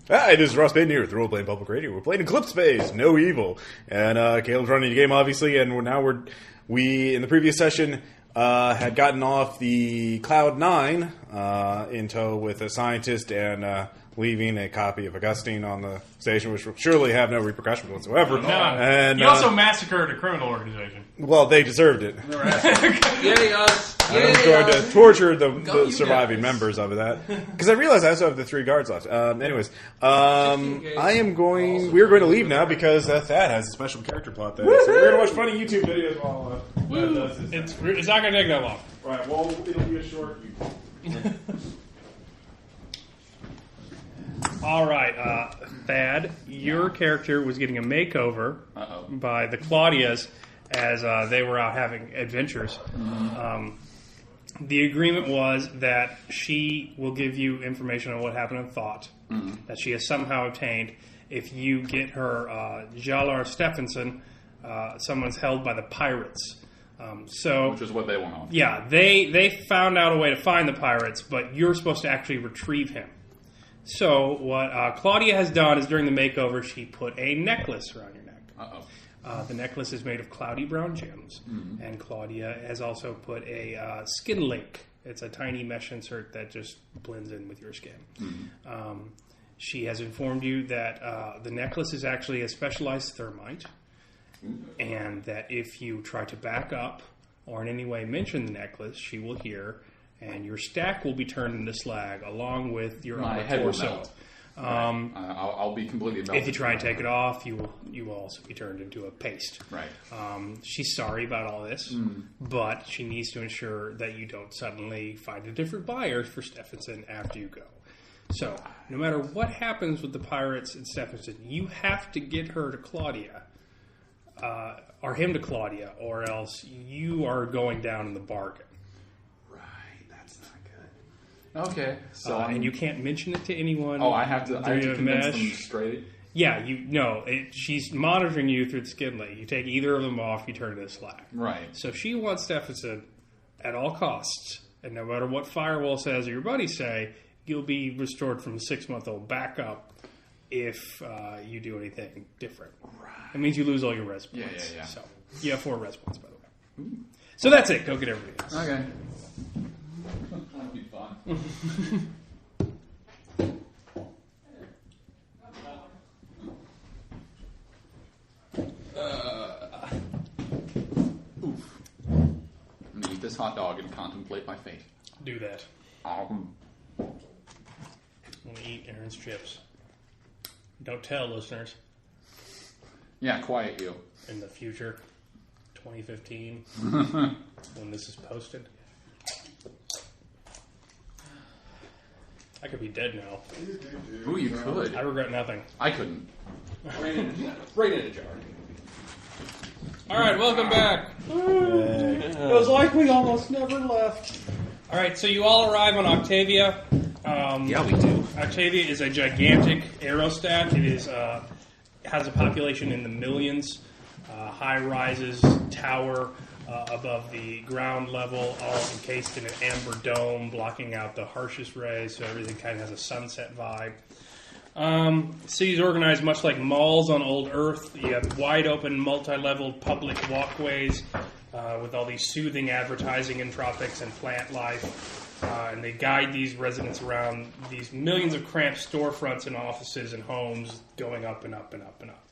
Hi, this is Ross Payton here with Role Playing Public Radio. We're playing Eclipse Space, No Evil. And Caleb's running the game, obviously, and we in the previous session, had gotten off the Cloud 9 in tow with a scientist and leaving a copy of Augustine on the station, which will surely have no repercussions whatsoever. No. And you also massacred a criminal organization. Well, they deserved it. Yay, us. I was going to torture the surviving members of that. Because I realized I also have the 3 guards left. Anyways, we're going to leave now because Thad has a special character plot there. So we're going to watch funny YouTube videos while Thad does this. It's not going to take that long. Right, well, it'll be a short... All right, Thad, your character was getting a makeover by the Claudias as they were out having adventures. The agreement was that she will give you information on what happened in Thought that she has somehow obtained. If you get her Jalar Stephenson, someone's held by the pirates. Which is what they want off. Yeah, they found out a way to find the pirates, but you're supposed to actually retrieve him. So what Claudia has done is during the makeover, she put a necklace around your neck. The necklace is made of cloudy brown gems, and Claudia has also put a skin link. It's a tiny mesh insert that just blends in with your skin. She has informed you that the necklace is actually a specialized thermite, and that if you try to back up or in any way mention the necklace, she will hear, and your stack will be turned into slag along with your My head will torso. melt. I'll be completely melted. If you try and take it off, you will also be turned into a paste. Right. She's sorry about all this, but she needs to ensure that you don't suddenly find a different buyer for Stephenson after you go. So, no matter what happens with the pirates and Stephenson, you have to get her to Claudia, or him to Claudia, or else you are going down in the bargain. Okay, so and you can't mention it to anyone. Oh, I have to convince them straight. Yeah, she's monitoring you through the skin link. You take either of them off, you turn into slack. Right. So she wants Stephenson at all costs, and no matter what Firewall says or your buddies say, you'll be restored from 6-month-old back up if you do anything different. Right. It means you lose all your res points. Yeah. So you have 4 res points, by the way. Ooh. So that's it. Go get everybody else. Okay. That'll be fun. Oof. I'm going to eat this hot dog and contemplate my fate. Do that. I'm going to eat Aaron's chips. Don't tell, listeners. Yeah, quiet you. In the future, 2015, when this is posted. I could be dead now. Ooh, you could. I regret nothing. I couldn't. Right in a jar. All right, welcome back. It was like we almost never left. All right, so you all arrive on Octavia. Yeah, we do. Octavia is a gigantic aerostat. It is has a population in the millions. High rises, tower above the ground level, all encased in an amber dome, blocking out the harshest rays, so everything kind of has a sunset vibe. City's organized much like malls on old Earth. You have wide open, multi-leveled public walkways with all these soothing advertising entropics and plant life. And they guide these residents around these millions of cramped storefronts and offices and homes going up and up and up and up.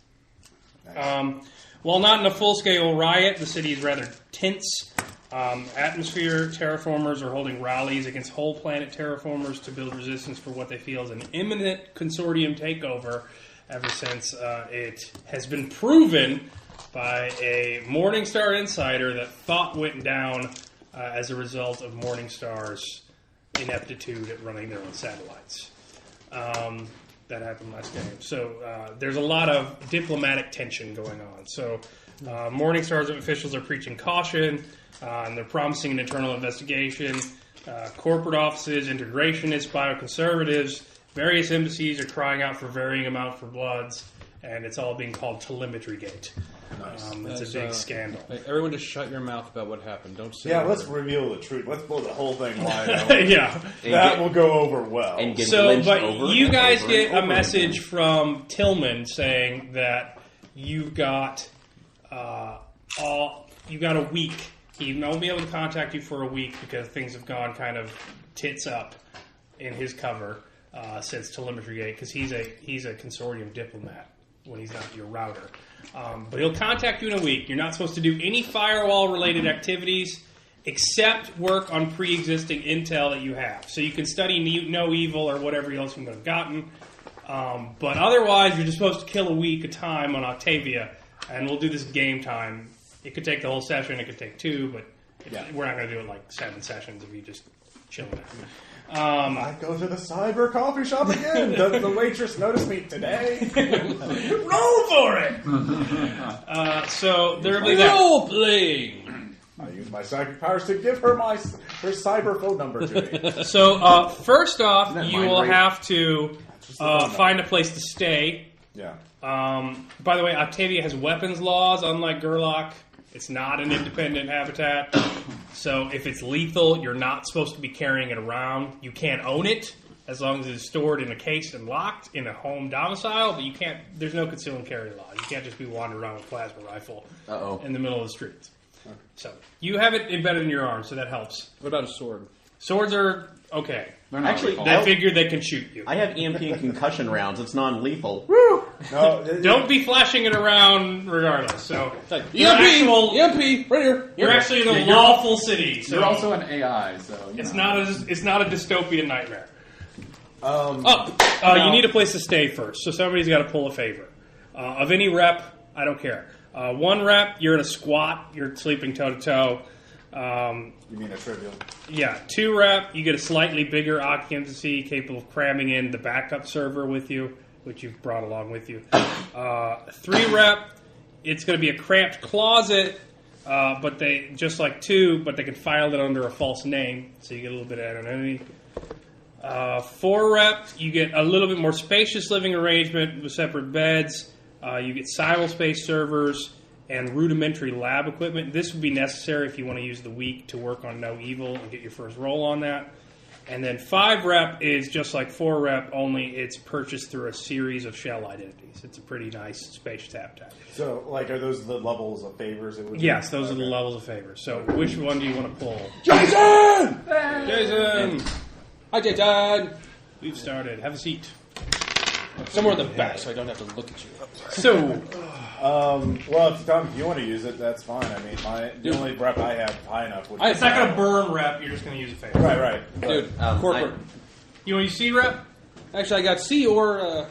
Nice. While not in a full-scale riot, the city is rather tense. Atmosphere terraformers are holding rallies against whole planet terraformers to build resistance for what they feel is an imminent consortium takeover ever since it has been proven by a Morningstar insider that Thought went down as a result of Morningstar's ineptitude at running their own satellites. That happened last game. So there's a lot of diplomatic tension going on. So Morningstar's officials are preaching caution, and they're promising an internal investigation. Corporate offices, integrationists, bioconservatives, various embassies are crying out for varying amounts for bloods. and it's all being called telemetry gate. Nice. It's a big scandal. Hey, everyone just shut your mouth about what happened. Don't say Yeah, a let's word. reveal the truth. Let's blow the whole thing wide open. Yeah. That will go over well. And get So, lynched but over you and guys over get and a over message again. from Tillman saying that you've got a week. He won't be able to contact you for a week because things have gone kind of tits up in his cover since Telemetry Gate, because he's a consortium diplomat when he's not your router. But he'll contact you in a week. You're not supposed to do any firewall-related activities except work on pre-existing intel that you have. So you can study No Evil or whatever else you might have gotten. But otherwise, you're just supposed to kill a week at a time on Octavia, and we'll do this game time. It could take the whole session. It could take 2, but we're not going to do it like 7 sessions if you just chill it out. I go to the cyber coffee shop again. Does the waitress notice me today? Roll for it! So there will be that. Role playing. I use my psychic powers to give her her cyber phone number to me. So first off, Isn't that you mind will rape? have to find a place to stay. Yeah. By the way, Octavia has weapons laws, unlike Gerlach. It's not an independent habitat. So if it's lethal, you're not supposed to be carrying it around. You can't own it as long as it's stored in a case and locked in a home domicile, but you can't. There's no conceal and carry law. You can't just be wandering around with a plasma rifle in the middle of the streets. So you have it embedded in your arm, so that helps. What about a sword? Swords are okay. They're not Actually, lethal. They figure they can shoot you. I have EMP and concussion rounds. It's non-lethal. No, Don't be flashing it around regardless. So Like, you're actual. EMP, right here. You're actually in a you're- lawful city. So You're also an AI, so it's not a dystopian nightmare. Up. You need a place to stay first, so somebody's got to pull a favor. Of any rep, I don't care. 1 rep, you're in a squat, you're sleeping toe to toe. You mean a trivial? Yeah, 2 rep, you get a slightly bigger occupancy, capable of cramming in the backup server with you, which you've brought along with you. 3 rep, it's going to be a cramped closet, but they just like 2, but they can file it under a false name, so you get a little bit of anonymity. 4 rep, you get a little bit more spacious living arrangement with separate beds. You get simulspace servers and rudimentary lab equipment. This would be necessary if you want to use the week to work on No Evil and get your first roll on that. And then 5 rep is just like 4 rep, only it's purchased through a series of shell identities. It's a pretty nice spacious habitat. So, like, are those the levels of favors? It would be? Yes, those are the Okay. levels of favor. So which one do you want to pull? Jason! Jason! Hi, Jason. We've started. Have a seat. Somewhere in the back, so I don't have to look at you. So, Well, if you want to use it, that's fine. I mean, the only rep I have high enough would be it's not going to burn rep, you're just going to use a favor. Right. Dude, Um, corporate. You want to use C rep? Actually, I got C or...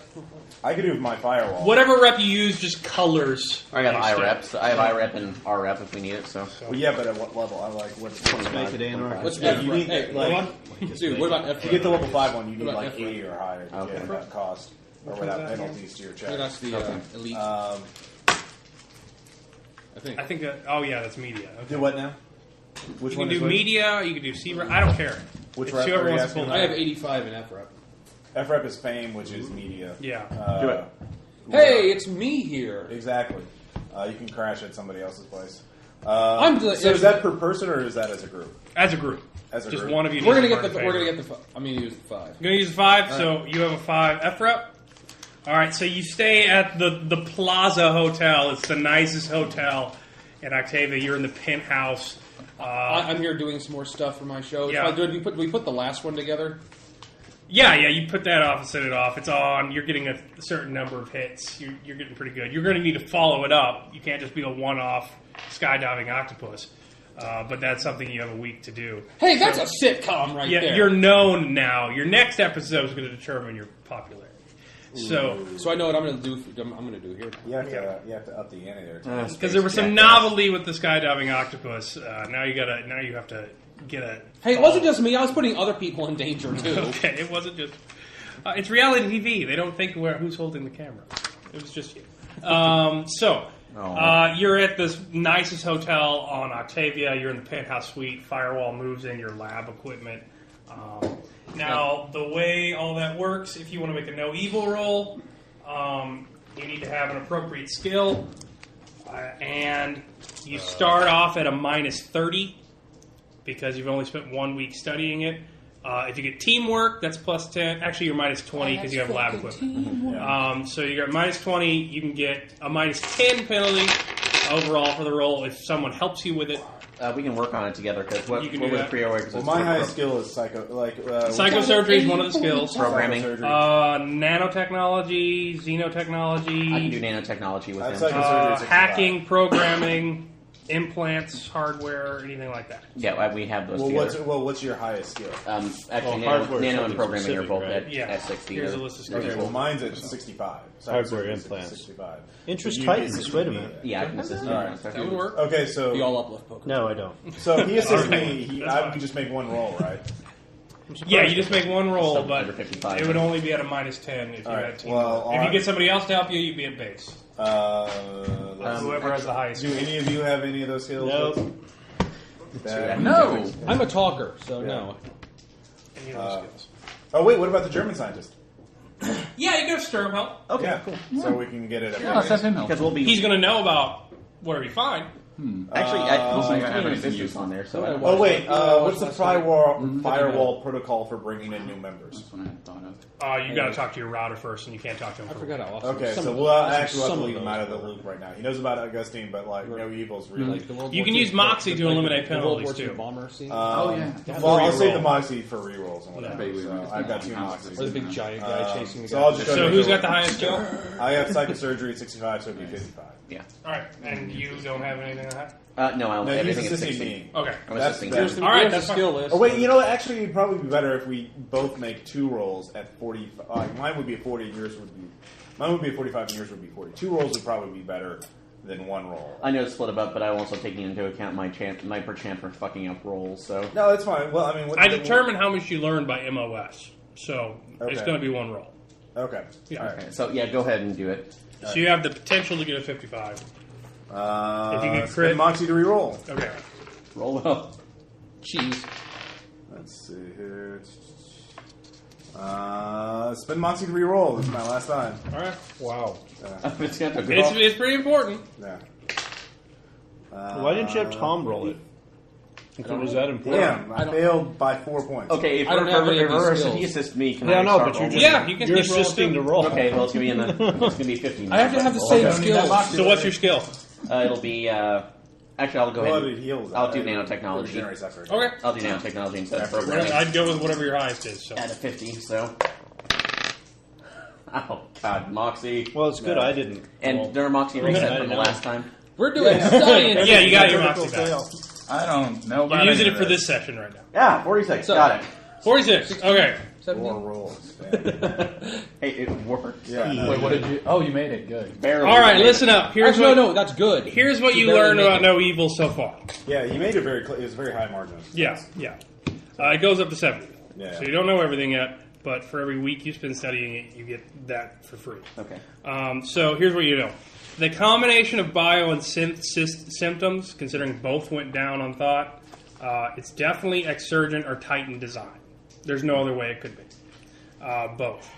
I could do my firewall. Whatever rep you use, just colors. I got your IREP. stuff. So I have IREP and RREP if we need it. So Well, yeah, but at what level? I like what. make it in or- What's Yeah, F you rep? need Hey, like hold on. Dude, what about F to get the level 5 one, you need What about like F 80 or higher to Okay. get that cost or without penalties to your check. That's the elite. I think. I think that. Oh yeah, that's media. Okay. Do what now? Which You one can is do which? media. You can do C rep. I don't care. Which It's rep whoever are you wants to pull asking? I that. have 85 in F rep. F rep is fame, which is media. Yeah. Do it. Hey, it's me here. Exactly. You can crash at somebody else's place. I'm the- so is that per person or is that as a group? As a group. As a Just group. one of you. We're needs gonna to get burn the. a We're favor. gonna get the. I'm gonna use the 5. You're gonna use a 5, so you have a 5 F rep. All right, so you stay at the Plaza Hotel. It's the nicest hotel in Octavia. You're in the penthouse. I'm here doing some more stuff for my show. Yeah. Did we put the last one together? Yeah. You put that off and set it off. It's on. You're getting a certain number of hits. You're getting pretty good. You're going to need to follow it up. You can't just be a one-off skydiving octopus. But that's something you have a week to do. Hey, that's a sitcom right Yeah, there. you're known now. Your next episode is going to determine your popularity. So So I know what I'm gonna do. I'm gonna do here. You have to up the ante there. because there was some novelty with the skydiving octopus, now you have to get a. Hey, it wasn't just me. I was putting other people in danger too. Okay, it wasn't just. It's reality TV. They don't think who's holding the camera. It was just you. You're at this nicest hotel on Octavia. You're in the penthouse suite. Firewall moves in your lab equipment. Now, the way all that works, if you want to make a no evil roll, You need to have an appropriate skill, and you start off at a minus 30 because you've only spent 1 week studying it. If you get teamwork, that's plus 10. Actually, you're minus 20 because you have lab equipment. So you got minus 20. You can get a minus 10 penalty overall for the roll if someone helps you with it. We can work on it together because what You can was do the that. pre-order? Well, my highest skill is Psychosurgery is one of the skills. Programming. Nanotechnology, xenotechnology. I can do nanotechnology with him. Psychosurgery is 65. Hacking, programming, implants, hardware, anything like that. Yeah, we have those Well, together. what's your highest skill? Actually, hardware is nano and something programming are specific, both right? at 60. Here's a They're- list of they're Okay, skills. well, mine's at 65. Hardware Psychosurgery is implants. 65. Interest You Titans. basically Wait a be- minute. Yeah, I can assist you. Alright. That would work. Okay, so The all uplift poker. No, I don't. so he assists Okay. me. That's I fine. can just make one roll, right? Yeah, you just make one roll, Something but under 55. it would only be at a minus 10 if you Alright, had team. well, if alright. you get somebody else to help you, you'd be at base. Whoever has the highest. Do any of you have any of those skills? Nope. No! I'm a talker, so no. Any of those skills. Oh wait, what about the German scientist? Yeah, you can have Sturm help. Okay, Yeah, cool. so we can get it. Yeah, let's have him help. Because we'll be He's going to know about whatever you find. actually. I don't He's think I have doing anything assistance useful. on there, so. Oh wait, what's the last firewall protocol for bringing in new members? That's what I had thought of. You got to talk to your router first, and you can't talk to him. I for forgot how. Okay, so we'll actually have to leave him out of the loop right now. He knows about Augustine, but like no evil's really. You can use Moxie to eliminate the World penalties War II too. bomber scene. Oh, yeah. Well, I'll save reroll. the Moxie for rerolls and whatever. Baby, So I've got 2 Moxies. or the big giant guy chasing the So guy. I'll just go So to who's make got the highest skill? I have psychosurgery at 65, so it'd be 55. Yeah. All right, and you don't have anything like that. No, I'll No, he's everything at assisting 60. me. Okay. I'm That's assisting better. him. All right, Here's that's the fine. skill list. Oh wait, you know what? Actually, it'd probably be better if we both make 2 rolls at 40. Mine would be at 40, and yours would be. Mine would be at 45, and yours would be 40. 2 rolls would probably be better than 1 roll. I know it's split up, but I'm also taking into account my per champ for fucking up rolls. So No, it's fine. Well, I mean, I determine how much you learn by MOS, so it's Okay. going to be 1 roll. Okay. Yeah. All right. okay, so yeah, go ahead and do it. So you have the potential to get a 55. If you get spend crit- Moxie to reroll. Okay. Roll up. Cheese. Let's see here. Spend Moxie to reroll. This is my last time. All right. Wow. It's gonna have to go. It's pretty important. Yeah. Why didn't you have Tom roll it? If it was that important. Damn, I failed by 4 points. Okay, if I don't have any of these reverse, if skills. he assists me, can Yeah, I no, start but you're rolling? just Yeah, you can you're keep rolling assisting too. to roll. Okay, well it's gonna be it's gonna be 50 now. I have to have the same Okay. skills. So what's your skill? It'll be actually I'll go Well, ahead. it heals. I'll do nanotechnology. Regenerates effort. Okay. I'll do nanotechnology instead of programming. I'd go with whatever your highest is. So. At a 50, so. Oh God, Moxie. Well, it's good I didn't. And roll. during Moxie Yeah, reset I from the know. last time. We're doing studying. Yeah, you got your Critical Moxie back. fail. I don't know about You're using any it of for this session right now. Yeah, 46. So- Got it. 46. Okay. 17. 4 rolls. Damn. Hey, it worked. Yeah. no, Wait, what did you? Oh, you made it. Good. Barely. All right, listen up. Here's Actually, what, no, that's good. Here's what you barely learned made about it. No Evil so far. Yeah, you made it very. It was very high margin. Yeah. It goes up to 70. Yeah. So you don't know everything yet, but for every week you spend studying it, you get that for free. Okay. So here's what you know. The combination of bio and synth symptoms, considering both went down on thought, it's definitely exsurgent or Titan design. There's no other way it could be. Both.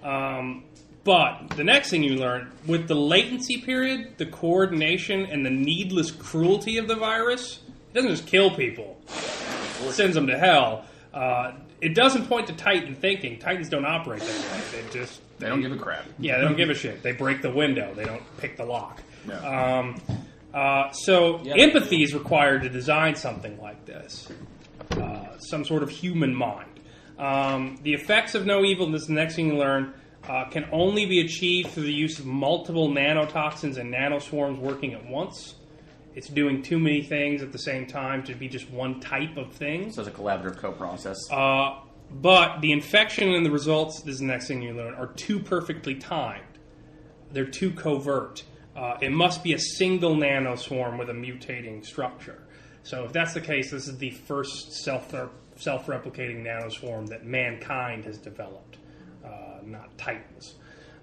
But the next thing you learn, with the latency period, the coordination, and the needless cruelty of the virus, it doesn't just kill people. It sends them to hell. It doesn't point to Titan thinking. Titans don't operate that way. They don't give a crap. Yeah, they don't give a shit. They break the window. They don't pick the lock. No. So empathy is required to design something like this. Some sort of human mind. The effects of No Evil, this is the next thing you learn, can only be achieved through the use of multiple nanotoxins and nanoswarms working at once. It's doing too many things at the same time to be just one type of thing. So it's a collaborative co-process. But the infection and the results, this is the next thing you learn, are too perfectly timed. They're too covert. It must be a single nanoswarm with a mutating structure. So if that's the case, this is the first self-replicating nanoswarm that mankind has developed, not Titans.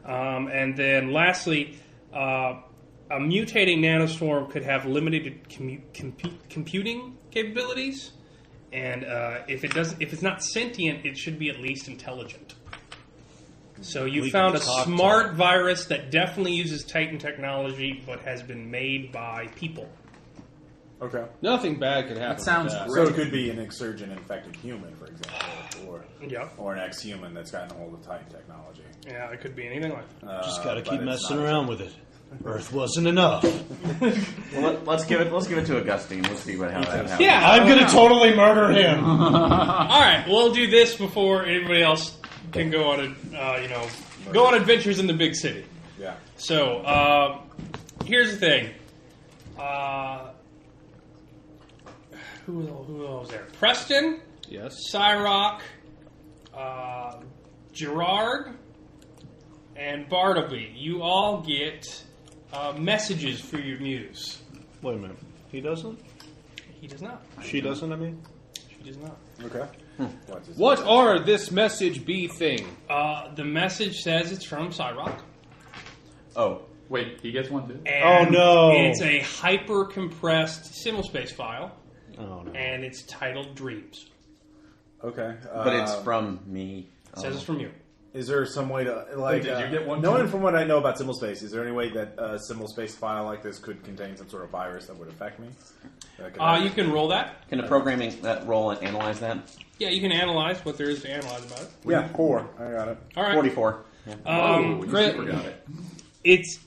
And then lastly, a mutating nanoswarm could have limited computing capabilities, and if it's not sentient, it should be at least intelligent. So you We found a can talk to smart them. virus that definitely uses Titan technology, but has been made by people. Okay. Nothing bad could happen. That sounds with that. So it could be an exurgent infected human, for example, Yep. or an ex-human that's gotten a hold of Titan technology. Yeah, it could be anything like that. Just got to But keep it's messing not around with it. Earth wasn't enough. Well, let's give it to Augustine. Let's see how that happens. Yeah. I'm gonna totally murder him. All right, we'll do this before anybody else can go on go on adventures in the big city. Yeah. So here's the thing. Who was there? Preston, Yes. Cyrock, Gerard, and Bartleby. You all get messages for your muse. Wait a minute. He doesn't? He does not. She doesn't, I mean? She does not. Okay. What are this message be thing? The message says it's from Cyrock. Oh, Wait, he gets one too? And Oh, no. It's a hyper-compressed simulspace file, Oh, no. and it's titled Dreams. Okay. but it's from me. It says it's from you. Is there some way to like? Did you get one Knowing too? from what I know about symbol space, is there any way that a symbol space file like this could contain some sort of virus that would affect me? You can roll that. Can a programming roll and analyze that? Yeah, you can analyze what there is to analyze about it. Yeah, 4. I got it. All right. 44. Yeah. Oh, you Chris- super got it.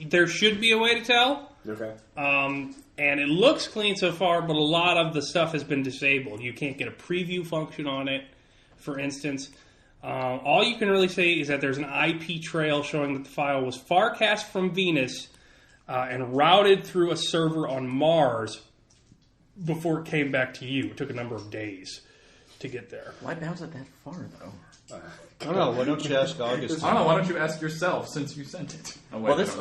There should be a way to tell. Okay. And it looks clean so far, but a lot of the stuff has been disabled. You can't get a preview function on it, for instance. All you can really say is that there's an IP trail showing that the file was farcast from Venus and routed through a server on Mars before it came back to you. It took a number of days to get there. Why bounce it that far, though? I don't know. Why don't you ask Augustine? I don't know. Why don't you ask yourself since you sent it? Oh, wait, This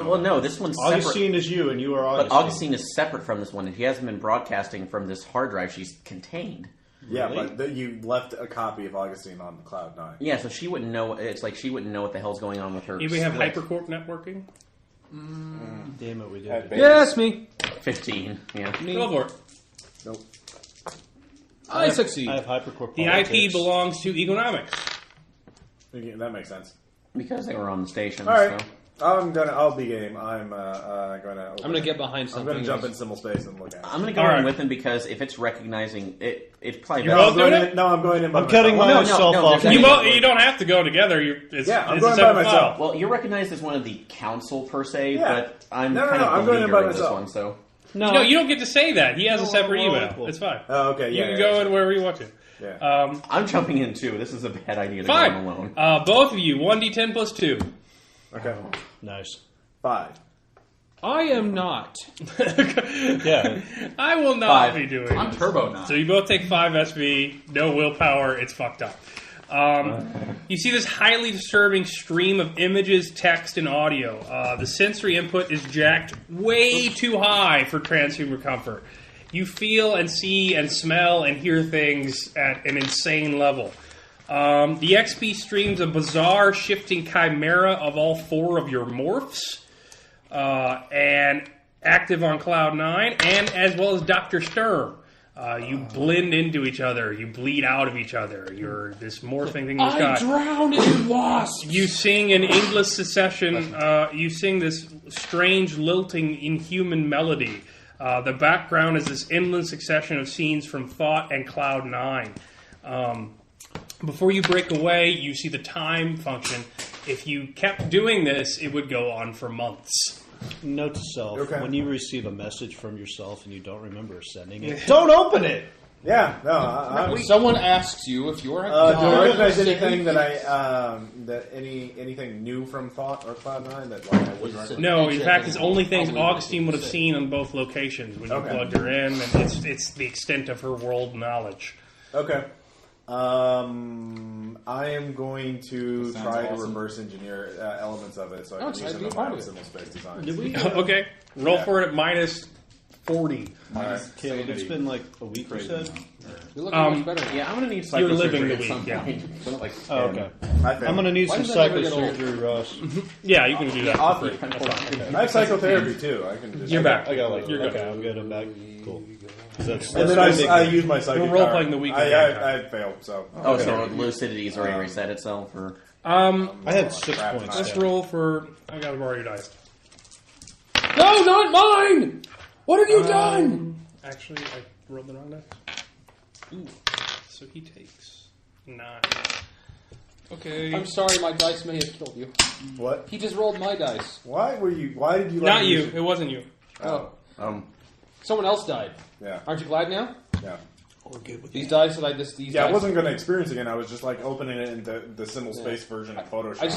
one's separate. Augustine is you, and you are But Augustine. Augustine is separate from this one, and he hasn't been broadcasting from this hard drive she's contained. Yeah, Really? but you left a copy of Augustine on Cloud 9. Yeah, so she wouldn't know. It's like she wouldn't know what the hell's going on with her. Anybody have split. hypercorp networking? Damn it, we did. At it. base. Yes, me. 15. Yeah. Go for it. Nope. I succeed. I have hypercorp The politics. IP belongs to Economics. That makes sense. Because they were on the station. All right. So. I'll be game. I'm gonna get behind I'm something gonna jump else. in symbol space and look at it. I'm going to go All in right. with him because if it's recognizing it, it's probably You're better. both doing it? No, I'm going in by I'm cutting myself. myself no, off. there's You don't have to go together. It's I'm a going by separate myself. file. Well, you're recognized as one of the council per se, Yeah. but I'm No, kind of I'm the going in leader by of this myself. one. So No, you don't get to say that. He has a No, separate we're all email. equal. It's fine. Oh, okay. You Yeah, can yeah, go yeah. in wherever you want to. Yeah. I'm jumping in too. This is a bad idea to Fine. go in alone. Both of you, 1d10 plus 2. Okay. Nice. 5. I am not. Yeah. I will not 5. be doing I'm this. turbo now. So you both take 5 SV, no willpower, it's fucked up. You see this highly disturbing stream of images, text, and audio. The sensory input is jacked way too high for transhuman comfort. You feel and see and smell and hear things at an insane level. The XP streams a bizarre shifting chimera of all 4 of your morphs. And active on Cloud 9, and as well as Dr. Sturm. You blend into each other. You bleed out of each other. You're this morphing thing in the I sky. drowned in wasps. You sing in endless succession. You sing this strange, lilting, inhuman melody. The background is this endless succession of scenes from Thought and Cloud 9. Before you break away, you see the time function. If you kept doing this, it would go on for months. Note to self: Okay. when you receive a message from yourself and you don't remember sending it, don't open it. Yeah. No. I Someone asks you if you're a do I god. recognize anything that anything new from Thought or Cloud 9 that like I wouldn't recognize? No, in fact, it's only things Augustine would have seen on both locations when you Okay. plugged her in, and it's the extent of her world knowledge. Okay. I am going to That sounds try to awesome. reverse engineer elements of it so I Oh, can so use I'd them be a in part my of it. symbol space design. Did we? Okay, roll for it at minus 40. Caleb, it's been like a week or so. You're looking much better now. Yeah, I'm going to need You're living psychosurgery the at some week, yeah. point. Like, Oh, okay. I failed. I'm going to need Why some does that never get old? psychosurgery, Ross. Yeah, you can do that. I'll free. I have psychotherapy too. I can just. You're back. I got like, You're good. okay, I'm good. I'm back. Cool. 'Cause that's And then my big I thing. use my psychic. We're role-playing the week I again. I failed. So. Oh, so lucidity's already reset itself? Or I had 6 crap points. Let's down. roll for. I gotta borrow your dice. No, not mine! What have you done? Actually, I rolled the wrong dice. Ooh. So he takes 9. Okay. I'm sorry, my dice may have killed you. What? He just rolled my dice. Why were you? Why did you? let Not me you. use it? It wasn't you. Oh. Um, Someone else died. Yeah. Aren't you glad now? Yeah. We're good with These dice that I just these Yeah, dice. I wasn't going to experience again. I was just like opening it into the symbol space version of Photoshop. I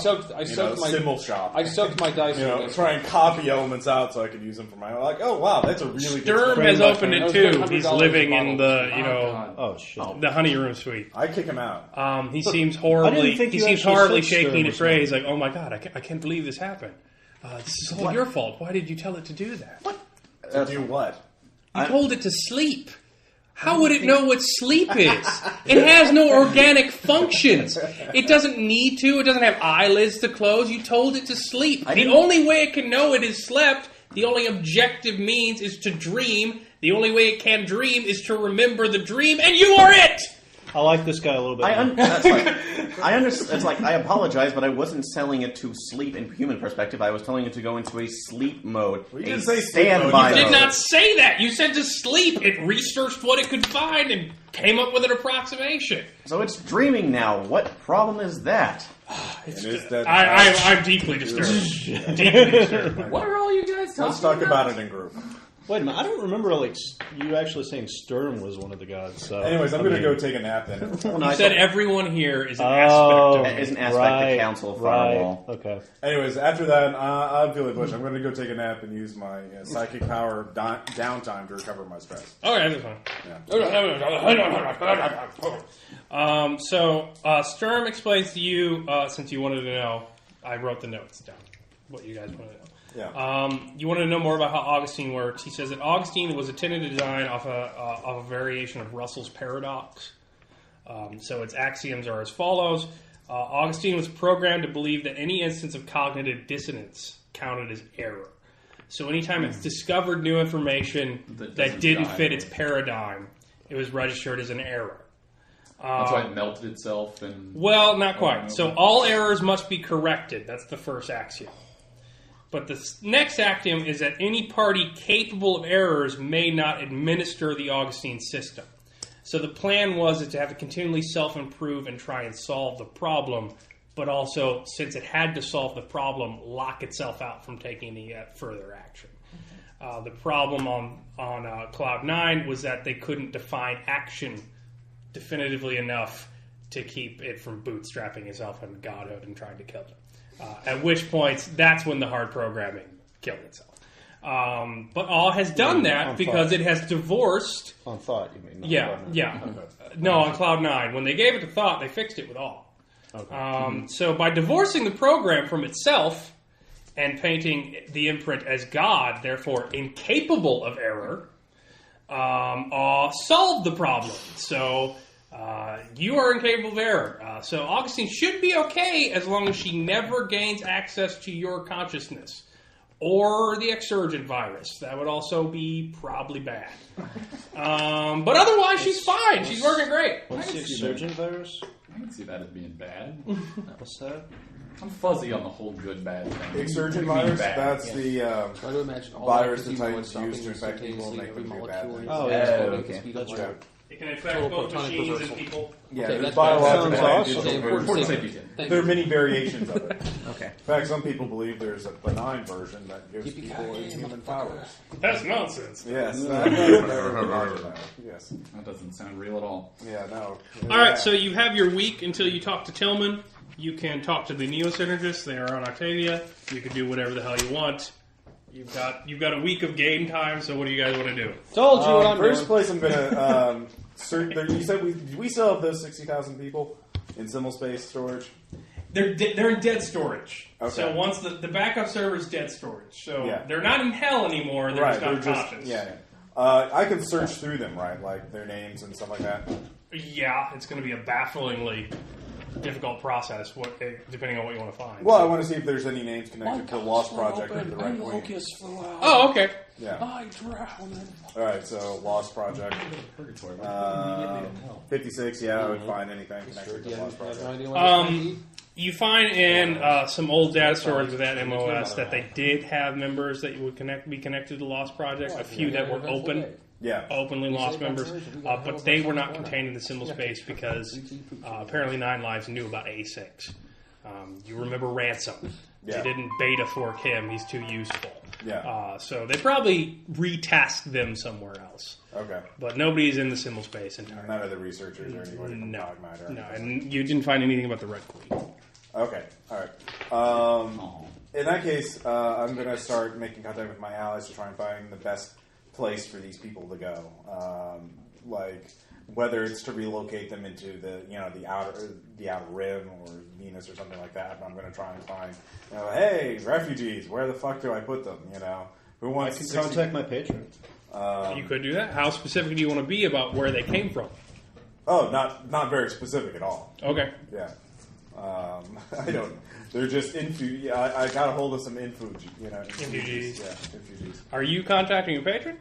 soaked my symbol shop. I soaked my dice. you know, in this. try and copy elements out so I could use them for my own. Like, oh wow, that's a really Sturm good. has spell. opened it That was too. $100 He's living a in bottle. the, you know, Oh shit! the honey room suite. I kick him out. He seems horribly. didn't think He you seems actually horribly said shaking Sturm his was phrase. Like, oh my god, I can't believe this happened. This is all your fault. Why did you tell it to do that? To do what? You told it to sleep. How would it know what sleep is? It has no organic functions. It doesn't need to. It doesn't have eyelids to close. You told it to sleep. The only way it can know it is slept, the only objective means is to dream. The only way it can dream is to remember the dream, and you are it! I like this guy a little bit. I more. understand. It's like I apologize, but I wasn't selling it to sleep in human perspective. I was telling it to go into a sleep mode. Well, you a didn't say sleep standby mode. You mode. did not say that. You said to sleep. It researched what it could find and came up with an approximation. So it's dreaming now. What problem is that? And is that I'm deeply disturbed. Deeply disturbed. What are all you guys talking Let's talk about it in group. Wait a minute, I don't remember you actually saying Sturm was one of the gods. So Anyways, I'm going to go take a nap then. You said everyone here is an Oh, aspect of Is an aspect of Council of Firewall. Okay. Anyways, after that, I'm feeling bush. I'm going to go take a nap and use my psychic power downtime to recover my stress. Okay, that's fine. So Sturm explains to you, since you wanted to know, I wrote the notes down, what you guys wanted to know. Yeah. You want to know more about how Augustine works. He says that Augustine was intended to design off a variation of Russell's paradox. So its axioms are as follows. Augustine was programmed to believe that any instance of cognitive dissonance counted as error. So anytime it's discovered new information that didn't fit its paradigm, it was registered as an error. That's why it melted itself and... Well, not quite. So all errors must be corrected. That's the first axiom. But the next axiom is that any party capable of errors may not administer the Augustine system. So the plan was to have it continually self-improve and try and solve the problem, but also, since it had to solve the problem, lock itself out from taking any further action. The problem on Cloud 9 was that they couldn't define action definitively enough to keep it from bootstrapping itself into godhood and trying to kill it. At which point, that's when the hard programming killed itself. But All has done that because it has divorced... On Thought, you mean? Yeah. No, on Cloud 9. When they gave it to Thought, they fixed it with All. Okay. So by divorcing the program from itself and painting the imprint as God, therefore incapable of error, solved the problem. So... you are incapable of error. So Augustine should be okay as long as she never gains access to your consciousness. Or the Exsurgent virus. That would also be probably bad. But otherwise, she's fine. She's working great. What's the Exsurgent virus? I can see that as being bad. What's that? I'm fuzzy on the whole good-bad thing. Exsurgent What do you mean virus, bad? that's the Try to imagine all virus that the because Titans you use to infect people and make them do bad things. Oh, yeah. okay. That's right. It can infect Total both protonic machines and reversal. people. Yeah, Okay, there's that's biological sounds and awesome. digital Important versions. safety tin. Thank There are you. many variations of it. Okay. In fact, some people believe there's a benign version that gives people human powers. That's nonsense. Yes. Yes. That doesn't sound real at all. Yeah, no. All right, so you have your week until you talk to Tillman. You can talk to the neo-synergists. They are on Octavia. You can do whatever the hell you want. You've got a week of game time, so what do you guys want to do? Told you what I'm First doing. place, I'm gonna search. You said we still have those 60,000 people in symbol space storage. They're in dead storage. Okay. So once the backup server is dead storage. So Yeah. they're not in hell anymore. They're just not conscious. yeah. I can search through them, right? Like their names and stuff like that. Yeah, it's going to be a bafflingly difficult process, depending on what you want to find. Well, I want to see if there's any names connected to Lost Project or the Red Queen. Oh, okay. Yeah. I drown. All right. So Lost Project. 56. Yeah, I would find anything connected to Lost Project. You find in some old data storage with that MOS that they did have members that would be connected to the Lost Project. A few that were openly Lost members, but they were not contained in the symbol space because apparently Nine Lives knew about A6. You remember Ransom. They didn't beta fork him. He's too useful. So they probably retasked them somewhere else. Okay. But nobody's in the symbol space entirely. None of the researchers or anybody from Cogmite. No, and you didn't find anything about the Red Queen. Okay. All right. In that case, I'm going to start making contact with my allies to try and find the best place for these people to go. Like whether it's to relocate them into the outer rim or Venus or something like that. I'm going to try and find, hey, refugees, where the fuck do I put them? Who wants to contact my patron? You could do that. How specific do you want to be about where they came from? Oh, not very specific at all. Okay. Yeah. I don't. They're just I got a hold of some infugees. Infugees. Yeah, infugees. Are you contacting your patron?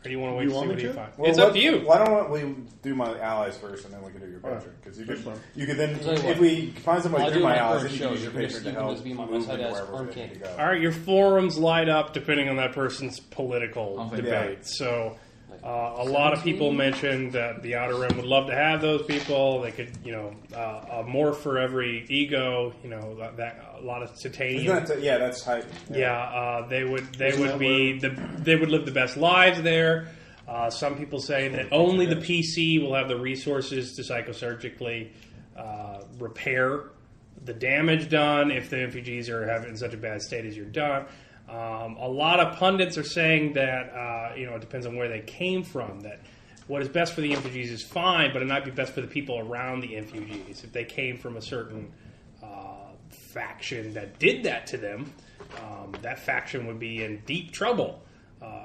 Or do you want to wait to see what you find? Well, it's up to you. Why don't we do my allies first, and then we can do your patron? Because you could then, if we find somebody through my allies, then you can use your patron to help move them wherever they need to go. All right, your forums light up depending on that person's political debate. Yeah. So a lot of people mentioned that the Outer Rim would love to have those people. They could, a morph for every ego. A lot of titanium. That's hype. Yeah, they would live the best lives there. Some people say that only the PC will have the resources to psychosurgically repair the damage done if the refugees are in such a bad state as you're done. A lot of pundits are saying that it depends on where they came from. That what is best for the refugees is fine, but it might be best for the people around the refugees. If they came from a certain faction that did that to them, that faction would be in deep trouble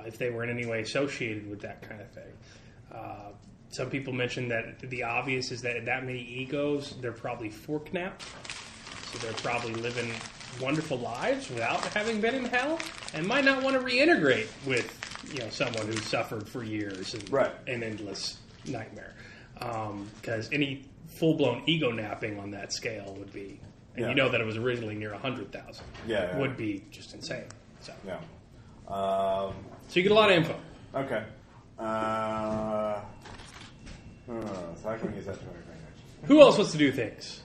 if they were in any way associated with that kind of thing. Some people mention that the obvious is that many egos, they're probably fork-napped, so they're probably living wonderful lives without having been in hell, and might not want to reintegrate with someone who suffered for years and an endless nightmare. Because any full-blown ego napping on that scale would be, and you know that it was originally near 100,000, would be just insane. So so you get a lot of info. Okay. So I can use that to my advantage. Who else wants to do things?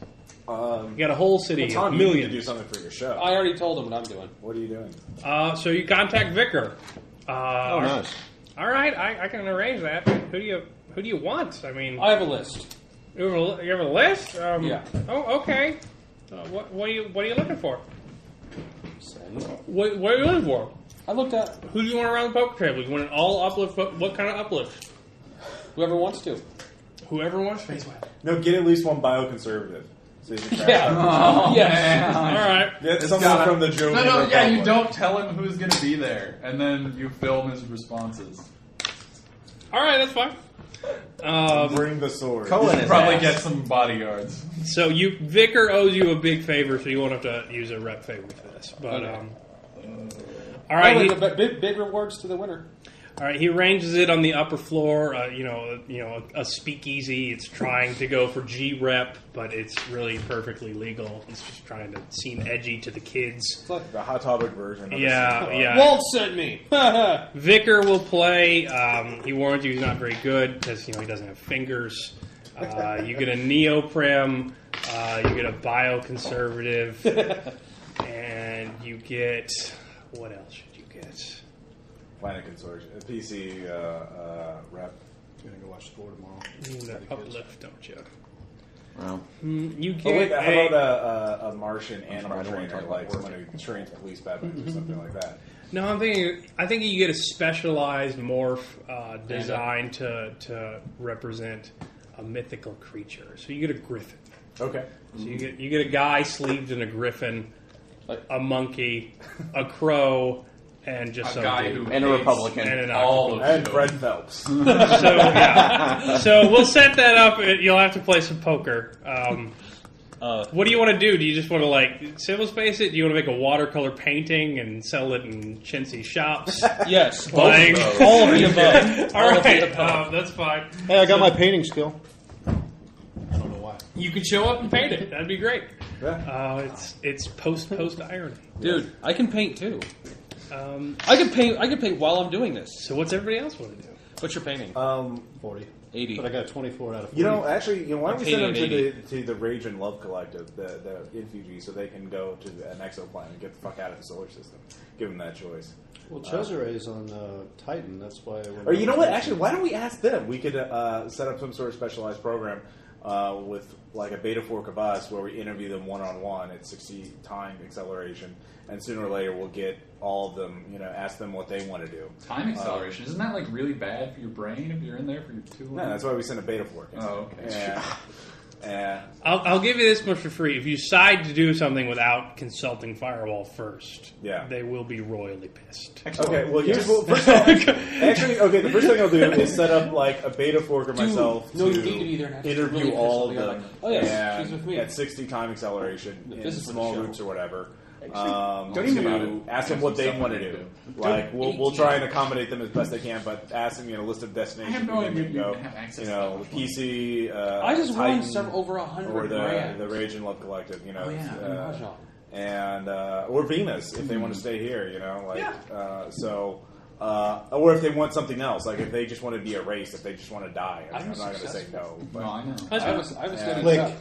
You got a whole city of millions. You need to do something for your show. I already told him what I'm doing. What are you doing? So you contact Vicar. Nice. All right, I can arrange that. Who do you want? I mean, I have a list. You have a list? Yeah. Oh, okay. What are you looking for? What are you looking for? I looked at Who do you want around the poker table? You want an all uplift? What kind of uplift? whoever wants to. Whoever wants to. No, get at least one bioconservative. So you can crash Yeah. out. Yes. All right. Get someone from the Joe. You don't tell him who's going to be there, and then you film his responses. All right, that's fine. Bring the sword. You should probably get some bodyguards. So Vicar owes you a big favor, so you won't have to use a rep favor for this. But all right, Big rewards to the winner. all right. He arranges it on the upper floor. A speakeasy. It's trying to go for G rep, but it's really perfectly legal. He's just trying to seem edgy to the kids. The hot topic version. Of Yeah. Walt sent me. Vicar will play. He warns you he's not very good because he doesn't have fingers. You get a neoprem. You get a bioconservative, and you get what else should you get? Planet Consortium. A PC rep. I'm going to go watch sport tomorrow. You need an uplift, don't you? Well, You get Oh wait, how about a Martian animal trainer, like someone who trains police weapons or something like that? No, I think you get a specialized morph designed to represent a mythical creature. So you get a griffin. Okay. So you get a guy sleeved in a griffin, a monkey, a crow, and just some guy dude. who and a Republican. And an all of And you. Fred Phelps. So yeah. So we'll set that up. You'll have to play some poker. What do you want to do? Do you just want to symbol space it? Do you want to make a watercolor painting and sell it in chintzy shops? Yes. Playing All of the above. All right, that's fine. Hey, I got my painting skill. I don't know why. You can show up and paint it. That'd be great. It's post irony. Dude, I can paint too. I can paint while I'm doing this. So what's everybody else want to do? What's your painting? 40. 80. But I got 24 out of 40. You know, actually, why don't we send them Painted to the Rage and Love Collective, the Infugee, so they can go to an exoplanet and get the fuck out of the solar system. Give them that choice. Well, Cesare is on Titan. That's why. Or you know what? Actually, why don't we ask them? We could set up some sort of specialized program with like a beta fork of us where we interview them one-on-one at 60 time acceleration, and sooner or later we'll get all of them, ask them what they want to do. Time acceleration, isn't that like really bad for your brain if you're in there for too long? No, that's why we send a beta fork. Oh, okay. I'll give you this much for free. If you decide to do something without consulting Firewall first, they will be royally pissed. Okay, well, here's first of all, the first thing I'll do is set up like a beta forker myself to interview all of them at 60 time acceleration in small groups or whatever. To ask them what they want to do. Like we'll try and accommodate them as best they can, but ask them a list of destinations. I have no idea go. PC. I just won Titan, over 100 or grand. the Rage and Love Collective. Mahjong. And or Venus if they want to stay here. Or if they want something else, like if they just want to be erased, if they just want to die, I'm not going to say no. But, no, I know. I was setting like, up.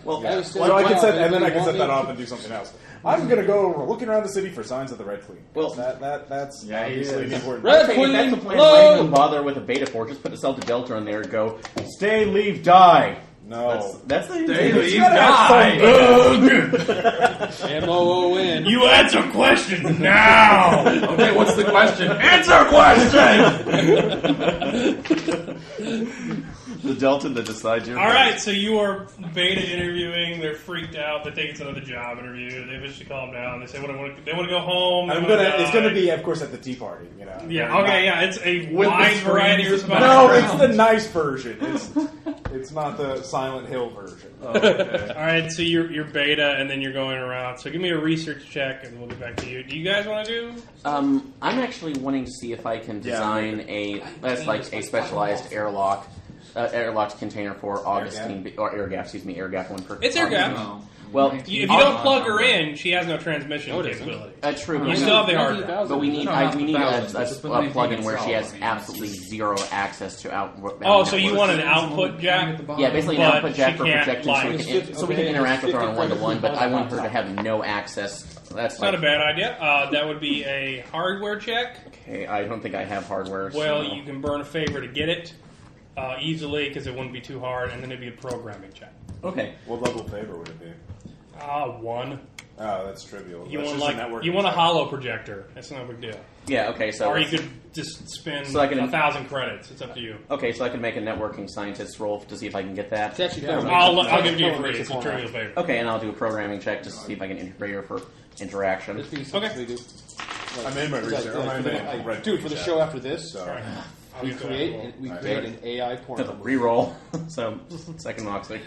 So I can set, and then I can set that off and do something else. I'm going to go looking around the city for signs of the Red Fleet. Well, that's obviously the important. Red if Queen, that's the plan, why even bother with a beta fork? Just put a Delta Delta in there and go, stay, leave, die. No. That's the Stay, leave, die. M-O-O-N. You answer questions now! Okay, what's the question? Answer question! The Delta that decides your. All right, so you are beta interviewing. They're freaked out. They think it's another job interview. They eventually calm down. They say, they want to go home. It's going to be, of course, at the tea party. Yeah. Okay. Yeah. It's a wide variety of responses. No, it's the nice version. It's not the Silent Hill version. Oh, okay. All right. So you're beta, and then you're going around. So give me a research check, and we'll get back to you. Do you guys want to do? I'm actually wanting to see if I can design a specialized airlock. Airlocked container for Augustine, or air gap, air gap one per. It's air gap. No. Well, if you don't plug her in, she has no transmission capability. True. You still have the hard drive. But we need a plug-in where she has absolutely zero access to output. Oh, so you want an output jack? Yeah, basically an output jack for projection, like, so we can interact with her on one-to-one. But I want her to have no access. That's not a bad idea. That would be a hardware check. Okay, I don't think I have hardware. Well, you can burn a favor to get it. Easily, because it wouldn't be too hard, and then it'd be a programming check. Okay. What level favor would it be? 1. Oh, that's trivial. You want a hollow projector. That's no big deal. Yeah. Okay. So. Or you could just spend 1,000 credits. It's up to you. Okay, so I can make a networking scientist roll to see if I can get that. It's actually I'll give you free. It's a trivial favor. Okay, and I'll do a programming check just to see if I can integrate her for interaction. Okay. I made my research. Dude, for the show after this. Sorry. We create an AI porn. Reroll. So second Moxley.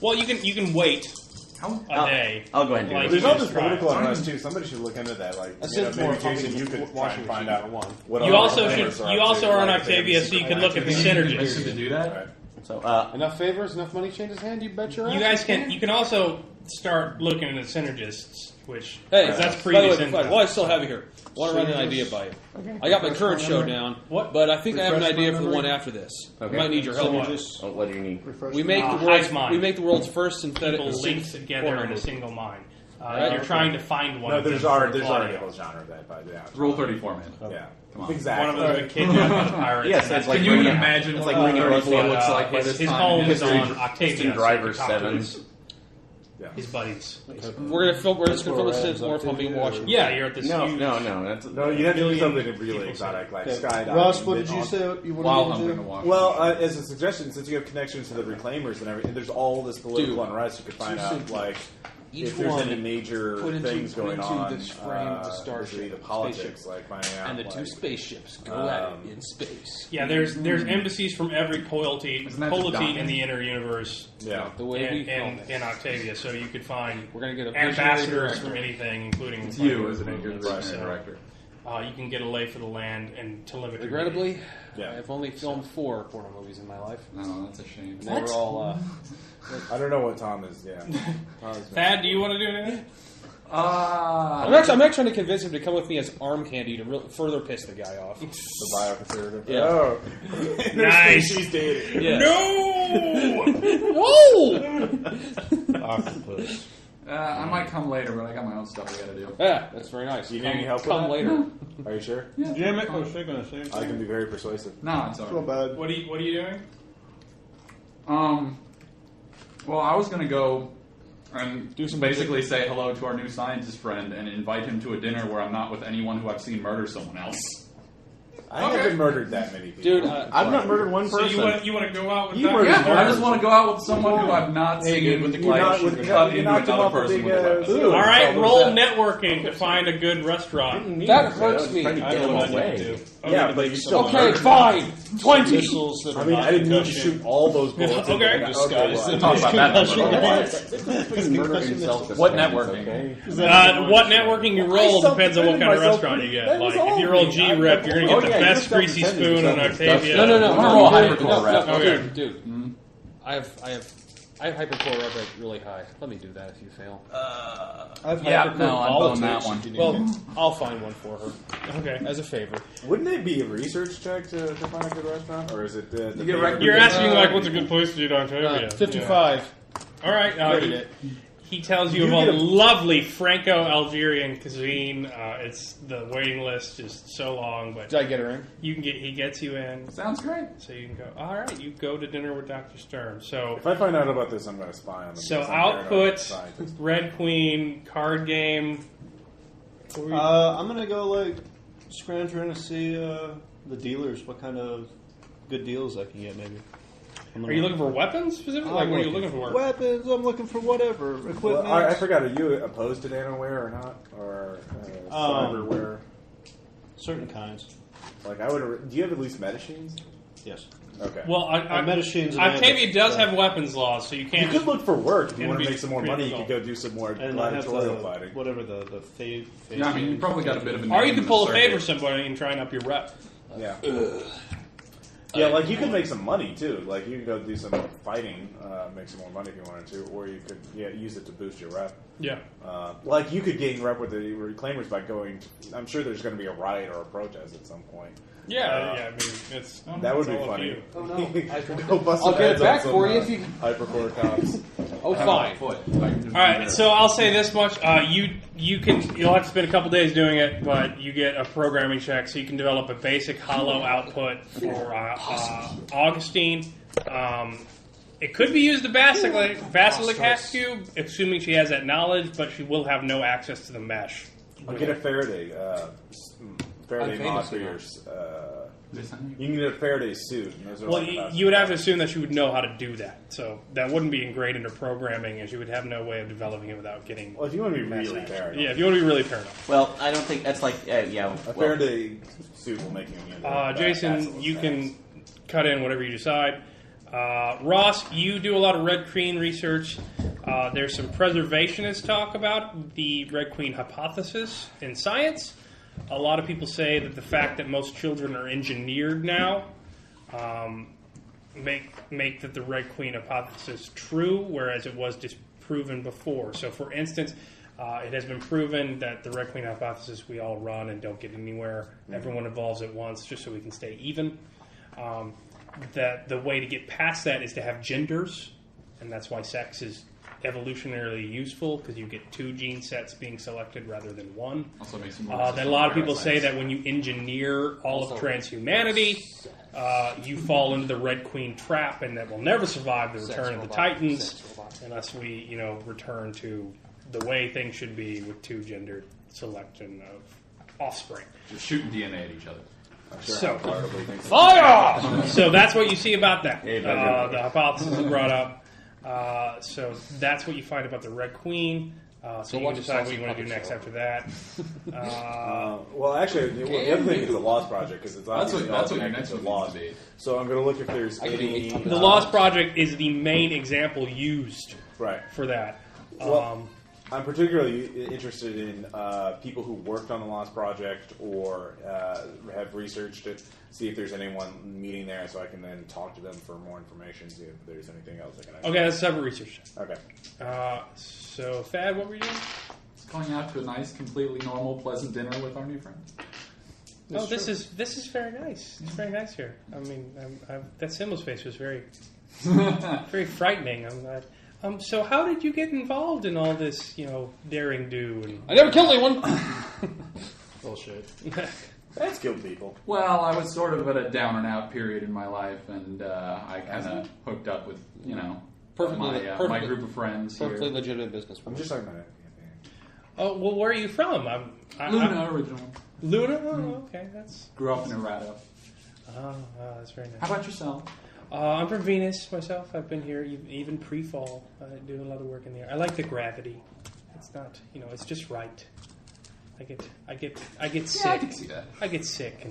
Well, you can wait a day. I'll go ahead and do it. There's all this political unrest too. Somebody should look into that. Like, maybe Jason, you could try and find out what. You also are on Octavia, so you can look at the synergies. To do that. Right. So enough favors, enough money changes hand. You bet your ass. You guys can. You can also start looking at synergists, which that's previous. By the way, while I still have you here, I want to run an idea by you. Okay. I got my current show down, but I think I have an idea for the one after this. Okay. I might need your help. What do you need? We make the world's first synthetic linked together in a single mind. You're trying to find one. No, there's already a whole genre of that, but yeah. Rule 34, man. Yeah. Come on. Exactly. One of those kidnapped by the pirates. Yes, it's like Can you imagine it's what like bringing 34 looks like by this his time? home in is history? on Octavia. Driver so you can talk to 7. his buddies. We're just gonna film a sense more from being watching. Yeah, you're at this. No, huge, No, you have to do something really exotic, like skydiving. Ross, what did you say you While wanted I'm to going do? to watch. Well, as a suggestion, since you have connections to the reclaimers and everything, there's all this political unrest. You could find out, like, if there's any major things going on, this frame of the starship, the politics, like finding out, and the two spaceships go at it in space. Yeah, there's embassies from every polity Isn't that just docking? in the inner universe. Yeah. The way we film in Octavia, so you could find we're gonna get a ambassadors from anything, including It's you as an Right, engineering so- director. you can get a lay for the land and telemetry. Regrettably, Yeah. I've only filmed 4 porno movies in my life. No, that's a shame. And they were all. I don't know what Tom is. Yeah. Thad, do you want to do anything? I'm actually trying to convince him to come with me as arm candy to further piss the guy off. The bioconservative. Yeah. Oh. Nice. She's dating. Yeah. No! Octopus. I might come later, but I got my own stuff I gotta do. Yeah, that's very nice. You need any help with Come that? later. Are you sure? Damn it! I was going to say. I can be very persuasive. No, it's So alright. bad. What are you doing? Well, I was gonna go and Do some basically say hello to our new scientist friend and invite him to a dinner where I'm not with anyone who I've seen murder someone else. I haven't murdered that many people. Dude, I've not murdered one So person. you want to go out with You that? murdered Yeah, one I just want to go out with someone who I've not Hey, seen dude, with the You're not collection. with cut you into knocked him another off a person big with a weapon. food. All right, How roll was that? networking to find a good restaurant. That hurts me. Trying to I get don't him know what away. to do. Yeah, but you still Okay, murdered. fine. 20. Missiles that I are mean, not I didn't need to concussion. shoot all those bullets. Okay. into Disguise well, it. Talk about that number. He's murdering himself. What networking? What networking you roll depends on what kind of restaurant you get. That was Like, if you all roll me. G-Rep, you're going to get Oh, the yeah, best you're greasy self-defending spoon on yourself. Octavia. No. I'm gonna roll hypercore No, rep. Okay. dude. I have hypercore rep rate really high. Let me do that if you fail. I've Yeah, hypercore no, I'm on that politics, one. if you need Well, it. I'll find one for her Okay. as a favor. Wouldn't it be a research check to find a good restaurant, or is it the get rec- You're asking, like, what's a good place to eat Octavia? 55. All right. He tells you, You of get a a- lovely Franco-Algerian cuisine. It's the waiting list is so long, but Did I get her in? he gets you in, Sounds great. so you can go. All right, you go to dinner with Dr. Stern. So If I find out about this, I'm going to spy on them. So because I'm paranoid output, scientist. Red Queen, card game. I'm gonna go like scrounge around to see the dealers. What kind of good deals I can get? Maybe. Are you looking for weapons specifically? Like, what are you looking for? Weapons. I'm looking for whatever equipment. Well, I forgot. Are you opposed to nanoware or not, or cyberware? Certain kinds. Like I would. Do you have at least medicines? Yes. Okay. Well, medicines and Octavia does bandits, have weapons laws, so you you can't. could look for work if you and want to be make some more money. You could go do some more And I have gladiatorial the fighting. whatever the fade. Yeah, I mean, you probably got a bit of a Or you name could in pull the a favor circuit. somebody and try and up your rep. Yeah. Yeah, like you could make some money too. Like you could go do some fighting, make some more money if you wanted to, or you could use it to boost your rep. Yeah. Like you could gain rep with the reclaimers by going. I'm sure there's going to be a riot or a protest at some point. Yeah, I mean, it's That would it's be all up to funny. you. Oh, no. Go bust I'll some get it heads on back some, for you if you- hypercore cops. Oh, fine. Foot. All right, so I'll say this much: you'll have to spend a couple days doing it, but you get a programming check, so you can develop a basic hollow output for Augustine. It could be used to Basilic Cube, assuming she has that knowledge, but she will have no access to the mesh. I'll get a Faraday I'm mod famous for now. yours. You can get a Faraday suit. And those are Well, like you would have to assume that she would know how to do that, so that wouldn't be ingrained into programming, and she would have no way of developing it without getting. Well, if you want to be really paranoid, Yeah, if you want to be really paranoid. Well, I don't think that's like a well, Faraday suit will make you immune. to Jason, basilisk you attacks. can cut in whatever you decide. Ross, you do a lot of Red Queen research. There's some preservationist talk about the Red Queen hypothesis in science. A lot of people say that the fact that most children are engineered now make that the Red Queen hypothesis true, whereas it was disproven before. So, for instance, it has been proven that the Red Queen hypothesis, we all run and don't get anywhere. Everyone evolves at once just so we can stay even. That the way to get past that is to have genders, and that's why sex is evolutionarily useful, because you get 2 gene sets being selected rather than 1. Also makes you Then a lot of people say that when you engineer all of transhumanity, you fall into the Red Queen trap, and that will never survive the return of the Titans unless we, return to the way things should be with 2 gendered selection of offspring. Just shooting DNA at each other. So, Fire! so that's what you see about that. The hypothesis is brought up. So that's what you find about the Red Queen. So you can decide what you want to do next after that. Well, actually, the other thing is the Lost Project, because it's obviously That's all what your connected next to one Lost. needs to be. So I'm going to look if there's I could do any. 800. The Lost Project is the main example used Right. for that. Well, I'm particularly interested in people who worked on the Lost Project or have researched it, see if there's anyone meeting there, so I can then talk to them for more information, see if there's anything else I can. Okay, that's separate research. Okay. So, Thad, what were you doing? Going out to a nice, completely normal, pleasant dinner with our new friend. This is very nice. It's very nice here. I mean, that symbol space was very, very frightening. I'm not. So how did you get involved in all this, daring do? And I never killed anyone. Bullshit. That's killed people. Well, I was sort of at a down and out period in my life, and I kind of hooked up with, my group of friends Perfectly here. legitimate business. I'm just talking about it. Oh, well, where are you from? Luna original. Luna? Oh, okay, that's... Grew up in Arado. Oh, that's very nice. How about yourself? I'm from Venus myself. I've been here even pre-fall, doing a lot of work in the air. I like the gravity. It's not, it's just right. I get sick. I can see that. I get sick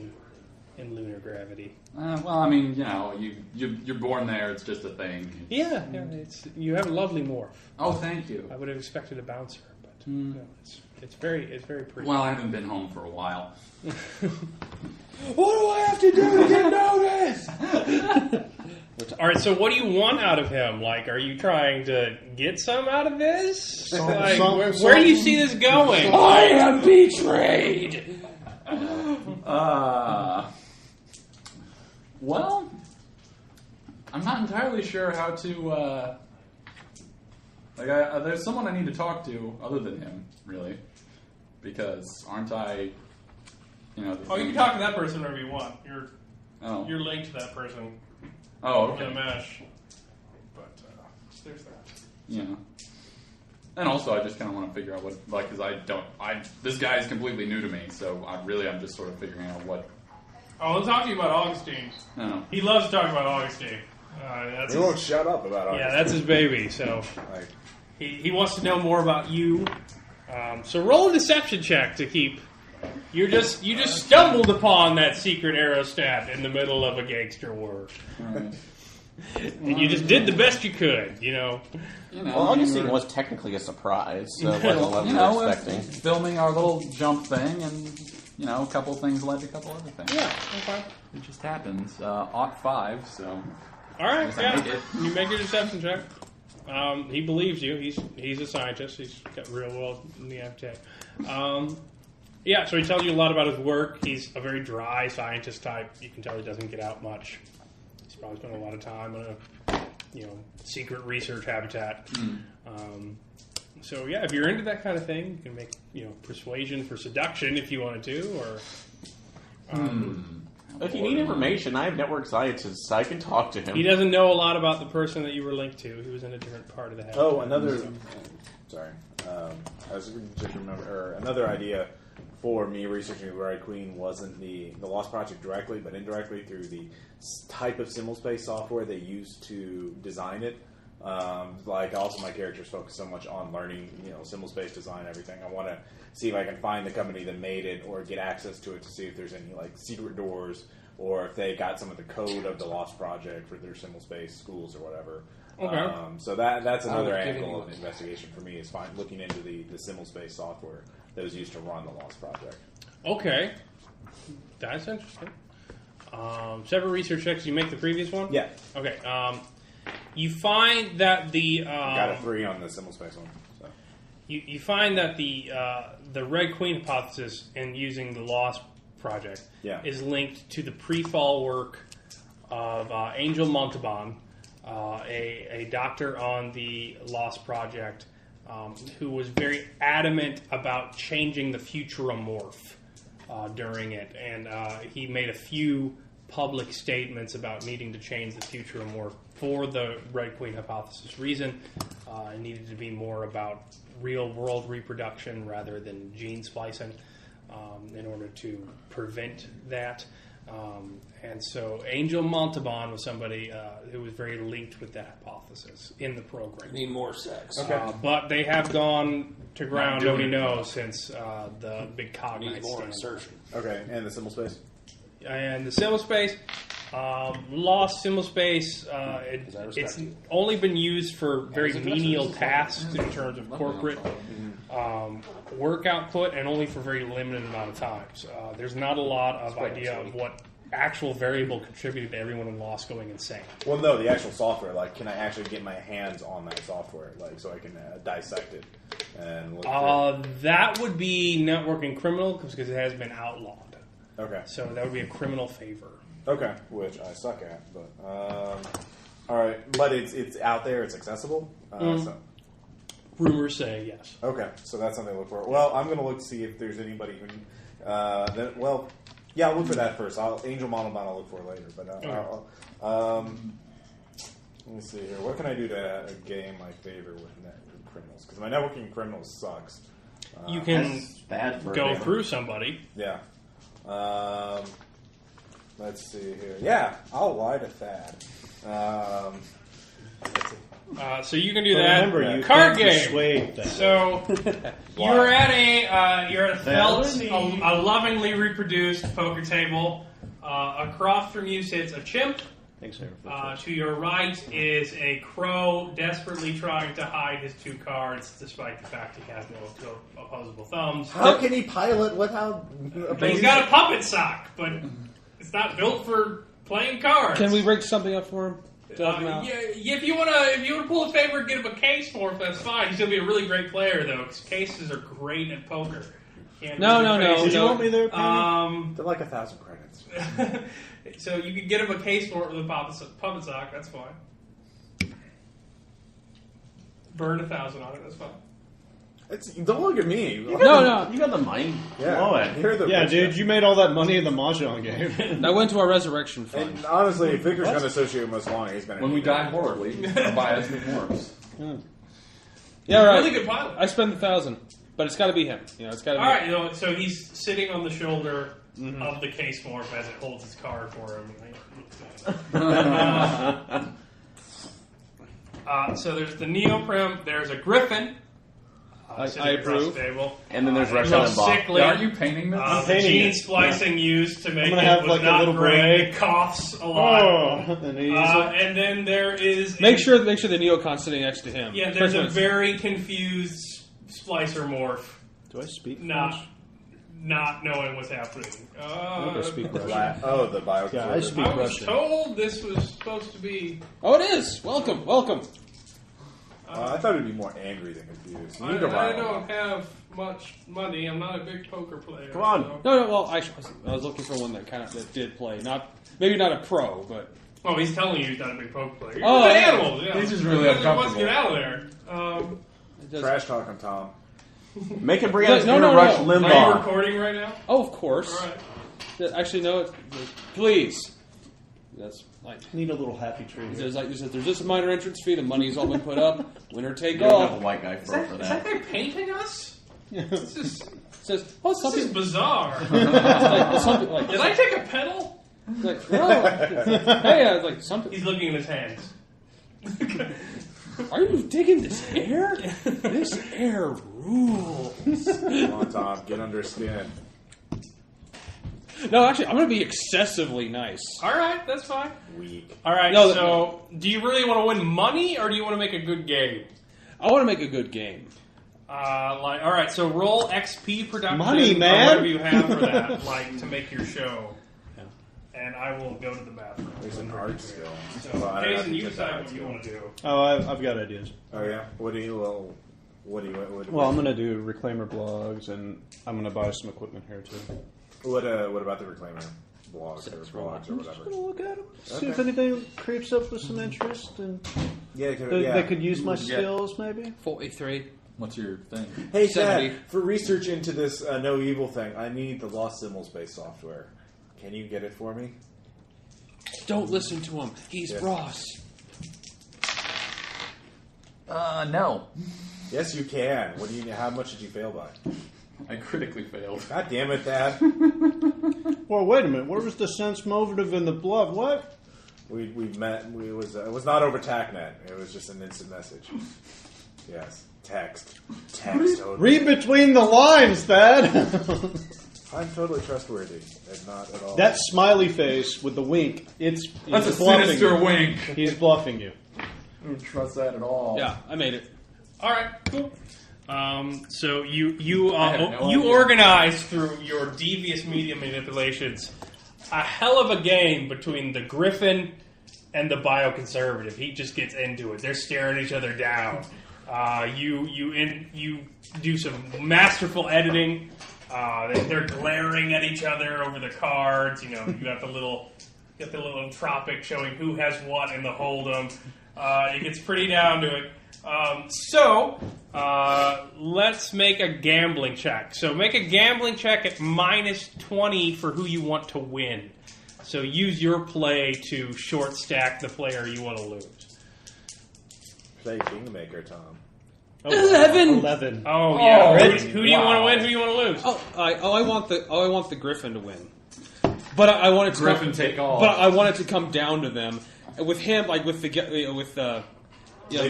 in lunar gravity. Well, I mean, you're born there. It's just a thing. Yeah, you have a lovely morph. Oh, thank you. I would have expected a bouncer, but it's very pretty. Well, I haven't been home for a while. What do I have to do to get noticed? All right, so what do you want out of him? Like, are you trying to get some out of this? Where do you see this going? I am betrayed. Well, I'm not entirely sure how to. There's someone I need to talk to other than him, really, because aren't I? You can talk to that person whenever you want. Oh. You're linked to that person. Oh, In okay. a mesh. But there's that. Yeah. And also, I just kind of want to figure out what, because this guy is completely new to me, so I'm just sort of figuring out what. Oh, let's talk to you about Augustine. Oh. He loves to talk about Augustine. He won't shut up about it. Yeah, that's his baby. So he wants to know more about you. So roll a deception check to keep. You just stumbled upon that secret aerostat in the middle of a gangster war. Right. And you just did the best you could, Well, Augustine was technically a surprise, so it wasn't what we were expecting. Filming our little jump thing, and a couple things led to a couple other things. Yeah, okay. It just happens. Ought 5, so. All right, I made it. You make your deception check. He believes you. He's a scientist. He's got real well in the FJ. Yeah, so he tells you a lot about his work. He's a very dry scientist type. You can tell he doesn't get out much. He's probably spent a lot of time in a, secret research habitat. So yeah, if you're into that kind of thing, you can make, persuasion for seduction if you wanted to, or. If you need information, I have network scientists. I can talk to him. He doesn't know a lot about the person that you were linked to. He was in a different part of the habitat. Oh, another. Sorry, I was just another idea for me researching the Bride Queen wasn't the Lost Project directly, but indirectly through the type of symbol space software they used to design it. Also my characters focus so much on learning, symbol space design, everything. I want to see if I can find the company that made it or get access to it to see if there's any secret doors or if they got some of the code of the Lost Project for their symbol space schools or whatever. Okay. So that's another angle of investigation for me is looking into the symbol space software that was used to run the Lost Project. Okay. That's interesting. Several research checks. You make the previous one? Yeah. Okay. You find that the... got a 3 on the symbol space one. So. You find that the Red Queen hypothesis in using the Lost Project is linked to the pre-fall work of Angel Montalban, a doctor on the Lost Project who was very adamant about changing the futuromorph during it. And he made a few public statements about needing to change the futuromorph for the Red Queen hypothesis reason. It needed to be more about real-world reproduction rather than gene splicing in order to prevent that. And so Angel Montalban was somebody who was very linked with that hypothesis in the program. Need more sex. But they have gone to ground, nobody knows, since the big cognite Need more stand. insertion. Okay, and the symbol space? And the symbol space, Lost symbol space. It's only been used for very menial tasks in terms of corporate work output, and only for very limited amount of times. There's not a lot of idea of what actual variable contributed to everyone in Lost going insane. Well, no, the actual software. Like, can I actually get my hands on that software, like, so I can dissect it and look through it? That would be networking criminal because it has been outlawed. Okay. So that would be a criminal favor. Okay, which I suck at, but all right. But it's out there. It's accessible. So. Rumors say yes. Okay, so that's something to look for. Well, I'm going to look to see if there's anybody who. Yeah, I'll look for that first. Angel Model I'll look for later. But let me see here. What can I do to gain my favor with networking criminals? Because my networking criminals sucks. You can bad for go through somebody. Yeah. Let's see here. Yeah, I'll lie to Thad. So you can do that. Remember, you card can't game. persuade that. So you're at a felt, a lovingly reproduced poker table. Across from you sits a chimp. Thanks, Sarah. To your right is a crow desperately trying to hide his 2 cards, despite the fact he has no opposable thumbs. How can he pilot without? He's got a puppet sock, but it's not built for playing cards. Can we rig something up for him? If you wanna pull his favor and get him a case for him, that's fine. He's gonna be a really great player though, because cases are great at poker. No. Did you want me there, Penny? They're like 1,000 credits. So you can get him a case for it with a puppet sock. That's fine. Burn 1,000 on it. That's fine. Don't look at me. No. You got the money. Yeah, Blow it. You're the Yeah, rich dude, guy. you made all that money in the Mahjong game. I went to our resurrection fund. And honestly, if Victor's going to associate with us long, he's going to. When we die horribly, buy us new morphs. Yeah, right. Really good pilot. I spend 1,000, but it's got to be him. It's got to be. All right, so he's sitting on the shoulder of the case morph as it holds his card for him. So there's the Neo-Prim. There's a Griffin. I sitting across approve. the table. And then there's He's Russian all and Bob. sickly. Are you painting this? The painting gene it. splicing used to make gonna it have, was like, a not little great. break. It coughs a lot. And And then there is Make sure the neocon's sitting next to him. Yeah, there's a First very confused splicer morph, do I speak not knowing what's happening. I think I speak Russian. The bio. Yeah, I speak I was Russian. told this was supposed to be. Oh, it is. Welcome. I thought it'd be more angry than confused. I don't have much money. I'm not a big poker player. Come on. so- No. Well, I was looking for one that did play. Maybe not a pro, but Oh, he's telling you he's not a big poker player. You're Oh, good yeah. animals. Yeah. He's just really He doesn't want to uncomfortable. get out of there. it does. Trash talking, Tom. Make him bring No, out his no, inner no. Rush Are you Limbaugh. recording right now? Oh, of course. All right. Actually, no. Please. That's like. Need a little happy tree here. There's just a minor entrance fee. The money's all been put up. Winner take You don't have a all. white guy Is for that that. guy painting us? This is Says, this is bizarre. something like. Did I take a pedal? Like, no. Hey, like something. He's looking at his hands. Are you digging this air? This air rules. Come on, Tom. Get under his skin. No, actually, I'm going to be excessively nice. All right, that's fine. Weak. All right, No, so do you really want to win money, or do you want to make a good game? I want to make a good game. All right, so roll XP production. Money, or man. whatever you have for that, like to make your show. And I will go to the bathroom. There's an art skill. So, Well, I don't have Jason, to you get that decide art what you skill. want to do. Oh, I've got ideas. Oh yeah. What do you? Well, I'm going to do reclaimer blogs, and I'm going to buy some equipment here, too. What about the reclaimer blogs or blogs or I'm just whatever? going to look at them, see Okay. if anything creeps up with some interest, and Yeah, they could use my Yeah. skills, maybe. 43. What's your thing? Hey, 70. Dad, for research into this no evil thing, I need the Lost Symbols based software. Can you get it for me? Don't listen to him. He's Yeah. Ross. No. Yes, you can. What do you? How much did you fail by? I critically failed. God damn it, Dad! Well, wait a minute. Where was the sense motive in the bluff? What? we met. It was not over TACnet. It was just an instant message. Yes, text. Totally. Read between the lines, Thad. I'm totally trustworthy and not at all. That smiley face with the wink, it's That's a bluffing sinister you. wink. He's bluffing you. I don't trust that at all. Yeah, I made it. All right, cool. So you I have no idea. organize through your devious media manipulations a hell of a game between the Griffin and the bioconservative. He just gets into it. They're staring each other down. You do some masterful editing. They're glaring at each other over the cards. You got the little tropic showing who has what in the hold'em. It gets pretty down to it. So let's make a gambling check. So make a gambling check at -20 for who you want to win. So use your play to short stack the player you want to lose. Play Kingmaker, Tom. 11. Oh yeah. Oh, Who do you want to win? Who do you want to lose? I want the Griffin to win. But I wanted to Griffin take all. But I wanted to come down to them with him, like with Make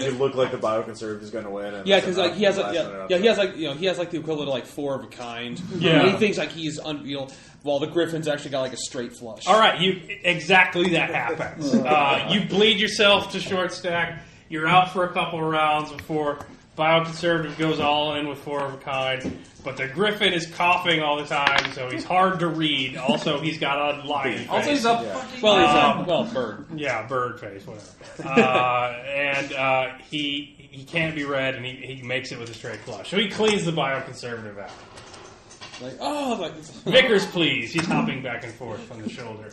it look like the bioconservative is going to win. And yeah, because like he has like he has like the equivalent of like 4 of a kind. Yeah. And he thinks like he's while the Griffin's actually got like a straight flush. All right, exactly that happens. You bleed yourself to short stack. You're out for a couple of rounds before bioconservative goes all in with 4 of a kind. But the Griffin is coughing all the time, so he's hard to read. Also, he's got a lion face. Also, he's a fucking... Well, bird. Yeah, bird face, whatever. And he can't be read, and he makes it with a straight flush. So he cleans the bioconservative out. Vickers, please. He's hopping back and forth from the shoulder.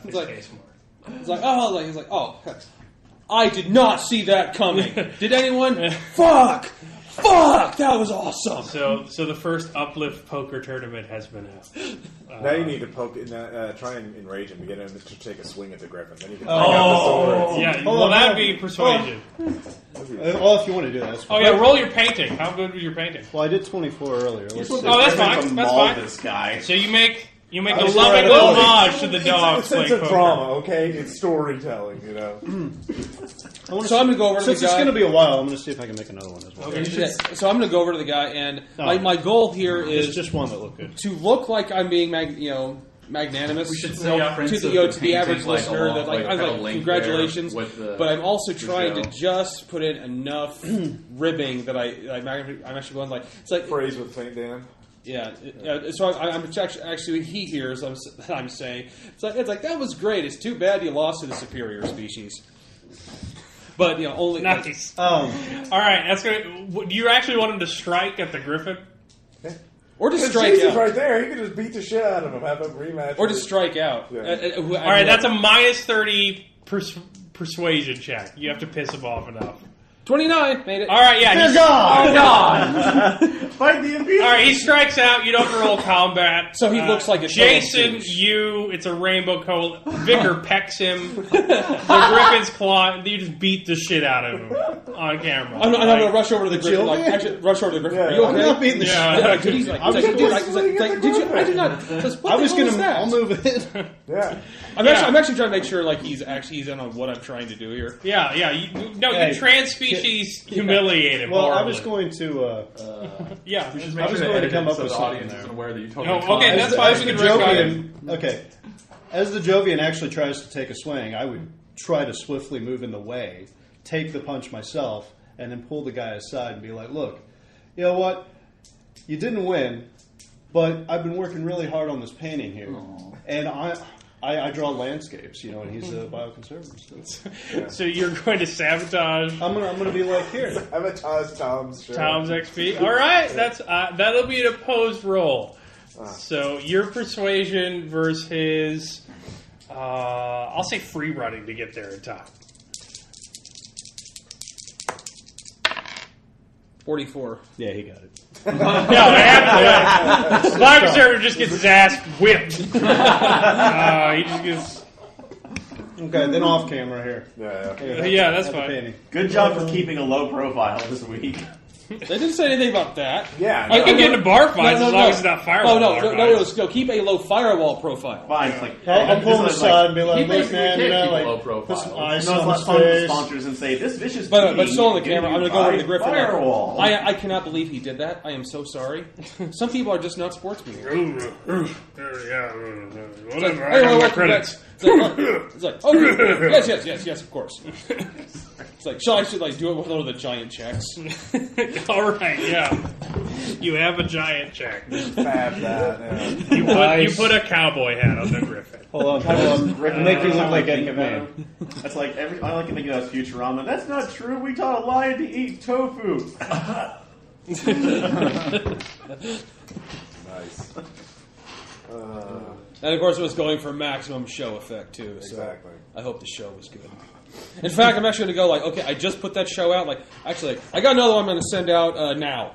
It's like, I did not see that coming. Did anyone? Fuck! That was awesome. So the first Uplift poker tournament has been out. Now you need to try and enrage him to get him to take a swing at the Griffin. Then you can bring out the sword. Yeah, well, that'd be persuasion. Well, if you want to do that. That's fine. Oh, yeah, roll your painting. How good was your painting? Well, I did 24 earlier. Let's see. Oh, that's fine. That's fine. This guy. So you make a loving homage to the dogs It's playing a poker. drama, okay? It's storytelling, So I'm going to go over to the guy. Since it's going to be a while, I'm going to see if I can make another one as well. Okay. So I'm going to go over to the guy, and my goal here It's is just one that looked good. to look like I'm being magnanimous. We should sell prints to of the painting, average like, listener. along, That like, like, I'm have a like, link congratulations, there with the but I'm also trying show. to just put in enough ribbing that I'm actually going like it's like Phrase with St. Dan. yeah. So I'm actually he hears I'm saying it's like that was great. It's too bad you lost to the superior species. But only Nice. Oh, All right, that's good. Do you actually want him to strike at the Griffin? or just Because strike Jesus out, right there. He could just beat the shit out of him, have a rematch. or just strike out. Yeah. All right, that's a -30 persuasion check. You have to piss him off enough. 29 made it. All right, yeah. They're gone! Oh, God. Fight the abuse. All right, he strikes out. You don't have to roll combat. So he looks like a Jason, total it's a rainbow coat. Vicar pecks him. The Griffin's claw. You just beat the shit out of him on camera. I'm going to rush over to the Griffin. Jill? Actually, rush over to the Griffin. Yeah, Are you I'm okay? not beating the Yeah. shit. Yeah, dude, he's like, I was dude, gonna did you? I did not. I was going to. I'll move it. Yeah. I'm actually trying to make sure like he's in on what I'm trying to do here. Yeah. You Hey, trans-species humiliate him. Well, I horribly. was going to. Yeah. We should I make was sure to going to edit come it up so with the something audience there. isn't aware that you totally No, caught okay, it. that's fine. As We the can risk Jovian, okay. As the Jovian actually tries to take a swing, I would try to swiftly move in the way, take the punch myself, and then pull the guy aside and be like, "Look, you know what? You didn't win, but I've been working really hard on this painting here, and I draw landscapes, and he's a bioconservative. So you're going to sabotage I'm gonna be like, here, Sabotage Tom's show. Tom's XP. All right, that'll be an opposed roll. So your persuasion versus his, I'll say free running to get there in time. 44. yeah, he got it. Yeah, after the bioconservative just gets his ass whipped. He just gets. Okay, then off camera here. Yeah. Here, Yeah, that's have the fine. painting. Good job for keeping a low profile this week. They didn't say anything about that. Yeah, I can get into bar fights as long no. as it's not firewall. No, keep a low firewall profile. Fine. It's like, I'll pull him aside and be he like, look, basically man, you can't know, keep a low like, profile. put some No, ice no, on it's his not fun to face. sponsors and say this vicious. But still on the being camera, I'm going to go by over to Griffin. Firewall. I cannot believe he did that. I am so sorry. Some people are just not sportsmen here. Whatever. I got my credits. It's like, okay, yes, of course. It's like, I should do it with one of the giant checks. All right, yeah. You have a giant check. Fab that. You put a cowboy hat on the Griffin. Hold on. Make you look like Eddie about McMahon. That's like I like to think about Futurama. That's not true. We taught a lion to eat tofu. Nice. And of course, it was going for maximum show effect too. So Exactly. I hope the show was good. In fact, I'm actually going to go okay, I just put that show out. Actually, I got another one I'm going to send out now.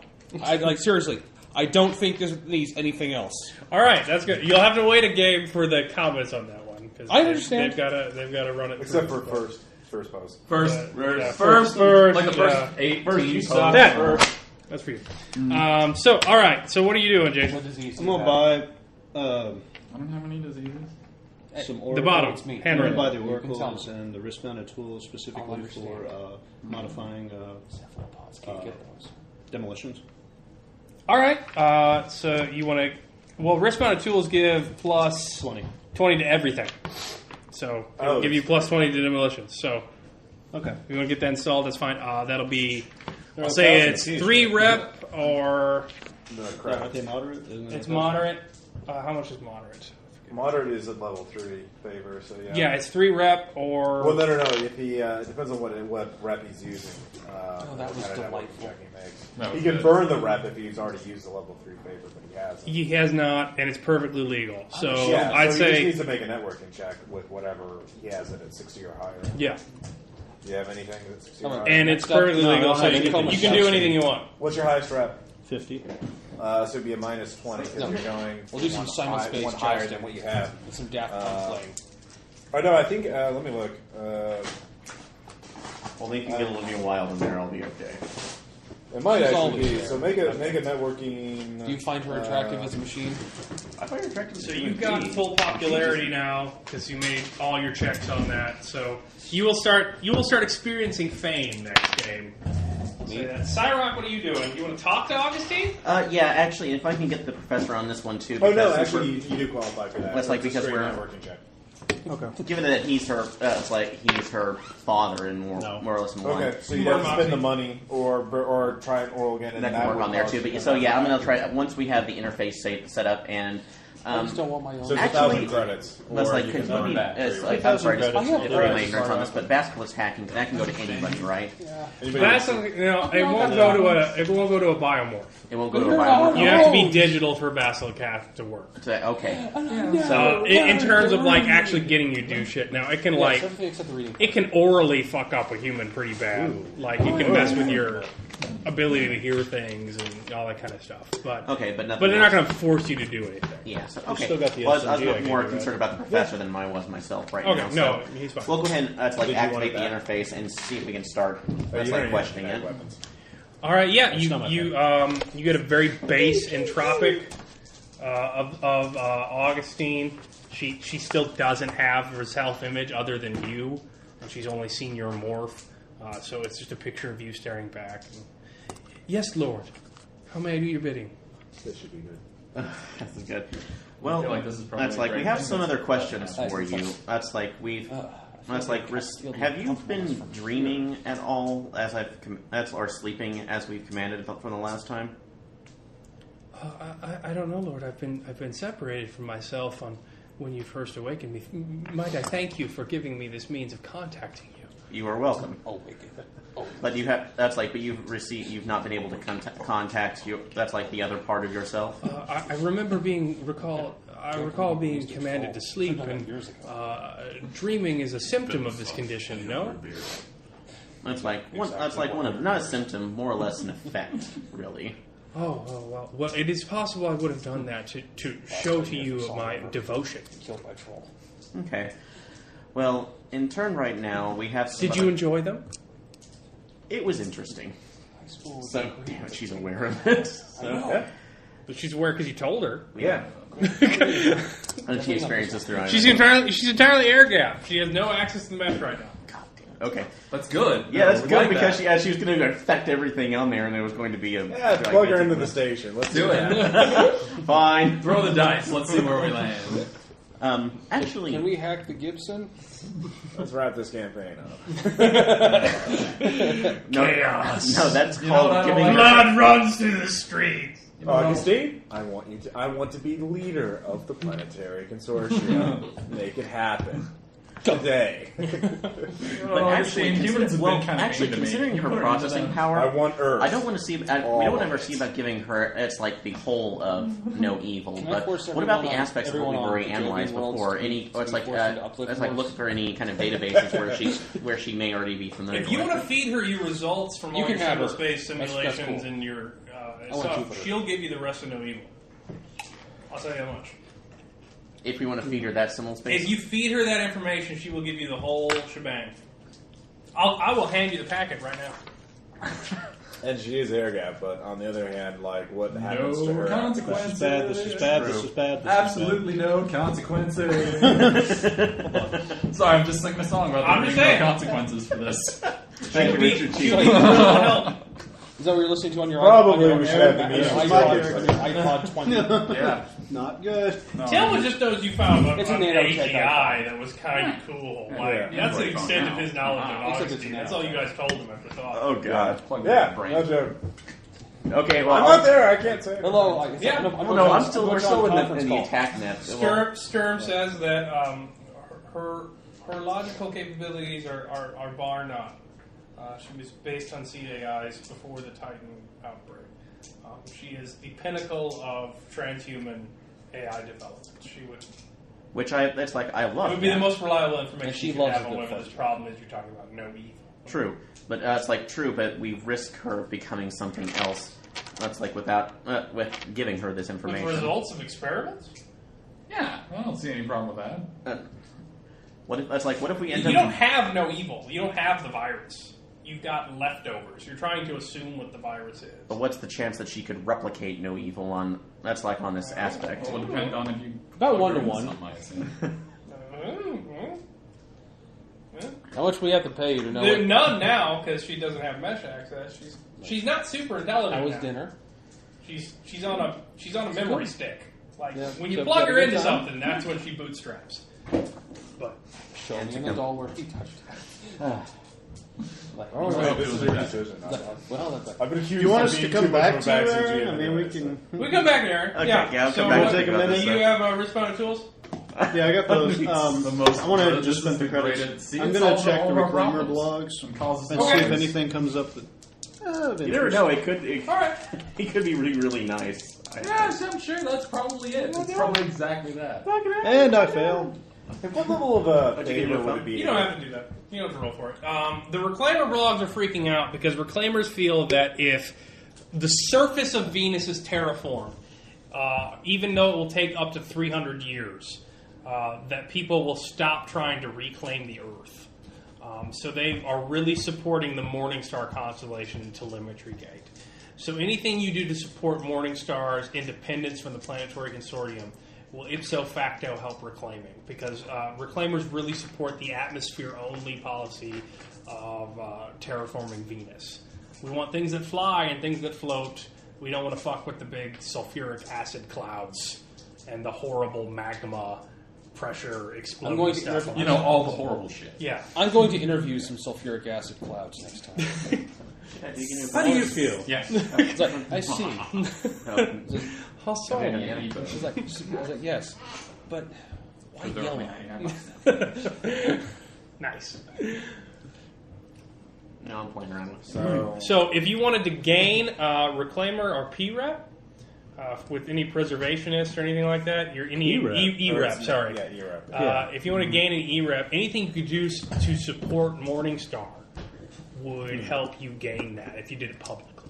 Seriously, I don't think this needs anything else. All right, that's good. You'll have to wait a game for the comments on that one because I understand. They've got to run it. Except through. for first post. First, First, like the first yeah. 18 First, posts. That. That's for you. So, all right. So, what are you doing, Jason? I'm going to buy I don't have any diseases. some oracles. The bottom. It's me. I'm going to Handwritten. buy the You can tell oracles and the wrist-mounted tools specifically understand. for modifying demolitions. All right. So, you want to. Well, wrist-mounted tools give plus 20. 20 to everything. So, it'll give you plus 20 to demolitions. So, Okay. if you want to get that installed, that's fine. That'll be. I'll say it's 3 rep or. No, Are crap. they moderate? Isn't it? It's moderate. How much is moderate? Moderate is at level 3 favor, so yeah. Yeah, it's 3 rep or. Well, no. If he it depends on what rep he's using. that was what kind of networking delightful. check he makes. That was He can good. burn the rep if he's already used the level 3 favor, but he hasn't. He has not, and it's perfectly legal. So Yeah, I'd so he just say, needs to make a networking check with whatever he has it at 60 or higher. yeah, Do you have anything that's 60 or Come on. higher? and it's Stop. perfectly No, legal. no, So no, you come on. can do anything you want. What's your highest rep? 50. So it'd be a minus 20 because No. you're going. We'll do some one Simon high- Space one higher jousting. than what you have. With some Daft Punk playing. Oh no, I think. Let me look. Well, they can get a little wild in there. I'll be okay. It might She's actually always be. there. So make a networking. Do you find her attractive as a machine? I find it attractive. So you've got full popularity now because you made all your checks on that. So you will start experiencing fame next game. Say that. Cyrock, what are you doing? You want to talk to Augustine? Yeah, actually, if I can get the professor on this one too. Oh no, because actually, you do qualify for that. That's like It's a because straight we're- networking check. given that he's her, it's like he's her father in more or less than one. Okay, so you More have to spend the moxie. money or try an oral again, and That can work would on there cost too. you But so yeah, I'm gonna try once we have the interface set up and. I just don't want my own. So it's Actually, 1,000 credits. That's or like, you could can he be, back it's for like, your- I'm sorry to credits. if I have everybody credits. ignorance on this, but basketball is hacking. That can go to anybody, right? Anybody That's else? something, it won't go to a biomorph. It won't go to a biomorph. You have to be digital for Basilicast to work. Okay. In terms of like actually getting you do shit. Now it can like everything except the reading. it can orally fuck up a human pretty bad. Like it can mess with your ability to hear things and all that kind of stuff. But Okay, but nothing. but they're not else. going to force you to do anything. Yeah. So, okay. still got the well, I was SMG I more gave you, concerned about the professor than I was myself right Okay, now. no, so he's fine. we'll go ahead and Did you activate the want it interface and see if we can start. Oh, That's you like don't questioning have it. weapons. All right, yeah, not my you get a very base entropic of Augustine. She still doesn't have her self image other than you, and she's only seen your morph. So it's just a picture of you staring back. Yes, Lord. How may I do your bidding? This should be good. This is good. I Well, feel like this is probably that's a like we great have thing. some other questions for you. That's like we've. That's like, have you been dreaming at all as or sleeping as we've commanded from the last time? I don't know, Lord. I've been separated from myself on when you first awakened me. Might I thank you for giving me this means of contacting you? You are welcome. Oh, wait. Oh. But you have. That's like. But you've not been able to contact you. That's like the other part of yourself. I remember I recall being commanded to sleep, and dreaming is a symptom of this condition. No. That's like one. That's like one of not a symptom, more or less an effect, really. Oh, well, it is possible I would have done that to show to you my devotion. Killed by troll. Okay. Well, in turn right now we have. Some Did you enjoy them? It was interesting. So, damn it, she's aware of it. So, But she's aware because you told her. Yeah. and she experiences through She's entirely air gap. She has no access to the mesh right now. God damn it. Okay. That's good. Yeah, that's We good like because that. she was going to affect everything on there, and there was going to be a. Yeah, plug her into the station. Let's Do that. it. Fine. Throw the dice. Let's see where we land. Actually, Can we hack the Gibson? Let's wrap this campaign up. no, Chaos. No, that's You know what called I don't giving. like? Blood runs through the streets. Augustine, I want to be the leader of the planetary consortium. Make it happen. Today. But actually, humans have been kind of considering her put her processing into them. power, I want Earth. I don't want to see. We don't ever see about giving her. It's like the whole of no evil. And But of course, what about the everyone aspects of what on we've already the analyzed Jovian worlds before? to Any? be It's like forced into uplift modes? looking for any kind of databases where she may already be familiar. If you with. want to feed her your results from You all can your have her. space That's simulations cool. and your want stuff, Jupiter. she'll give you the rest of No Evil. I'll tell you how much. If we want to feed her that simul space, If you feed her that information, she will give you the whole shebang. I will hand you the packet right now. And she is air gap, but on the other hand, like, what happens to No her? consequences. This is bad. This is bad. Absolutely no consequences. Sorry, I'm just singing a song about I'm there just being saying. no consequences for this. thank you, Richard. She'll be real help. Is that what you're listening to on your Probably on your we should have the on meeting. your iPod 20? Yeah. Not good. Tillman just knows you found It's an a AGI nanotech that was kind of cool. Yeah. Like, that's the extent of his knowledge of Except it's Augustine. a That's all you guys told him after thought. Oh god. Plug Yeah, the brain. no joke. Okay, well, I'm not there. I can't say. Hello. Like I said, Yeah. we're still in the attack net. Sturm says that her logical capabilities are bar none. She was based on seed AIs before the Titan outbreak. She is the pinnacle of transhuman AI development. She would. I love. It would be that. the most reliable information And she you could loves have a on good whatever fuzz. this problem is you're talking about. No evil. True, but but we risk her becoming something else. That's like without with giving her this With information. results of experiments? Yeah, I don't see any problem with that. What if we end You up? don't have no evil. You don't have the virus. You've got leftovers. You're trying to assume what the virus is. But what's the chance that she could replicate no evil on? That's like on this aspect. It will depend on if you About plug her 1 to into 1. something, I assume. How much we have to pay you to know? There's none now because she doesn't have mesh access. She's not super intelligent. How was now. dinner? She's on a memory stick. Like Yeah. when you So plug have her a good into time? something, that's when she bootstraps. But Show me in the doll where he touched it. Like, Oh, wait, this is your decision. well, that's like, I've been accused You want of us to being come too much back of to a you, backseat Aaron? I GM mean, we anyway, can. we come back there. Okay, yeah. yeah, I'll So come back to think take a about minute. this do you stuff. have responder tools? Yeah, I got those. The I want to this just is spend the credits. graded. See, I'm it going to solves check all the of our reclaimer problems. blogs And causes and see Okay. if anything comes up that. You never know. It could. All right. He could be really, really nice. Yes, I'm sure that's probably it. It's probably exactly that. And I failed. What level of you get favor your would phone? it be? You don't have to do that. You don't have to roll for it. The reclaimer blogs are freaking out because reclaimers feel that if the surface of Venus is terraformed, even though it will take up to 300 years, that people will stop trying to reclaim the Earth. So they are really supporting the Morningstar constellation and telemetry gate. So anything you do to support Morningstar's independence from the planetary consortium will ipso facto help reclaiming, because reclaimers really support the atmosphere-only policy of terraforming Venus. We want things that fly and things that float. We don't want to fuck with the big sulfuric acid clouds and the horrible magma pressure exploding I'm going to stuff. You know, all the horrible shit. Yeah. I'm going to interview some sulfuric acid clouds next time. How do you feel? Yeah. It's like, I see. How so? It's like, I was like, yes, but why yellow? Nice. No, I'm playing around with. So if you wanted to gain Reclaimer or P-Rep with any preservationist or anything like that, you're any E-Rep, sorry. Yeah, E-Rep. If you want to gain an E-Rep, anything you could do to support Morningstar would help you gain that if you did it publicly.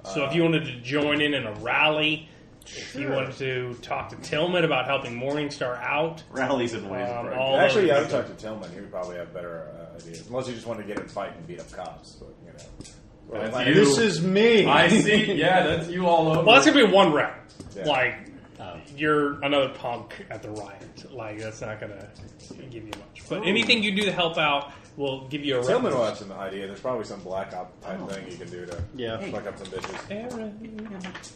So if you wanted to join in a rally, if you wanted to talk to Tillman about helping Morningstar out, Rallies and ways of all Actually, those I would things. talk to Tillman. He would probably have better ideas. Unless you just want to get in a fight and beat up cops. But, you know. That's you. This is me. I see. Yeah, that's you all over. Well, that's gonna be one round. Yeah. Like, you're another punk at the riot. Like, that's not gonna give you much. But anything you do to help out will give you a Tillman round. will have some idea. There's probably some Black Op type thing you can do to fuck up some bitches.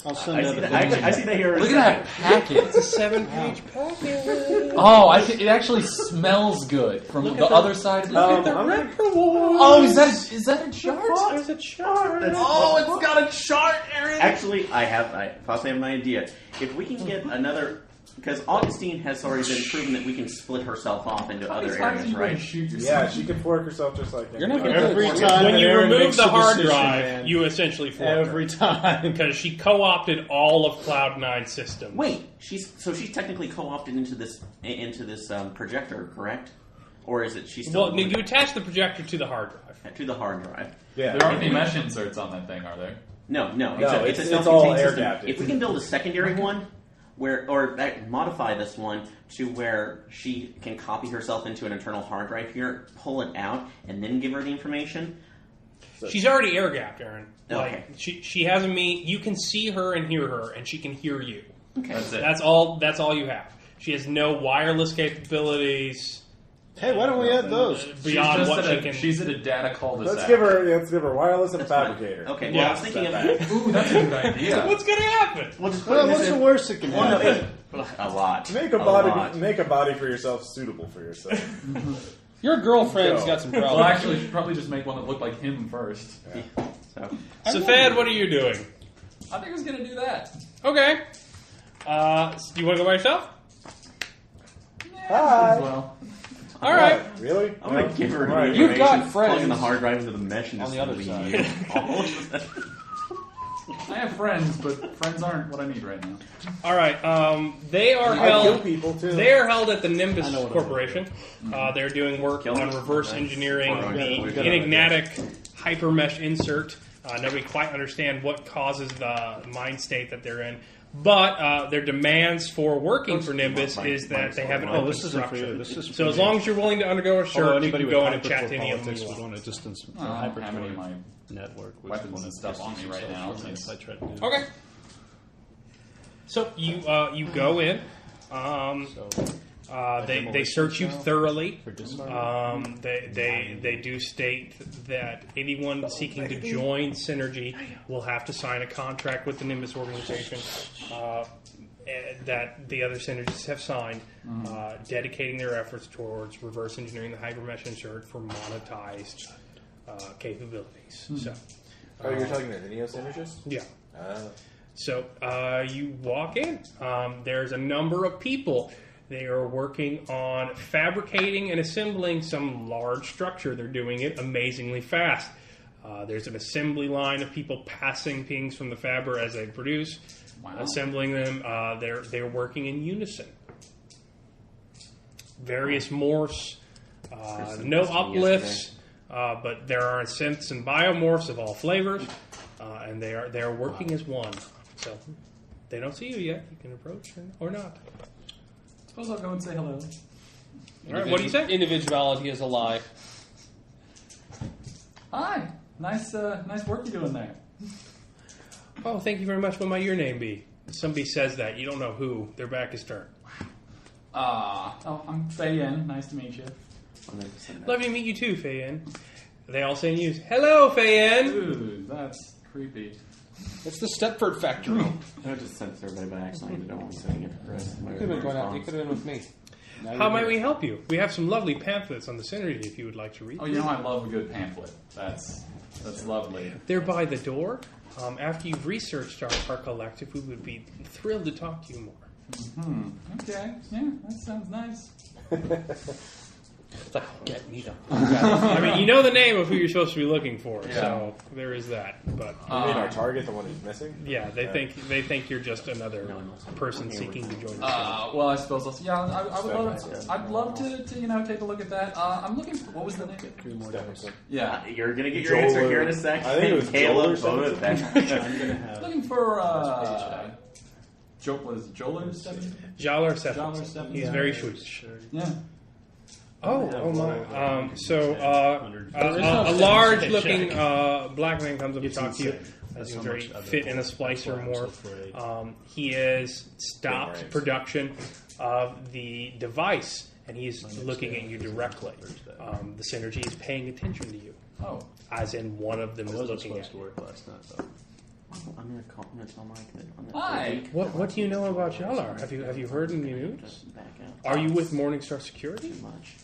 I'll send I out see a that. thing. I see that here. Look at that packet. It's a 7-page packet. Oh, it actually smells good from the other side. I'm Oh, is that a chart? There's a chart. Oh, it's got a chart, Aaron. Actually, I possibly have an idea. If we can get another, because Augustine has already been proven that we can split herself off into other areas, right? Shoot yourself. Yeah, she can fork herself just like You're not anybody. gonna Every do it. time When that you Aaron remove makes the a hard decision, drive, man, you essentially fork every time. because she co-opted all of Cloud9's systems. Wait, she's technically co-opted into this projector, correct? Or is it she's still Well, you attach the projector to the hard drive. to the hard drive? Yeah. There aren't any mesh inserts on that thing, are there? No, it's a all self-contained air system. gapped. If we can build a secondary one, modify this one to where she can copy herself into an internal hard drive here, pull it out, and then give her the information. She's already air gapped, Aaron. Like, Okay. she has a meet. You can see her and hear her, and she can hear you. Okay. That's it. That's all you have. She has no wireless capabilities Hey, why don't we add those? beyond She's what just she at can. She's at a data cul-de-sac. Let's give her wireless and a fabricator. Okay, well, Yeah. I was thinking of Ooh, that's a good idea. What's going to happen? we'll just Well, put what's this the in. worst that can Well, no, happen? a lot. Make a body for yourself suitable for yourself. Your girlfriend's Go. got some Well, problems. actually, should probably just make one that looked like him first. So, Safed, what are you doing? I think I was going to do that. Okay. Do you want to go by yourself? Hi. Well, All right. Really? I'm going to give her All right. the You've got information, friends plug in the hard drive into the mesh and on just the other leave. side. I have friends, but friends aren't what I need right now. All right. They are I kill held. people too. They are held at the Nimbus I know what Corporation. They're doing work Kill on them? reverse Okay. engineering Yeah, we the got it. enigmatic hypermesh insert. Nobody quite understand what causes the mind state that they're in. But their demands for working for Nimbus is that they have an Oh, open this isn't for structure. you. This is So for as me. long as you're willing to undergo a search, Although you anybody can with go in and chat to hypercore any of them politics you would want. want a distance I don't have any of my network. which weapons one and stuff on me right now. if I tried to do Okay. So you go in. They search you thoroughly. for disarm. They do state that anyone seeking to join Synergy will have to sign a contract with the Nimbus organization that the other Synergists have signed, dedicating their efforts towards reverse engineering the hypermesh insert for monetized capabilities. So, Oh, you're talking to the neo-synergist? yeah. So you walk in. There's a number of people. They are working on fabricating and assembling some large structure. They're doing it amazingly fast. There's an assembly line of people passing pings from the fabber as they produce, assembling them. They're working in unison. Various morphs, no uplifts, but there are synths and biomorphs of all flavors, and they're working as one. So they don't see you yet. You can approach or not. Suppose I'll go and say hello. All right, what do you say? Individuality is a lie. Hi. Nice work you're doing there. Oh, thank you very much. What might your name be? Somebody says that. You don't know who. Their back is turned. I'm Fayen. Nice to meet you. Lovely to meet you too, Fayen. They all say in use. Hello, Fayen. Ooh, that's creepy. It's the Stepford factory. I just sent everybody by accident. I don't want to sending it to Chris. You could have been going out. You could have been with me. How might we help you? We have some lovely pamphlets on the Synergy if you would like to read. Oh, you know I love a good pamphlet. That's lovely. They're by the door. After you've researched our collective, we would be thrilled to talk to you more. Okay. Yeah, that sounds nice. It's like, get me the. I mean, you know the name of who you're supposed to be looking for, Yeah. so there is that. But You mean our target, the one who's missing? yeah, they think you're just another person seeking to join the team. Well, I suppose also. Yeah, I would love. I'd love to take a look at that. I'm looking. What was the name? Stephenson. Yeah, You're going to get your answer here in a second. I think it was Caleb, Joel or something. I'm going to have. looking for. What is it? Joler Stephens? Jalar Jalar Stephens. Stephens. He's very sweet. Yeah. Oh my! A large-looking black man comes up to talk to you. He's very fit in a splicer morph. He has stopped production of the device, and he's looking at you directly. The Synergy is paying attention to you. Oh, as in one of them is looking at you. Work last night, though. I'm gonna tell Mike that on that Hi. week, What do you know about Jalar? Have you heard any news? back out Are you with Morningstar Security? too much.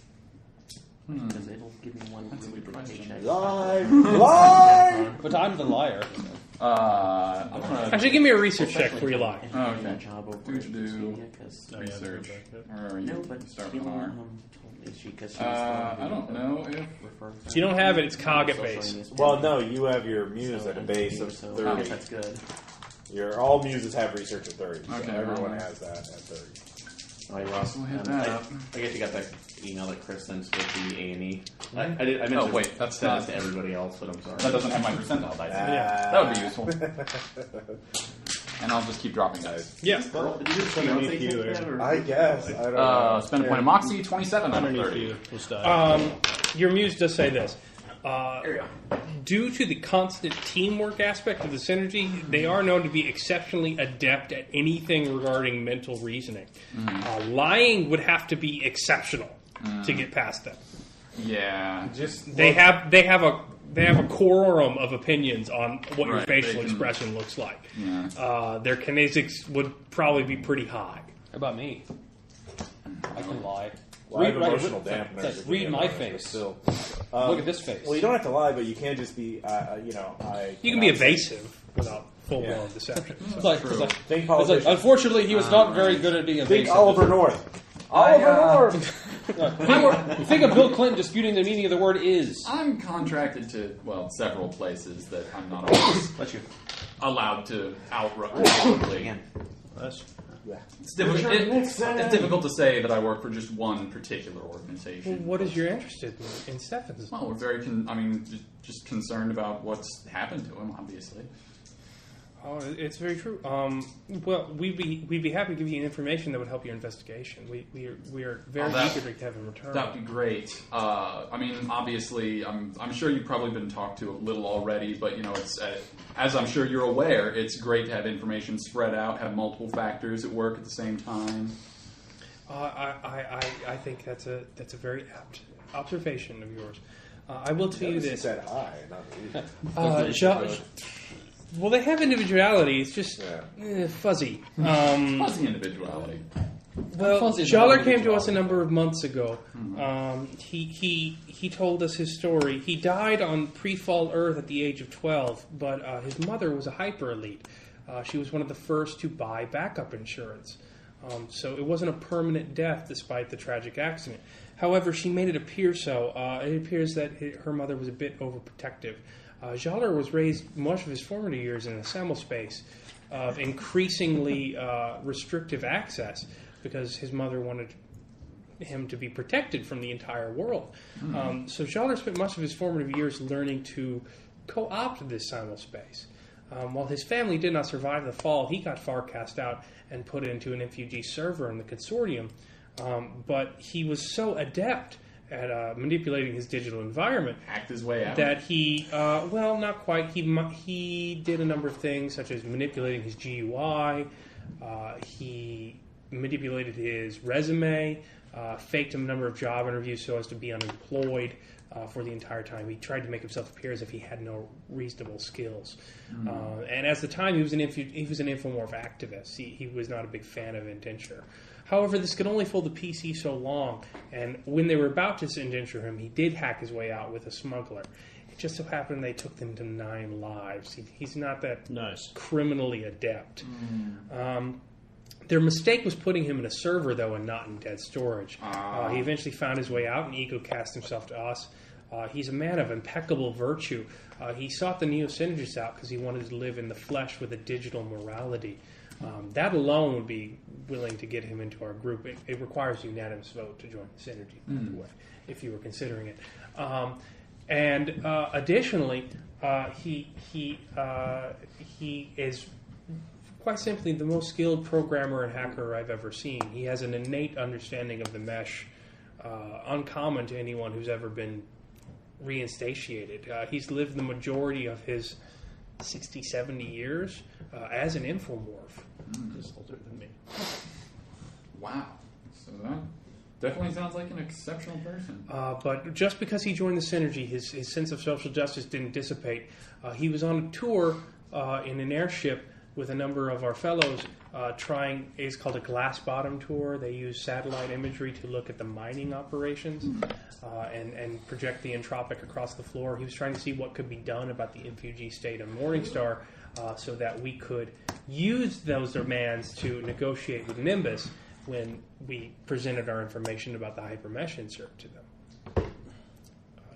Because it'll give me one That's a really good big question. paycheck. Lie! But I'm the liar. I'm gonna Actually, give me a research check before you lie. And Oh, getting a okay. job over Do at to do Octavia, 'cause- research. Where are you? No, but You start with Kim, an R. told me because I don't know if. So you don't have it, it's cog at base. Well, no, you have your muse at a base of 30. That's good. All muses have research at 30. So Okay, everyone well. has that at 30. All right, Ross. We'll hit that I, up. I guess you got that email that Chris sent with the A&E. I meant Oh, to wait, that's send not- this to everybody else, but I'm sorry. That doesn't have my percentile dice. Yeah. That would be useful. And I'll just keep dropping dice. Yeah. Well, did you underneath you, that, or- I guess. I don't know. Spend a point of Moxie, 27 out of Underneath 30. you, we'll stop. Your muse does say this. There you go. Due to the constant teamwork aspect of the Synergy, they are known to be exceptionally adept at anything regarding mental reasoning. Lying would have to be exceptional to get past them. Yeah. They have a quorum of opinions on what your Right, facial they can- expression looks like. Yeah. Their kinesics would probably be pretty high. How about me? I can lie. Well, I have Read- right, emotional read- dampeners. that's- if read you my get face. Still. Look at this face. Well, you don't have to lie, but you can just be, You can be evasive without full-blown Yeah. deception. It's like, True. it's like, Think it's like, politician. unfortunately, he was not very good at being evasive. Think Oliver North. Oliver North! Think of Bill Clinton disputing the meaning of the word "is." I'm contracted to, several places that I'm not always Bless you. allowed to outwardly. Again. It's difficult, it's difficult to say that I work for just one particular organization. What is your interest in Stephens? Well, we're very, just concerned about what's happened to him, obviously. Oh, it's very true. Well, we'd be happy to give you information that would help your investigation. We are very eager to have him return. That'd be great. Obviously, I'm sure you've probably been talked to a little already, but it's as I'm sure you're aware, it's great to have information spread out, have multiple factors at work at the same time. I think that's a very apt observation of yours. I will tell you He this. said hi, not me. Well, they have individuality. It's just fuzzy. Fuzzy individuality. Well, Fuzzy is Jaller not came to us a number of months ago. He told us his story. He died on pre-fall Earth at the age of 12, but his mother was a hyper elite. She was one of the first to buy backup insurance. So it wasn't a permanent death despite the tragic accident. However, she made it appear so. It appears that her mother was a bit overprotective. Jaller was raised much of his formative years in a space of increasingly restrictive access because his mother wanted him to be protected from the entire world. So Jaller spent much of his formative years learning to co-opt this cyberspace. While his family did not survive the fall, he got far cast out and put into an MFG server in the consortium. But he was so adept at manipulating his digital environment Hacked his way out. that he, not quite. He did a number of things, such as manipulating his GUI. He manipulated his resume, faked a number of job interviews so as to be unemployed for the entire time. He tried to make himself appear as if he had no reasonable skills. And at the time, he was an Infomorph activist. He was not a big fan of indenture. However, this could only fool the PC so long, and when they were about to indenture him, he did hack his way out with a smuggler. It just so happened they took him to 9 lives. He's not that criminally adept. Their mistake was putting him in a server, though, and not in dead storage. He eventually found his way out and ego-cast himself to us. He's a man of impeccable virtue. He sought the neo-synergist out because he wanted to live in the flesh with a digital morality. That alone would be willing to get him into our group. It requires a unanimous vote to join the Synergy, by the way, if you were considering it. Additionally, he is quite simply the most skilled programmer and hacker I've ever seen. He has an innate understanding of the mesh uncommon to anyone who's ever been reinstantiated. He's lived the majority of his 60, 70 years as an infomorph. Just older than me. Wow. So that definitely sounds like an exceptional person. But just because he joined the Synergy, his sense of social justice didn't dissipate. He was on a tour in an airship with a number of our fellows trying, it's called a glass bottom tour. They use satellite imagery to look at the mining operations and project the entropic across the floor. He was trying to see what could be done about the infugee state of Morningstar so that we could use those demands to negotiate with Nimbus when we presented our information about the hypermesh insert to them.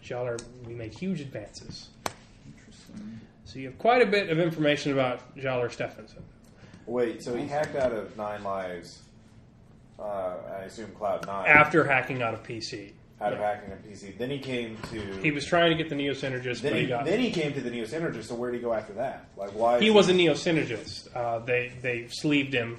Jaller, we made huge advances. Interesting. So you have quite a bit of information about Jaller Stephenson. Wait, so he hacked out of 9 lives, I assume Cloud 9. After hacking out of PC. Out of hacking on PC. Then he came to... He was trying to get the neo-synergist, but he got... Then he came to the neo-synergist, so where did he go after that? Like, why? He was a neo-synergist. They sleeved him,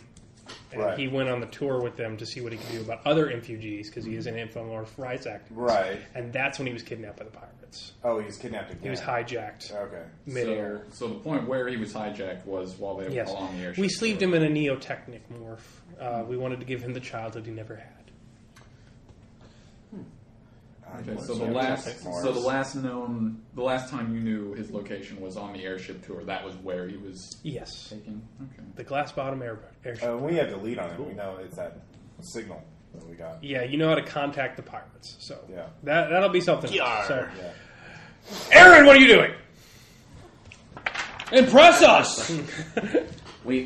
and Right. he went on the tour with them to see what he could do about other infugees, because he is an infomorph rights activist. Right. And that's when he was kidnapped by the pirates. Oh, he was kidnapped again. He was hijacked Okay. mid-air. So the point where he was hijacked was while they were Yes. all on the airship. We sleeved him in a neo-technic morph. We wanted to give him the childhood he never had. Okay, so the last time you knew his location was on the airship tour. That was where he was Yes. taken. Okay. The glass bottom airship. We have the lead on it. We know it's that signal that we got. Yeah, you know how to contact the pirates. So Yeah. that'll be something. Yar. So, Yeah. Aaron, what are you doing? Impress us!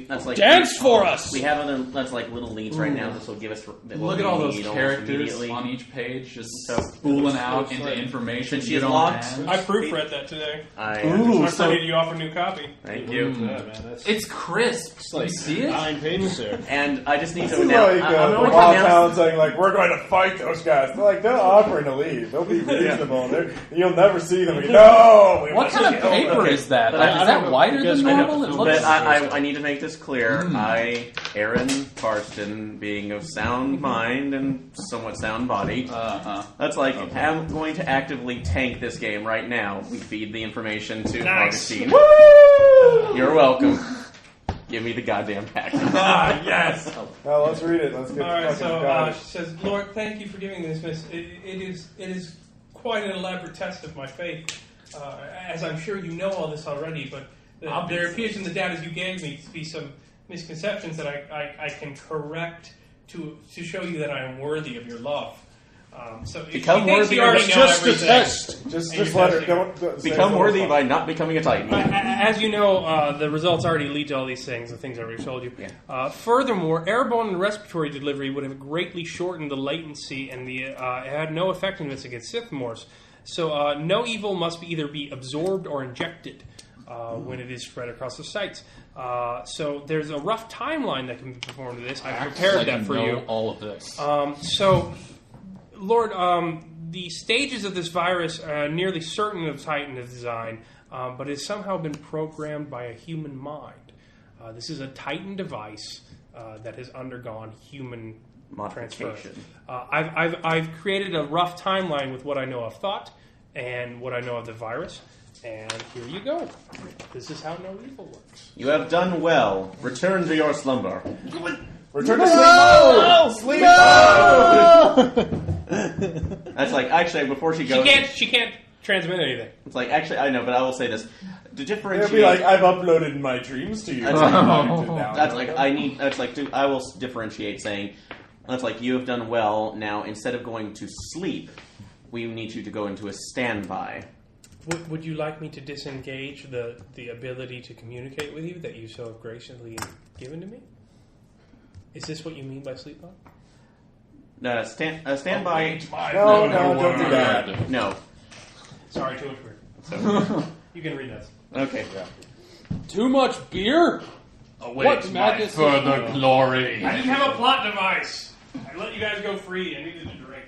That's like Dance for us! We have other that's like little leads right now. This will give us. Look at all those need almost characters immediately. on each page, just So- spooling out into information Since you she's don't locked- have. I proofread that today. I so- you off a new copy. thank you. Yeah, man, that's It's crisp. like you see it? 9 pages there. And I just need This to is now. like I'm the going to Wild announce. Town saying, like, we're going to fight those guys. They're like, they're offering to leave. They'll be reasonable. You'll never see them. No! We What want kind of you to paper okay. is that? But Like, I is that don't know, wider because than I know- normal? It But looks. I need to make this clear. Aaron Karsten, being of sound mind and somewhat sound body, that's like, I'm going to actively tank this game right now. We feed the information to Nice. Augustine. You're welcome. Give me the goddamn pack. Yes. Now let's read it. Let's get All right. the So fucking guys. she says, "Lord, thank you for giving this, Miss. It is quite an elaborate test of my faith. As I'm sure you know all this already, but there appears in the data you gave me to be some misconceptions that I can correct to show you that I am worthy of your love. So if Become she thinks worthy you of already it. know Just a everything. test. Just let her. Don't say Become it's worthy fun. by not becoming a Titan. As you know, the results already lead to all these things, the things I already told you. Furthermore, airborne and respiratory delivery would have greatly shortened the latency, and it had no effectiveness against Sith Morphs. So no evil must either be absorbed or injected when it is spread across the sites. So there's a rough timeline that can be performed to this. I prepared that for you. All of this. So, Lord, the stages of this virus are nearly certain of Titan design, but it has somehow been programmed by a human mind. This is a Titan device that has undergone human transfer. Modification. I've created a rough timeline with what I know of thought and what I know of the virus, and here you go. This is how no evil works. You have done well. Return to your slumber. Return to sleep mode! Sleep mode! That's like, actually, before she goes... She can't transmit anything. It's like, actually, I know, but I will say this. To They'll differentiate... be like, I've uploaded my dreams to you. That's like, I will differentiate saying, that's like, you have done well. Now, instead of going to sleep, we need you to go into a standby. Would you like me to disengage the ability to communicate with you that you so have graciously given to me? Is this what you mean by sleep mode? Standby... No, don't do that. No. Sorry, too much weird. You can read that. Okay. Too much beer? Await What my madness further is- glory. I didn't have a plot device. I let you guys go free. I needed a drink.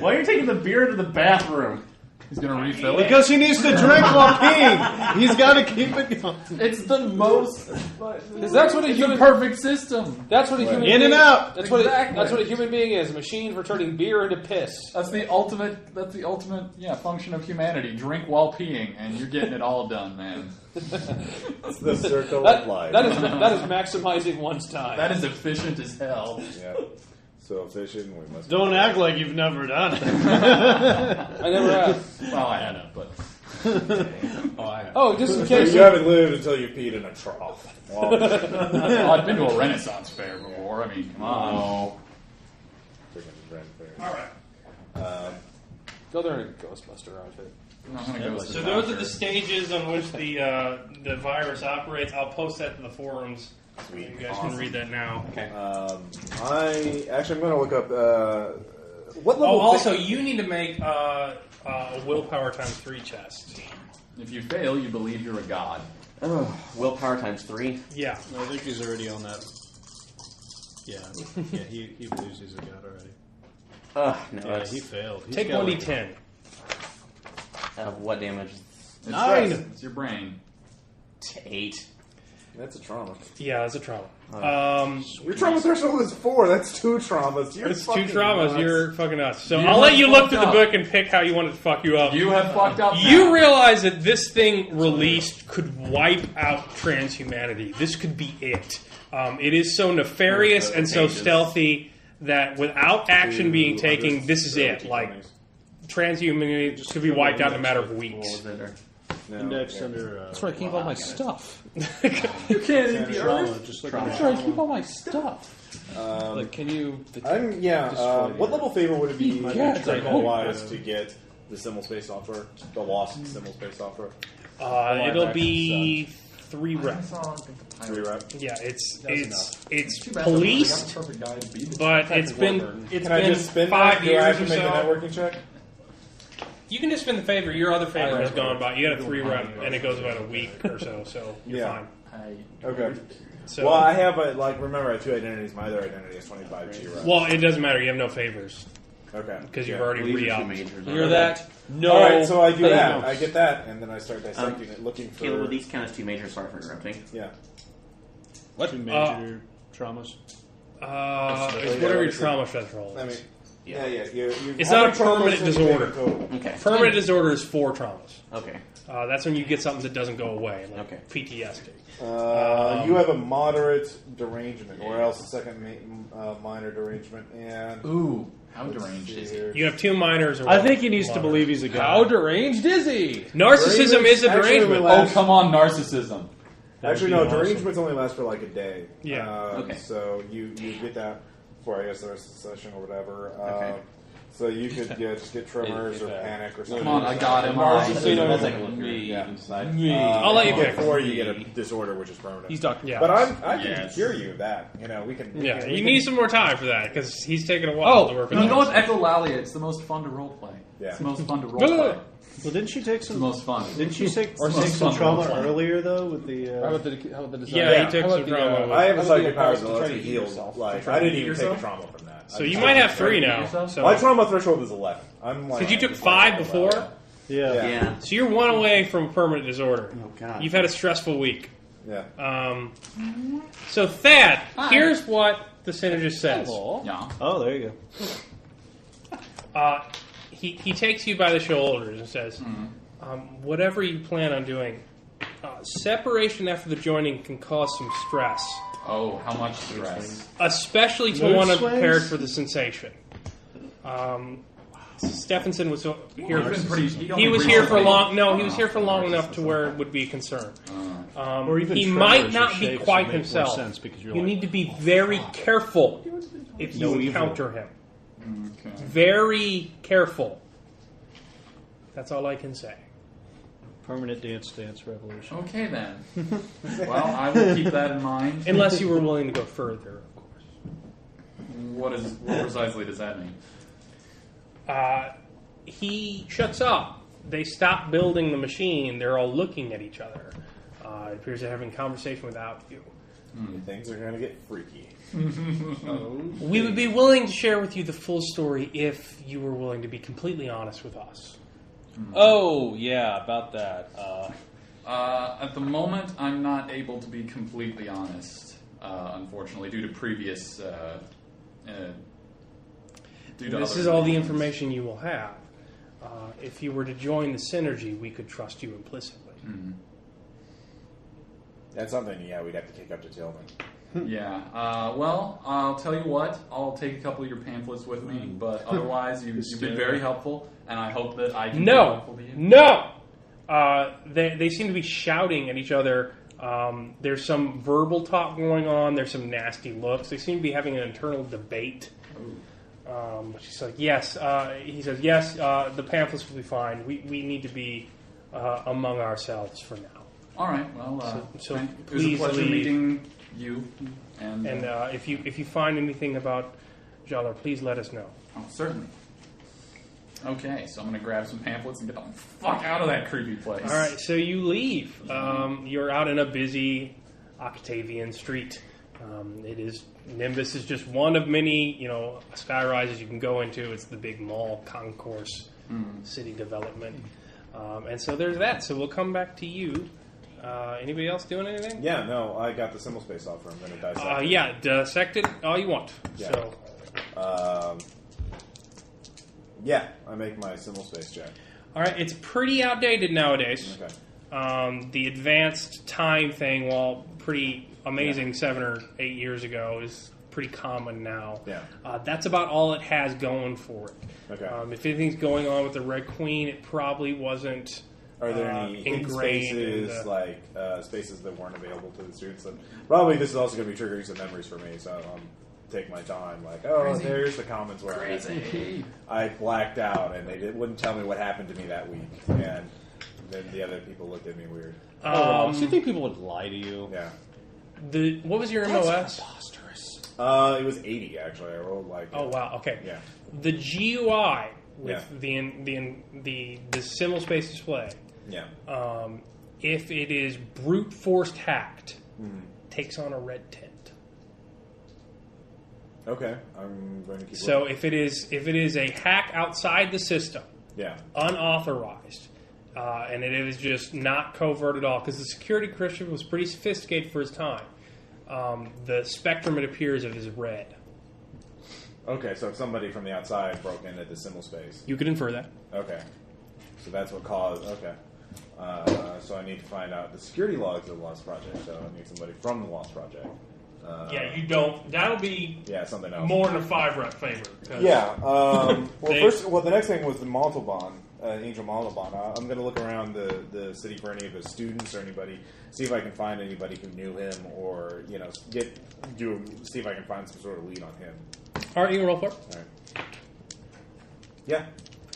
Why are you taking the beer to the bathroom? He's going to refill it? Because he needs to drink while peeing. He's got to keep it going. It's the most... That's what a It's human... a perfect system. That's what a human In being... and out. That's Exactly. what a human being is. A machine for turning beer into piss. That's the ultimate function of humanity. Drink while peeing, and you're getting it all done, man. It's the circle That of life. is maximizing one's time. That is efficient as hell. Yeah. So efficient, we must. Don't act like you've never done it. I never have. Well, I know, but... Oh, just in So case. you haven't lived until you peed in a trough. Well, I've been to a Renaissance fair before. I mean, come on. freaking Ren Fair. All right. Go there in a Ghostbuster outfit. I'm gonna go with So the those are doctor. the stages on which the virus operates. I'll post that to the forums. Sweet. You guys can read that now. I'm going to look up what level. Oh, also, you need to make a willpower times 3 chest. If you fail, you believe you're a god. Oh, willpower times 3. Yeah. I think he's already on that. Yeah, he believes he's a god already. No, Yeah, that's he failed. He's Take got 1d10. what damage? It's 9. stress. It's your brain. 8. That's a trauma. Yeah, that's a trauma. Your trauma threshold is 4. That's 2 traumas. You're It's 2 fucking traumas. nuts. You're fucking nuts. So You I'll let have you look fucked through the up. book and pick how you want it to fuck you up. You have fucked up now. You realize that this thing released could wipe out transhumanity. This could be it. It is so nefarious and so stealthy that without action being taken, this is it. Like, transhumanity could be wiped out in a matter of What weeks. was it? Or- index under. That's where I keep all my stuff. You can't eat the trauma. Just look at That's where I keep all my stuff. Like, can you? What level favor would it be Yeah, it's like, wise to get the symbol space offer, the lost symbol space offer? It'll be 3 rep. 3 rep. Yeah, it's Too bad policed, I got the perfect guy to beat it. but it's been Can I just spin 5 that? Do I have years to or make a so. networking check? You can just spin the favor. Your other favor has gone by. You got a 3 rep, and it goes about a week or so. So you're Yeah. fine. Okay. So, Well, I have remember I have 2 identities. My other identity is 25 G rep. well, it doesn't matter. You have no favors Okay. because you've Yeah. already Leisure two re-upped. majors. You hear that? No. All right, so I do Hey, that. no. I get that, and then I start dissecting it, looking for. Caleb, would these count as 2 majors? Sorry for interrupting. Yeah. What? two major traumas. It's whatever your trauma threshold I mean, is. yeah. You It's how not many a permanent traumas have you disorder. taken total? Okay. Permanent disorder is 4 traumas. Okay. That's when you get something that doesn't go away, like Okay. PTSD. You have a moderate derangement, or else a second minor derangement, and Ooh, how deranged is he? You have 2 minors. Or I one think he needs to moderate. believe he's a god. How deranged is he? Narcissism is a Actually, derangement. we Oh, come on, narcissism. Actually, That'd no, be awesome. derangements only last for like a day. Yeah. Okay. So you get that for, I guess, the rest of the session or whatever. Okay. So you could just get tremors or panic or something. Come on, I got him. Narcissism. That's like a look Me. you can decide. I'll let you pick. Before you get a disorder, which is permanent. He's Dr. Yeah. But I can Yes. cure you of that. You know, we can. Yeah, we you can- need some more time for that because he's taking a while to work with You go with that. Echolalia. It's the most fun to roleplay. Yeah. It's the most fun to roleplay. Well, didn't she take It's the some? most fun. Didn't she take Or some some trauma fun. earlier though with the? How about the design? Yeah, he took How about some the, trauma. I have a how about psychic the power advice that to lets try me to heal heal. yourself? Like try I to didn't heal even take a yourself? trauma from that. So you might have 3 now. yourself? So My trauma threshold is 11. I'm like because you took 5 before, Yeah. Yeah. so you're 1 away from permanent disorder. Oh, God. You've had a stressful week. Yeah. So Thad, here's what the synergist says. Yeah. Oh, there you go. He takes you by the shoulders and says, whatever you plan on doing, separation after the joining can cause some stress, Oh, how much stress? especially to Mood one swings? unprepared for the sensation. Stephenson was here. He's been pretty- He was here for long. No, he was here for long enough to where it would be a concern. Or even He tremors might or not be shakes quite would make more himself. sense because you're You like, need to be very careful if you No evil. encounter him. Okay. Very careful. That's all I can say. permanent dance revolution. Okay then. Well, I will keep that in mind. Unless you were willing to go further, of course. What precisely does that mean? He shuts up. They stop building the machine. They're all looking at each other. It appears they're having a conversation without you. Things are going to get freaky. We would be willing to share with you the full story if you were willing to be completely honest with us. Oh, yeah, about that. At the moment, I'm not able to be completely honest, unfortunately, due to previous... This is all the information you will have. If you were to join the Synergy, we could trust you implicitly. Mm-hmm. That's something, we'd have to kick up to Tillman. Yeah. Well, I'll tell you what. I'll take a couple of your pamphlets with me, but otherwise, you've been very helpful, and I hope that I can be helpful to you. No! They seem to be shouting at each other. There's some verbal talk going on. There's some nasty looks. They seem to be having an internal debate. She's like, yes. He says, yes, the pamphlets will be fine. We need to be among ourselves for now. All right. Well, so it was please a pleasure leave. meeting you. And if you find anything about Jaller, please let us know. Oh, certainly. Okay, so I'm going to grab some pamphlets and get the fuck out of that creepy place. All right, so you leave. You're out in a busy Octavian street. Nimbus is just one of many, sky rises you can go into. It's the big mall concourse city development. And so there's that. So we'll come back to you. Anybody else doing anything? Yeah, no, I got the symbol space offer. I'm going to dissect it. Yeah, dissect it all you want. Yeah. So, I make my symbol space check. all right, it's pretty outdated nowadays. Okay. The advanced time thing, while pretty amazing 7 or 8 years ago, is pretty common now. Yeah. That's about all it has going for it. Okay. If anything's going on with the Red Queen, it probably wasn't Are there any hidden ingrained in spaces, the- spaces that weren't available to the students? And probably this is also going to be triggering some memories for me, so take my time. There's the comments where I blacked out, and they wouldn't tell me what happened to me that week, and then the other people looked at me weird. So you think people would lie to you? Yeah. What was your MOS? Preposterous. It was 80, actually. I rolled Oh, wow, okay. Yeah. The GUI with the symbol space display, Yeah. if it is brute forced hacked, takes on a red tint. Okay. I'm going to keep So looking. if it is a hack outside the system, Yeah. unauthorized, and it is just not covert at all, because the security Christian was pretty sophisticated for his time. The spectrum, it appears, of is red. Okay, so if somebody from the outside broke in at the symbol space. You could infer that. Okay. So that's what caused... Okay. So I need to find out the security logs of the Lost Project. So I need somebody from the Lost Project. Yeah, you don't. That'll be something else. more than a 5-rep favor. Yeah. The next thing was the Montalban, Angel Montalban. I'm going to look around the city for any of his students or anybody, see if I can find anybody who knew him, or see if I can find some sort of lead on him. All right, you can roll for it. All right. Yeah.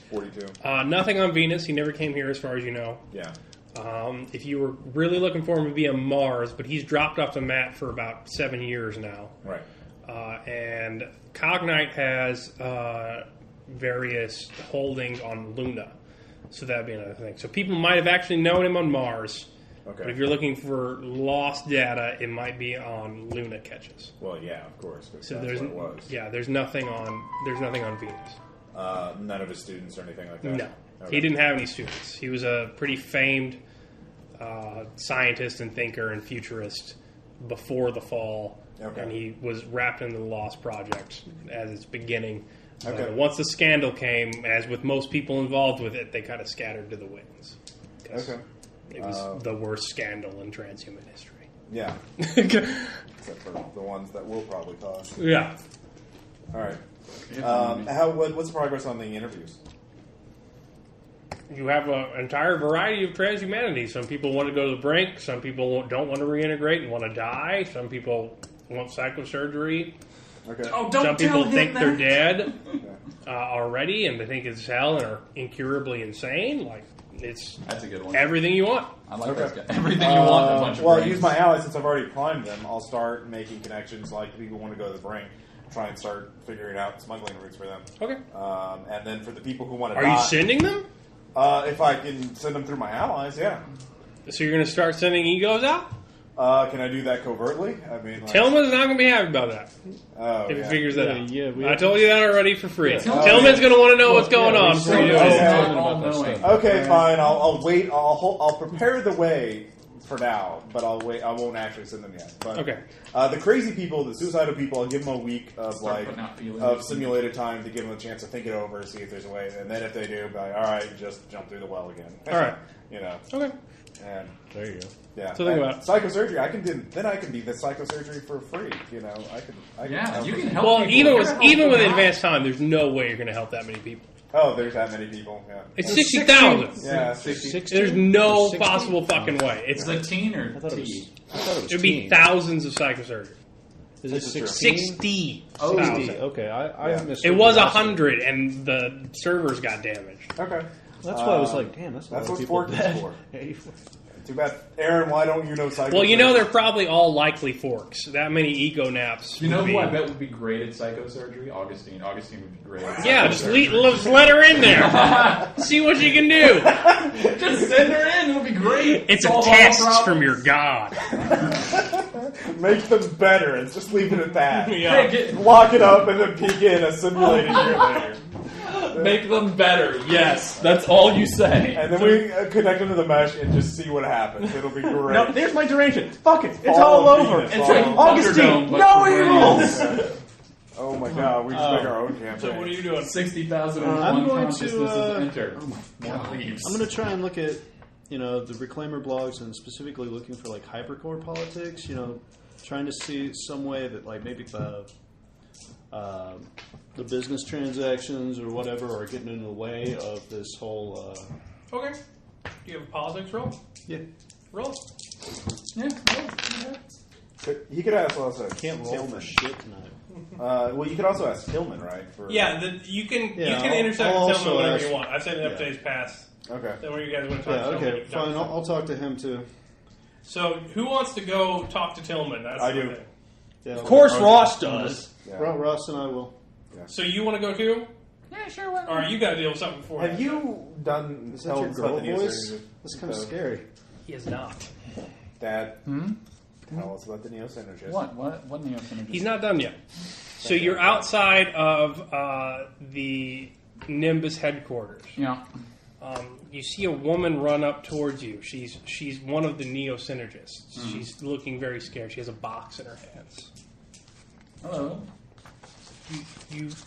42. Nothing on Venus. He never came here, as far as you know. Yeah. If you were really looking for him, it would be on Mars, but he's dropped off the map for about 7 years now. Right. And Cognite has various holdings on Luna, so that would be another thing. So people might have actually known him on Mars, Okay. but if you're looking for lost data, it might be on Luna catches. Well, yeah, of course. So that's there's what it was. there's nothing on Venus. None of his students or anything like that? No, Okay. he didn't have any students. He was a pretty famed scientist and thinker and futurist before the fall, Okay. and he was wrapped into the Lost Project as its beginning. Okay. Once the scandal came, as with most people involved with it, they kind of scattered to the winds. 'Cause Okay. It was the worst scandal in transhuman history. Yeah. Except for the ones that will probably cause. Yeah. All right. What's the progress on the interviews? You have an entire variety of transhumanity. Some people want to go to the brink. Some people don't want to reintegrate and want to die. Some people want psychosurgery. Okay. Oh, don't Some tell people him think that. they're dead already, and they think it's hell and are incurably insane. Like, it's That's a good one. everything you want. I like Okay. this guy. Everything you want, a bunch of Well, brains. use my allies since I've already primed them. I'll start making connections like the people who want to go to the brink. Try and start figuring out smuggling routes for them. Okay. And then for the people who want to Are die, you sending them? if I can send them through my allies, yeah. So you're going to start sending egos out? Can I do that covertly? I mean, like, Tillman's not going to be happy about that oh, if he yeah. figures that out. Yeah, I told you that already for free. Yeah. Tillman's going to want to know what's going on. before you do it. all-knowing. Okay, fine. I'll wait. I'll prepare the way for now, but I'll wait. I won't actually send them yet. But, Okay. The crazy people, the suicidal people, I'll give them a week of Start putting out feelers. of simulated time to give them a chance to think it over, see if there's a way, and then if they do, be like, all right, just jump through the well again. All right. You know. Okay. And There you go. yeah. So think And about it. psychosurgery. I can do the psychosurgery for free. You know, I can Yeah, help you them. can help Well, people. even You're with helping even with them out. advanced time, there's no way you're going to help that many people. Oh, there's that many people. Yeah. It's 60,000. Yeah, 60. There's no possible fucking way. Is It's it teen or I thought it T? was It'd be thousands of psychosurgery. Is it This is true. 60. Oh, 60. Okay, I Yeah. missed It was 100, and the servers got damaged. Okay. That's why I was like, damn, that's a That's lot of what people fork is dead. for. Hey, Too bad, Aaron. Why don't you know psychosurgery? Well, you know they're probably all likely forks. That many ego naps. You know would who be- I bet would be great at psychosurgery? Augustine. Augustine would be great at Yeah, just psychosurgery. let her in there. See what she can do. Just send her in. It'll be great. It's a Solve all the test problems. from your god. Make them better and just leave it at that. Yeah. Hey, get- Lock it up and then peek in a simulated year later. Make them better. Yes, that's all you say. And then we connect them to the mesh and just see what happens. It'll be great. No, there's my duration. Fuck it. It's All all of over. Venus, It's all like, of- Augustine, Thunderdome, but no for evils! Oh my god, we just make our own campaign. So what are you doing? 60,001 I'm going to, consciousnesses enter. More leaves. I'm going to try and look at, the Reclaimer blogs and specifically looking for like hypercore politics. Trying to see some way that like maybe the business transactions or whatever are getting in the way of this whole. Okay. Do you have a politics roll? Yeah, Roll. Yeah. He could ask also can't roll Tillman. for shit tonight. Well, you could also ask Tillman, right? For, Yeah, you can Yeah, intercept I'll and tell me also whatever ask- you want. I've set it up yeah. today's past. Okay. Then where you guys want to talk Yeah, to Tillman, okay, you can talk fine. to I'll talk to him too. So who wants to go talk to Tillman? That's I the do. thing. Yeah, Of course, Ross does. Yeah. Ross and I will. So you want to go too? Yeah, sure. Why not? All right, you got to deal with something before. Have you done? Is that your girl voice? That's kind of scary. He is not. Dad, tell us about the neo-synergist. What neo-synergist? He's not done yet. So you're outside of the Nimbus headquarters. Yeah. You see a woman run up towards you. She's one of the neo-synergists. She's looking very scared. She has a box in her hands. Hello.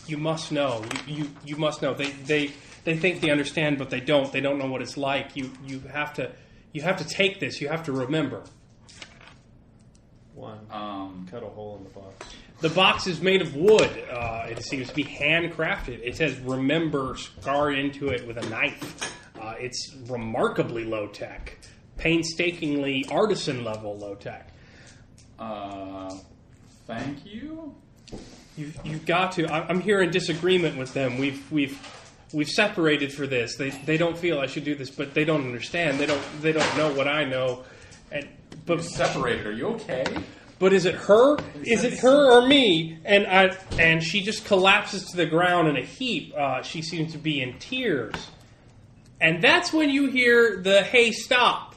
You must know. You must know. They think they understand, but they don't. They don't know what it's like. You have to take this. You have to remember. One. Cut a hole in the box. The box is made of wood. It seems to be handcrafted. It says "Remember" scarred into it with a knife. It's remarkably low tech, painstakingly artisan level low tech. Thank you. You've got to. I'm here in disagreement with them. We've separated for this. They don't feel I should do this, but they don't understand. They don't know what I know. But Separated. Are you okay? But is it her? Is it her or me? And she just collapses to the ground in a heap. She seems to be in tears. And that's when you hear the "Hey, stop!"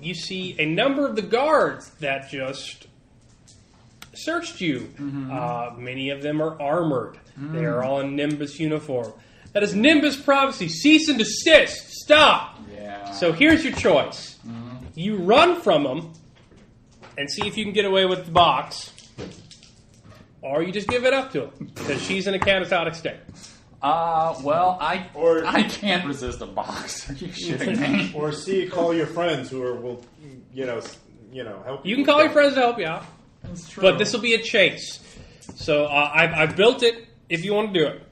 You see a number of the guards that just searched you. Many of them are armored. They are all in Nimbus uniform. That is Nimbus prophecy. Cease and desist. Stop. Yeah. So here's your choice. You run from them and see if you can get away with the box, or you just give it up to him because she's in a catatonic state. Well, I can't resist a box. Are you shitting me? Or call your friends who will help. You can call your friends to help you out, That's true. but this will be a chase. So I built it if you want to do it.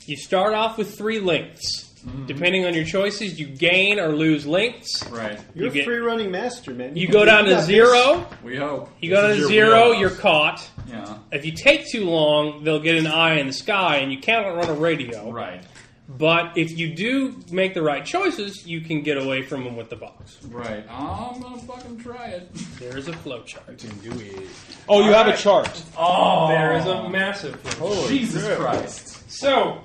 You start off with 3 lengths. Depending on your choices, you gain or lose lengths. Right. You're You a free running master, man. You go down to 0. We hope. You go down to your 0, wheelhouse. you're caught. Yeah. If you take too long, they'll get an eye in the sky, and you cannot run a radio. Right. But if you do make the right choices, you can get away from them with the box. Right. I'm gonna fucking try it. There's a flowchart. Oh, you have a chart. Oh. There is a massive flowchart. Jesus Christ. So,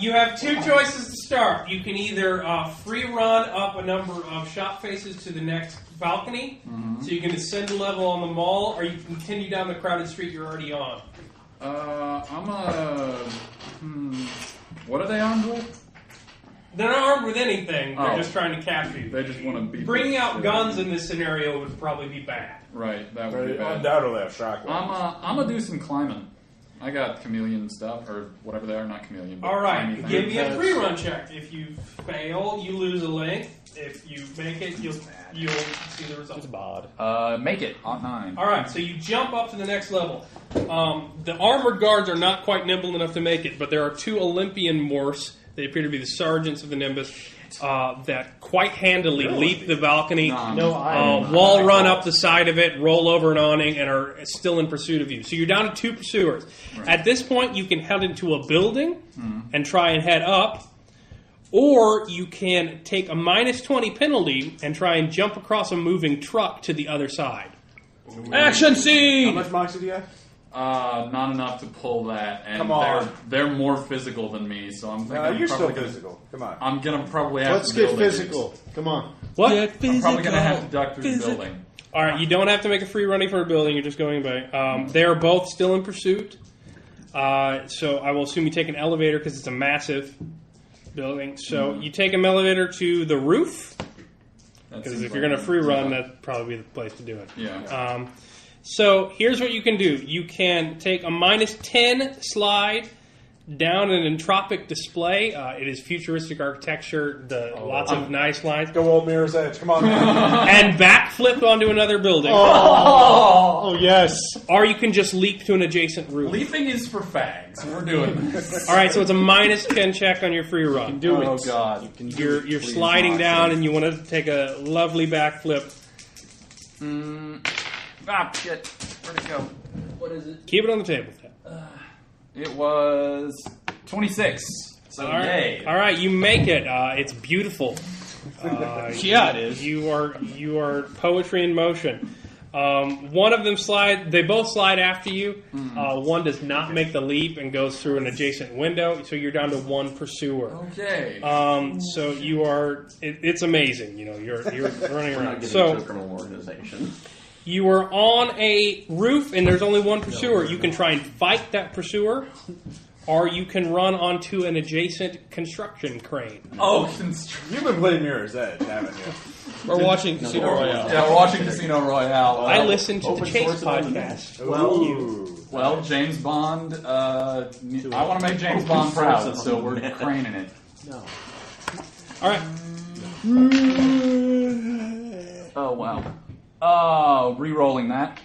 you have 2 choices to start. You can either free run up a number of shop faces to the next balcony, so you can ascend a level on the mall, or you can continue down the crowded street you're already on. What are they armed with? They're not armed with anything. They're Oh. just trying to capture you. They just want to be. Bringing out guns in this scenario would probably be bad. Right, that would be They bad. undoubtedly have shotguns. I'm gonna do some climbing. I got chameleon stuff, or whatever they are, not chameleon. But All right, climby give things. me a free run check. If you fail, you lose a length. If you make it, you'll see the results. Make it on 9. All right, so you jump up to the next level. The armored guards are not quite nimble enough to make it, but there are 2 Olympian morphs. They appear to be the sergeants of the Nimbus that quite handily leap the balcony, wall run up the side of it, roll over an awning, and are still in pursuit of you. So you're down to 2 pursuers. Right. At this point, you can head into a building and try and head up, or you can take a -20 penalty and try and jump across a moving truck to the other side. Action How scene! much moxie do you have? Not enough to pull that, and Come on. they're more physical than me, so I'm thinking You're still probably physical. Come on. I'm gonna probably have Let's to get build it. physical. Come on. What? Get I'm physical. probably gonna have to duck through the building. All right, you don't have to make a free running for a building. You're just going by. They are both still in pursuit. So I will assume you take an elevator because it's a massive building. So you take an elevator to the roof That because seems if you're like going to free run, that'd probably be the place to do it. Yeah. So here's what you can do. You can take a -10 slide down an entropic display. It is futuristic architecture, lots of nice lines. Go old Mirror's Edge. Come on, man. And backflip onto another building. Oh, yes. Or you can just leap to an adjacent roof. Leaping is for fags. We're doing this. All right, so it's a -10 check on your free run. Oh God. You're sliding down, and you want to take a lovely backflip. Shit. Where'd it go? What is it? Keep it on the table. It was 26. So All right, yay. all right, you make it. It's beautiful. Yeah, it is. You are poetry in motion. One of them they both slide after you. One does not make the leap and goes through an adjacent window, so you're down to 1 pursuer. Okay. So you are. It's amazing. You know, you're running We're not around. getting So to a criminal organization. you are on a roof and there's only 1 pursuer. You can try and fight that pursuer, or you can run onto an adjacent construction crane. You've been playing Mirror's Edge, haven't you? We're watching Casino Royale. Yeah, we're watching Casino Royale. I listen to the open Chase source it on the podcast. Well, James Bond. I want to make James Bond proud, so we're craning it. All right. Oh wow. Oh, re-rolling that.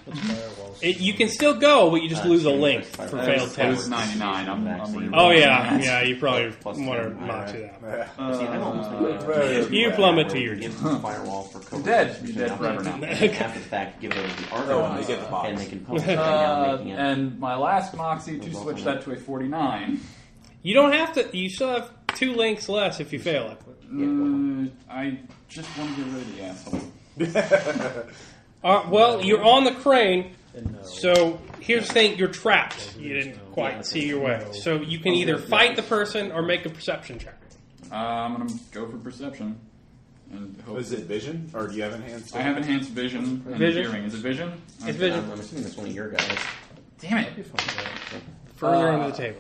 You can still go, but you just lose a link for failed It was tests. 99. I'm re-rolling Oh yeah, that. yeah. You probably Plus want to 10, mox it out. See, I'm almost You plummet to your give the firewall for covert Dead. execution. You're dead forever now. And then after the fact, give it over to the archive, they get the box. and they can post it right now, making it. And my last Moxie to switch that to a 49. You don't have to. You still have 2 links less if you fail it. I just want to get rid of the asshole. Well, you're on the crane. So here's the thing: you're trapped. You didn't quite see your way. So you can either fight the person or make a perception check. I'm gonna go for perception. And hope Is it vision, or do you have enhanced? I have enhanced vision and Vision? hearing. Is it vision? It's vision. I'm assuming it's one of your guys. Damn it! Further under the table.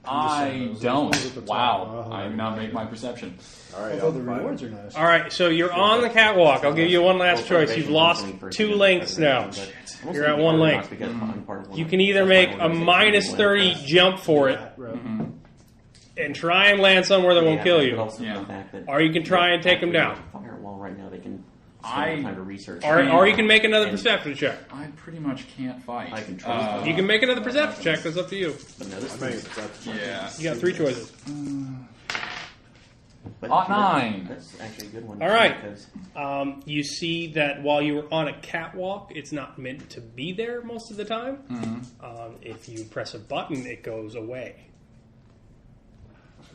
I don't. Wow. I do not make my perception. All right, Although the rewards are nice. All right, so you're on the catwalk. I'll give you one last choice. You've lost 2 links now. You're at 1 link. You can either make a -30 jump for it and try and land somewhere that won't kill you, or you can try and take them down. Firewall right now, they can I- spend time to research. Or you can make another perception check. I pretty much can't fight. I can try. You can make another perception check. That's up to you. But no, this I mean, is- that's- Yeah. You got 3 choices. but 9. That's actually a good one. All right. Because You see that while you were on a catwalk, it's not meant to be there most of the time. If you press a button, it goes away.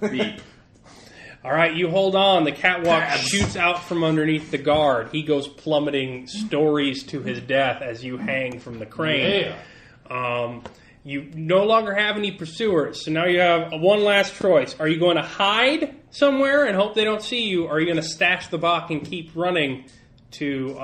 Beep. All right, you hold on. The catwalk shoots out from underneath the guard. He goes plummeting stories to his death as you hang from the crane. You no longer have any pursuers, so now you have one last choice. Are you going to hide somewhere and hope they don't see you, or are you going to stash the buck and keep running to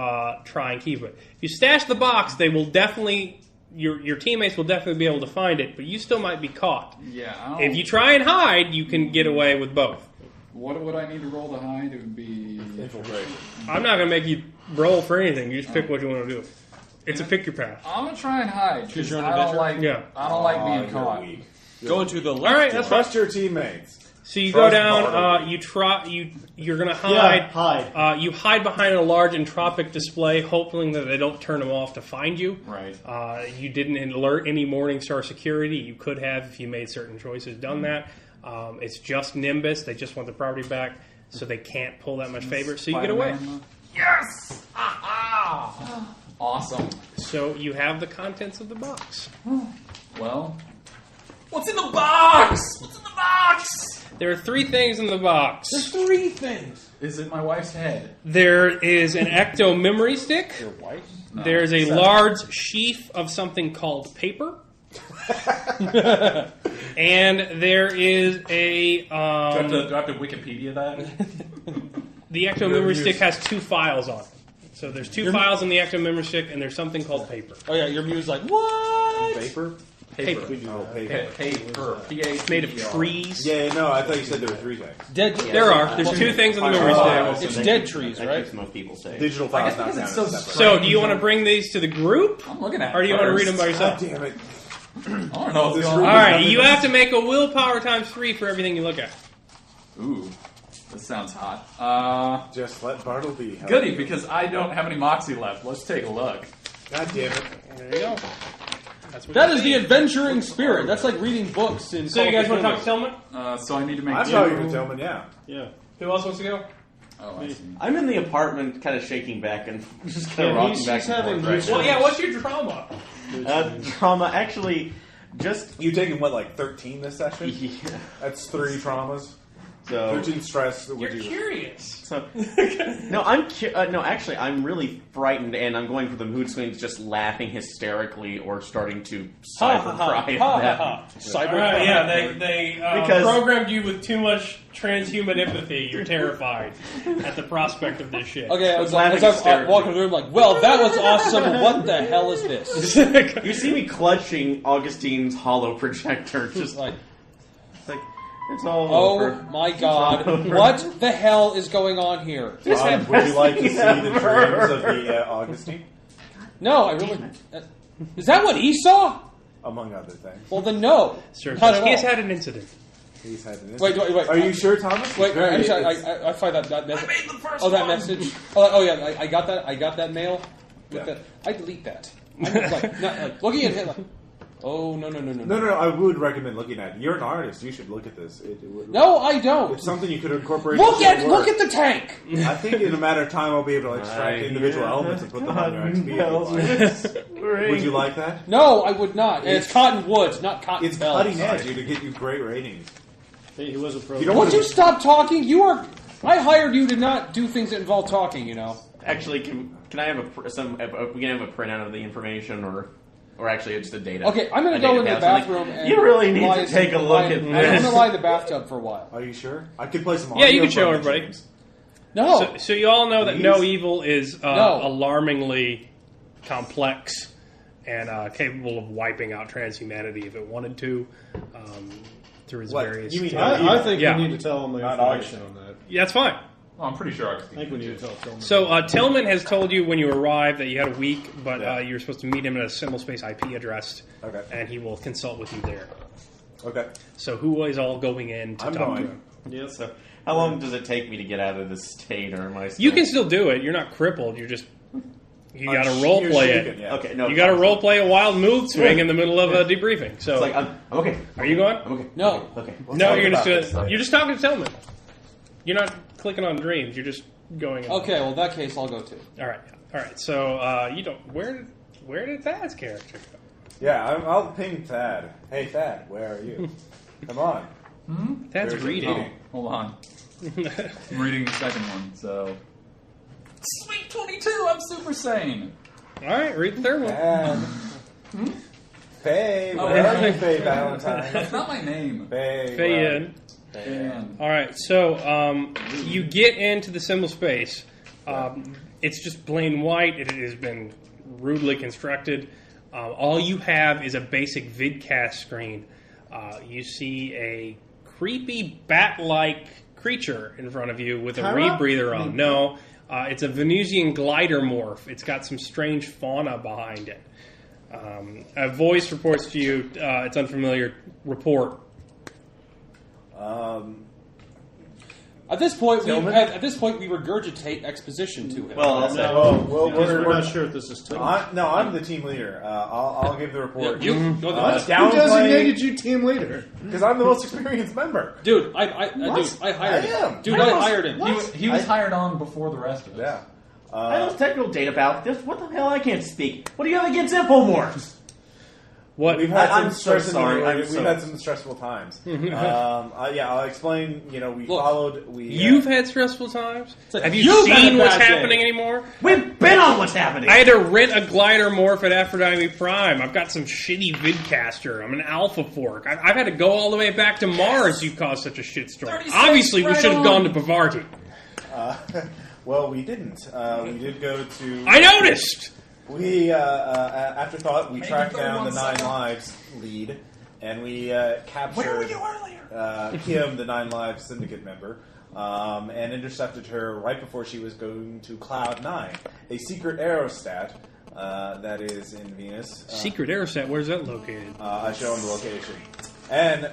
try and keep it. If you stash the box, they will definitely. Your teammates will definitely be able to find it, but you still might be caught. Yeah. If you try and hide, you can get away with both. What would I need to roll to hide? It would be Infiltration. I'm not going to make you roll for anything. You just pick what you want to do. It's a pick your path. I'm gonna try and hide Choose because your own I don't adventure? like. I don't like being you're caught. weak. Go into the left. All right, that's Trust your teammates. So you Trust go down. Bartleby. You try. You're going to hide. hide. You hide behind a large entropic display, hoping that they don't turn them off to find you. Right. You didn't alert any Morningstar security. You could have, if you made certain choices, done that. It's just Nimbus. They just want the property back, so they can't pull that much favor. So you get away. Spider-Man, Yes! Awesome. So you have the contents of the box. Well, what's in the box? What's in the box? There are 3 things in the box. There's 3 things. Is it my wife's head? There is an ecto memory stick. Your wife? No. There's a 7. large sheaf of something called paper. And there is a... Do I have to Wikipedia that? the ecto memory stick has 2 files on it. So there's 2 files in the ecto memory stick, and there's something called paper. Oh yeah, your muse like what? Paper? Paper. Oh, paper. Paper. It's made of trees. Yeah, no, I thought you said there were 3 things. Dead. There are. There's 2 things in the memory stick. It's dead trees, That's right? what most people say. Digital I files guess not because it's counted so separate. So do you want to bring these to the group? I'm looking at it Or do you want to read them by God yourself? damn it. I don't know what's This going room on. All right, you have to make a willpower times 3 for everything you look at. Ooh, this sounds hot. Just let Bartleby help. Goody, because I don't have any moxie left. Let's take a look. God damn it. There you go. That's what That you is the see. adventuring spirit. That's like reading books in. So you guys want to talk to Tillman? So I need to make. I'm talking to Tillman, yeah. Yeah. Who else wants to go? Oh, I see. I'm in the apartment, kind of shaking back and just kind of Yeah, rocking he's back and having forth. Right his- now. Well, yeah. What's your trauma? Trauma, actually, just You taking, what, like 13 this session? yeah. That's 3 traumas. So 13 stress. You're curious. So, no, actually, I'm really frightened, and I'm going for the mood swings, just laughing hysterically or starting to cyber cry at them. Cyber. All right, yeah, they Because- programmed you with too much transhuman empathy. You're terrified at the prospect of this shit. Okay, was as laughing I'm hysterically. walking in the room, like, well, that was awesome. What the hell is this? You see me clutching Augustine's hollow projector, just Like, like it's all oh over. my god, what the hell is going on here? Would you like to see the dreams of the Augustine? No, I really. Is that what he saw? Among other things. Well, then no. Sir, Not at he has all. had an incident. He's had an Wait, wait. Are you sure, Thomas? Wait, Very- actually, it's- I find that message. I made the first Oh, that one. message. Oh, yeah, I got that. I got that mail. With Yeah. that. I delete that. I'm like, not, like looking at him. Like, oh no. No, I would recommend looking at it. You're an artist. You should look at this. It would, No, I don't. It's something you could incorporate. Look into your at work. the tank. I think in a matter of time I'll be able to extract individual elements and put them on your XP. Would you like that? No, I would not. And it's cotton woods, not cotton It's bells. cutting edge to get you great ratings. Hey, he wasn't pro. You don't Would want you to. stop talking? You are. I hired you to not do things that involve talking. You know. Actually, can I have we can have a printout of the information, or actually it's the data. Okay, I'm going A to go data in the pass. I'm like, bathroom. And you really need lie to take a look at I'm going to this. lie in the bathtub for a while. Are you sure? I could play some. Yeah, audio you can show from it, everybody. James. No. So you all know that Please? No Evil is No. alarmingly complex and capable of wiping out transhumanity if it wanted to through its What? various. You mean I think Yeah. we need to tell him the Not information on that. Yeah, that's fine. Oh, I'm pretty sure I think we need to tell Tillman. So Tillman has told you when you arrived that you had a week, but Yeah. you were supposed to meet him at a symbol space IP address, Okay. and he will consult with you there. Okay. So who is all going in to I'm talk going. to him? Yep. So, how long does it take me to get out of this state, or am I? Still... You can still do it. You're not crippled. You just you got to You're role play shaken, it. yeah. Okay, no. You got to role play a wild mood swing in the middle of a debriefing. So It's like I'm okay. are you going? I'm okay. No. Okay. No, talk you're about just this doing. later. You're just talking to Tillman. You're not clicking on dreams. You're just going. In. Okay, well in that case I'll go too. All right. So you don't. Where did Thad's character go? Yeah, I'll ping Thad. Hey, Thad, where are you? Come on. Thad's There's a reading. meeting. Hold on. I'm reading the second one, so. Sweet 22, I'm super sane. All right, read the third one. Thad. Faye, Oh, where are yeah. you, Faye Valentine? That's not my name. Faye. Faye well, in. Dan. All right, so you get into the symbol space, It's just plain white. It has been rudely constructed. All you have is a basic vidcast screen. You see a creepy bat-like creature in front of you with a rebreather on. No, it's a Venusian glider morph. It's got some strange fauna behind it. A voice reports to you. It's unfamiliar. Report. At this point, we regurgitate exposition to him. We're not sure if this is team. I'm the team leader. I'll give the report. You Who designated you team leader? Because I'm the most experienced member. Dude, I hired him. Dude, I hired him. He was hired on before the rest of us. Yeah. I know technical data about this. What the hell? I can't speak. What do you have against infomorphs? What? We've had I'm so sorry. We've had some stressful times. I'll explain. You've had stressful times? Have you you've had seen a what's bad day. happening anymore? We've been on what's happening. I had to rent a glider morph at Aphrodite Prime. I've got some shitty vidcaster. I'm an alpha fork. I've had to go all the way back to Mars. You caused such a shitstorm. Obviously, we should have gone to Bavarti. Well, we didn't. We did go to... I noticed! We, afterthought, we tracked down the 9 Lives lead, and we captured... Where were you earlier? Kim, the 9 Lives syndicate member, and intercepted her right before she was going to Cloud 9, a secret aerostat that is in Venus. Secret aerostat, where's that located? I show him the location. And,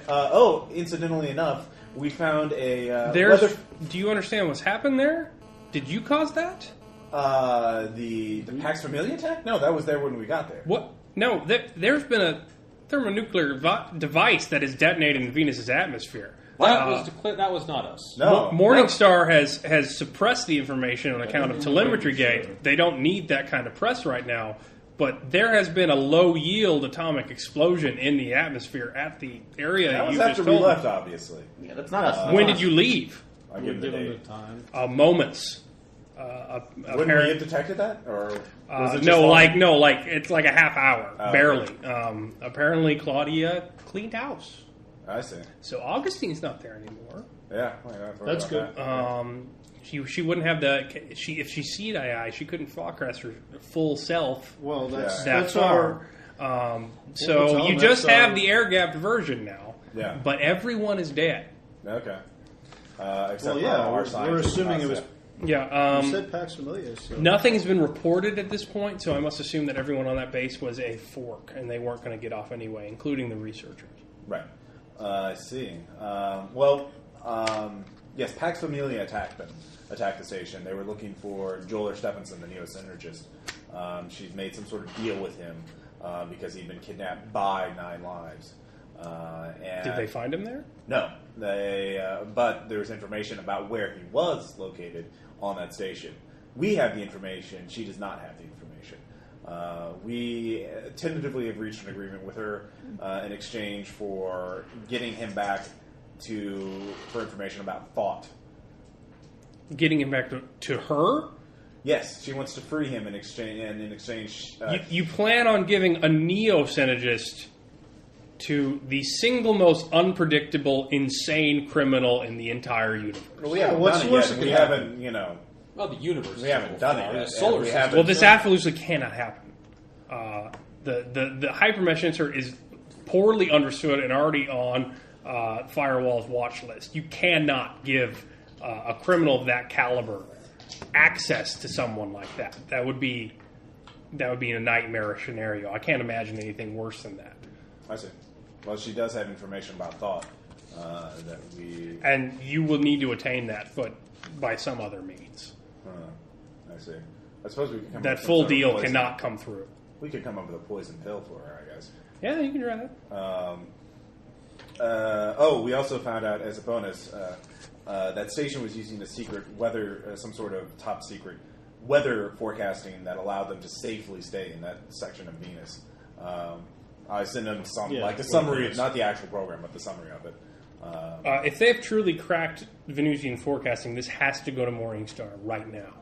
incidentally enough, we found a... Do you understand what's happened there? Did you cause that? The Pax Familia attack? No, that was there when we got there. What? No, there's been a thermonuclear device that is detonated in Venus's atmosphere. That was not us. No. Morningstar has suppressed the information on account of telemetry gate. They don't need that kind of press right now. But there has been a low-yield atomic explosion in the atmosphere at the area That was you after just we told left, me. obviously. Yeah, that's not us. When did you leave? I give them the date. time. Moments. Wouldn't we have detected that, or was it it's like a half hour, barely. Okay. Apparently, Claudia cleaned house, I see. so Augustine's not there anymore. Yeah, That's good. She wouldn't have if she seed II, she couldn't forecast her full self. Well, that's that our. far. We'll So tell you them just that's have our- the air gapped version now. Yeah. But everyone is dead. Okay. Except Well, yeah, for our we're scientists assuming it was. concept. Yeah. You said Pax Familia. So. Nothing has been reported at this point, so I must assume that everyone on that base was a fork, and they weren't going to get off anyway, including the researchers. Right. I see. Yes, Pax Familia attacked the station. They were looking for Joel Stephenson, the neo-synergist. She's made some sort of deal with him because he'd been kidnapped by 9 Lives. And Did they find him there? No. But there's information about where he was located on that station. We have the information. She does not have the information. We tentatively have reached an agreement with her in exchange for getting him back for information about Thought. Getting him back to her? Yes, she wants to free him in exchange. You plan on giving a neo-synergist to the single most unpredictable, insane criminal in the entire universe. Well, we haven't what's done it worse yet. that We could haven't, Well, the universe. We haven't done it yet. The solar We system. haven't- Well, this absolutely cannot happen. The hypermesh insert is poorly understood and already on Firewall's watch list. You cannot give a criminal of that caliber access to someone like that. That would be a nightmarish scenario. I can't imagine anything worse than that. I see. Well, she does have information about Thought that we... And you will need to attain that, but by some other means. I see. I suppose we could come up That with full some sort of deal poison. cannot come through. We could come up with a poison pill for her, I guess. Yeah, you can try that. We also found out as a bonus that station was using a secret weather, some sort of top secret weather forecasting that allowed them to safely stay in that section of Venus. I sent them a summary, not the actual program, but the summary of it. If they've truly cracked Venusian forecasting, this has to go to Morningstar right now.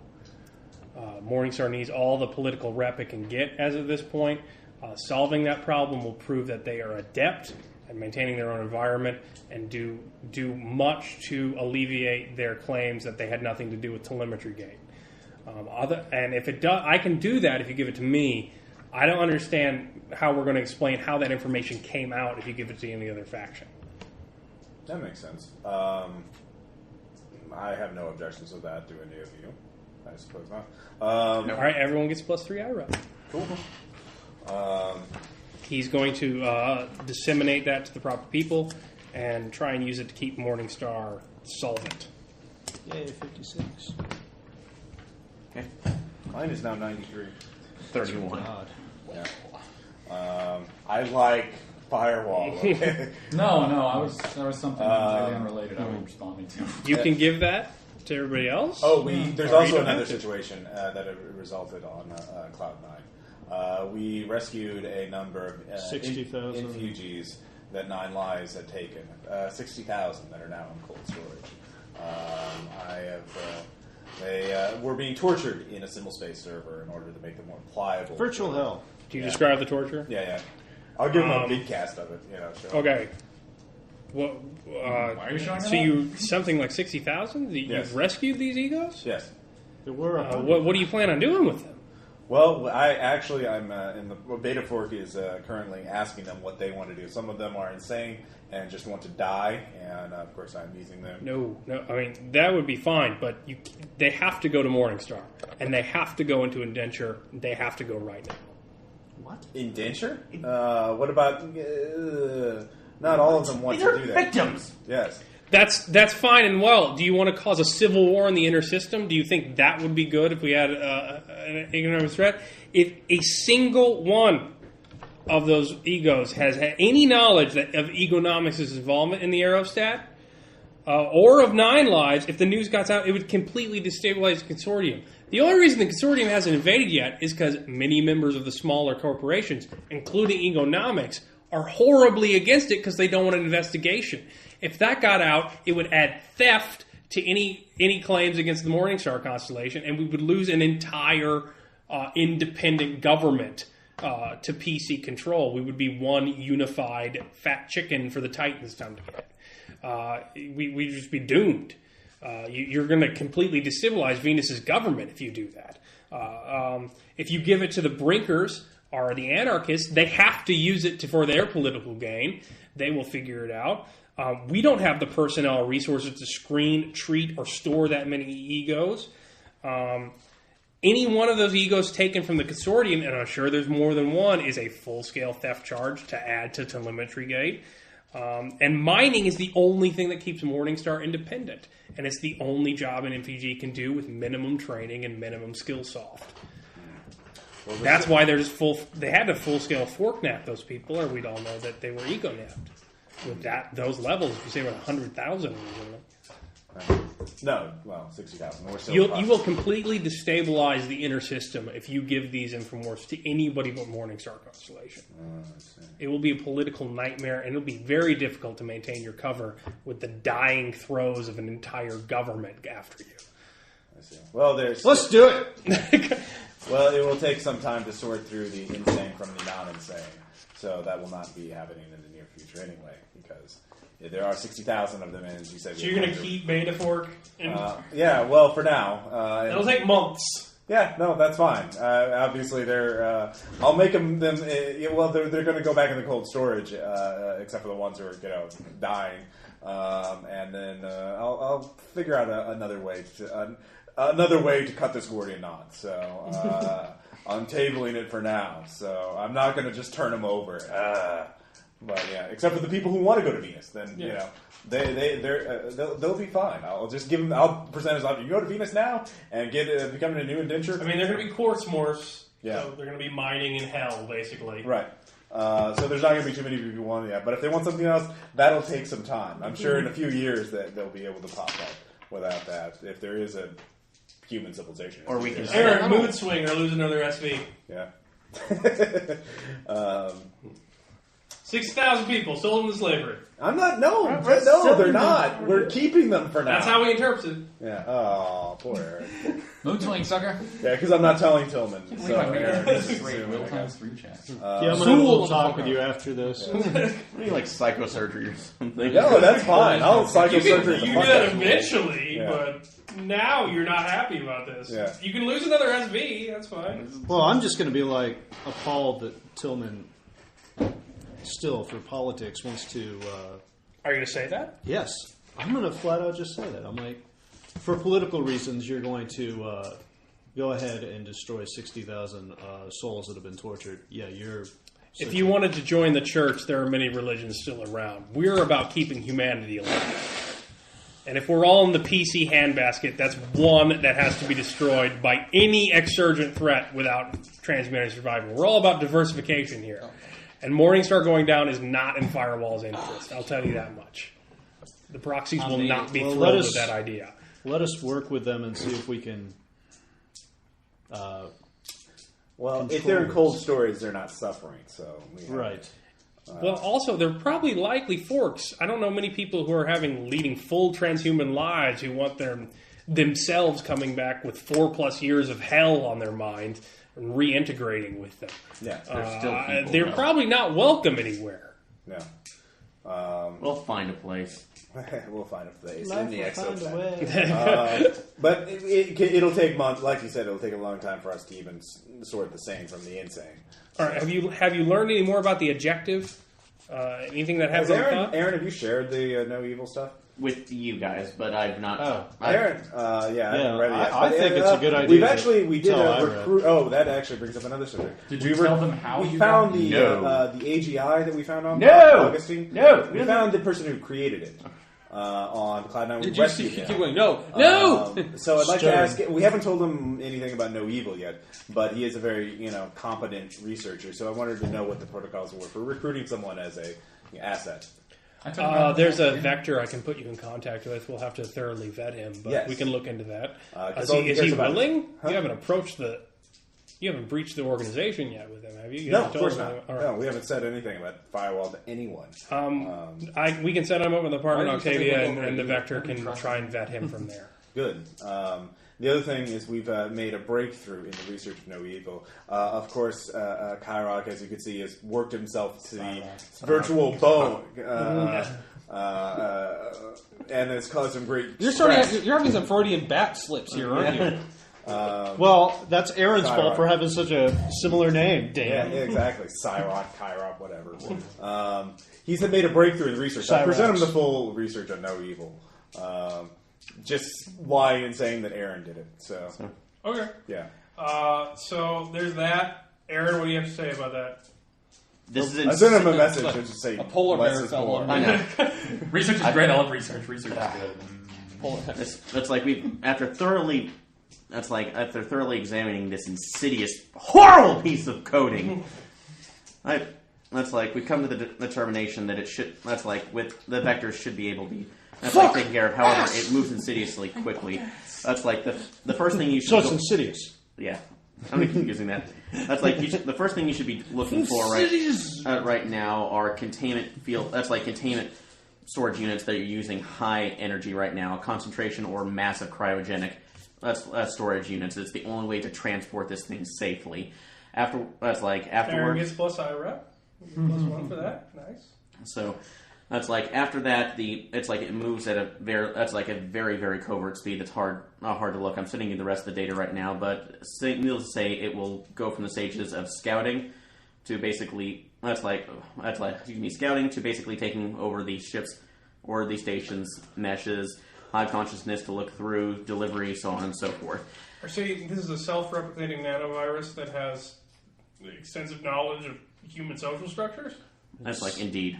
Morningstar needs all the political rep it can get as of this point. Solving that problem will prove that they are adept at maintaining their own environment and do much to alleviate their claims that they had nothing to do with telemetry gate. And if it does, I can do that if you give it to me. I don't understand how we're going to explain how that information came out if you give it to any other faction. That makes sense. I have no objections with that to any of you. I suppose not. All right, everyone gets +3 IRA. Cool. He's going to disseminate that to the proper people and try and use it to keep Morningstar solvent. Yay, 56. Mine is now 93. 31. Yeah. I like Firewall. Okay? No, there was something completely unrelated I was responding to. You can give that to everybody else. There's Or you also don't another have to. situation that resulted on Cloud 9. We rescued a number of 60,000 infugees that Nine Lives had taken. 60,000 that are now in cold storage. They were being tortured in a single space server in order to make them more pliable. Virtual hell. Do you describe the torture? Yeah. I'll give them a big cast of it. Sure. Okay. Well, Why are you showing so that? you something like 60,000? Yes. You've rescued these egos? Yes. There were What do you plan on doing with them? Well, I'm in the beta fork is currently asking them what they want to do. Some of them are insane and just want to die, and of course I'm using them. No. I mean, that would be fine, but they have to go to Morningstar, and they have to go into indenture. They have to go right now. What? Indenture? What about? Not all of them want These to are do that. victims. Yes. That's fine and well. Do you want to cause a civil war in the inner system? Do you think that would be good if we had an economic threat? If a single one of those egos has had any knowledge of Egonomics' involvement in the aerostat, or of Nine Lives, if the news got out, it would completely destabilize the consortium. The only reason the consortium hasn't invaded yet is because many members of the smaller corporations, including Egonomics, are horribly against it because they don't want an investigation. If that got out, it would add theft to any claims against the Morningstar constellation, and we would lose an entire independent government to PC control. We would be one unified fat chicken for the Titans time to get. We'd just be doomed. You're going to completely destabilize Venus's government if you do that. If you give it to the Brinkers or the anarchists, they have to use it for their political gain. They will figure it out. We don't have the personnel or resources to screen, treat, or store that many egos. Any one of those egos taken from the consortium, and I'm sure there's more than one, is a full-scale theft charge to add to Telemetry Gate. And mining is the only thing that keeps Morningstar independent. And it's the only job an MPG can do with minimum training and minimum skill soft. Well, that's why they had to full-scale fork nap those people, or we'd all know that they were ego napped. With those levels, if you say about 100,000 No, well, 60,000. You will completely destabilize the inner system if you give these Infomorphs to anybody but Morningstar Constellation. It will be a political nightmare, and it'll be very difficult to maintain your cover with the dying throes of an entire government after you. I see. Well, Let's do it! Well, it will take some time to sort through the insane from the non-insane. So that will not be happening in the near future anyway, because there are 60,000 of them, and as you said... So you're going to keep Beta Fork? Yeah, well, for now. It'll take months. Yeah, no, that's fine. Obviously, they're... I'll make them... well, they're going to go back in the cold storage, except for the ones who are, dying. And then I'll figure out another way to cut this Gordian knot. So... I'm tabling it for now, so I'm not going to just turn them over. But yeah, except for the people who want to go to Venus, then they'll be fine. I'll just give them. I'll present as option. You go to Venus now and become a new indenture. I mean, they're going to be quartz morphs. Yeah, so they're going to be mining in hell, basically. Right. So there's not going to be too many people who want that. But if they want something else, that'll take some time. I'm sure in a few years that they'll be able to pop up without that. If there is a human civilization. Or we can Aaron, mood swing or lose another SV. Yeah. 6,000 people sold into slavery. I'm not. No, they're not. We're keeping them for now. That's how we interpret it. Yeah. Oh, poor Aaron. Mood swing, sucker. Yeah, because I'm not telling Tillman. So Aaron, Aaron, real time 3 chat. I'm going to have a little talk with you after this. Maybe like psychosurgery or something. No, that's fine. I'll psychosurgery. You can do that eventually, but now you're not happy about this. Yeah. You can lose another SV. That's fine. Well, I'm just going to be like appalled that Tillman, still for politics, wants to. Are you going to say that? Yes, I'm going to flat out just say that. I'm like, for political reasons, you're going to go ahead and destroy 60,000 souls that have been tortured. Yeah, you're. If you wanted to join the church, there are many religions still around. We're about keeping humanity alive. And if we're all in the PC handbasket, that's one that has to be destroyed by any exurgent threat without transhumanity survival. We're all about diversification here. And Morningstar going down is not in Firewall's interest. I'll tell you that much. The proxies will not be thrilled with that idea. Let us work with them and see if we can. Well, if they're in cold storage, they're not suffering. So Right. Well, also, they're probably likely forks. I don't know many people who are leading full transhuman lives who want themselves coming back with 4+ years of hell on their mind and reintegrating with them. Yeah, There's still people, they're probably not welcome anywhere. no. We'll find a place. We'll find a place Life in the will find a exoplanet. way. But it'll take months. Like you said, it'll take a long time for us to even sort the sane from the insane. All right, have you learned any more about the objective? Anything that has Aaron, have you shared the No Evil stuff? With you guys, but I've not. Aaron, I haven't read it yet. I think it's a good idea. We did a recruit. Oh, that actually brings up another subject. Did you tell them how we you found got it? the AGI that we found on No! Augustine? No! We found the person who created it on Cloud9. Did you see? Rescued Keep him. going. No. So I'd like to ask. We haven't told him anything about No Evil yet, but he is a very competent researcher. So I wanted to know what the protocols were for recruiting someone as a asset. There's a vector I can put you in contact with. We'll have to thoroughly vet him, but we can look into that. Is he willing? Huh? You haven't breached the organization yet with him, have you? No, of course not. No, we haven't said anything about Firewall to anyone. We can set him up with a partner in Octavia, and the vector can try and vet him from there. Good. The other thing is we've made a breakthrough in the research of No Evil. Of course, Kyrok, as you can see, has worked himself to the virtual bone, and has caused some great stress. You're having some Freudian bat slips here, aren't you? Well, that's Aaron's fault for having such a similar name, Dan. Yeah, exactly. Kyrok, whatever. He's made a breakthrough in the research. I present him the full research on No Evil. Just lying and saying that Aaron did it. So Okay. yeah. So there's that. Aaron, what do you have to say about that? This is I sent him a message and just say a polar less bear is fell more. on I know. Research is great. I love research. Research is good. That's like after thoroughly examining this insidious, horrible piece of coding. That's like we come to the determination that it should. That's like with the vectors should be able to be. That's like taken care of. However, it moves insidiously quickly. That's like the first thing you should. So it's insidious. Yeah, I'm gonna keep using that. That's like the first thing you should be looking for right now are containment field. That's like containment storage units that are using high energy right now, concentration or massive cryogenic. That's storage units. It's the only way to transport this thing safely. Aaron Afterwards. gets plus IRA. +1 for that. Nice. So that's like after that it moves at a very very covert speed. That's hard to look. I'm sending you the rest of the data right now, but needless to say, it will go from the stages of scouting to basically scouting to basically taking over these ships or these stations, meshes, high consciousness to look through, delivery, so on and so forth. So this is a self-replicating nanovirus that has extensive knowledge of human social structures? That's like indeed.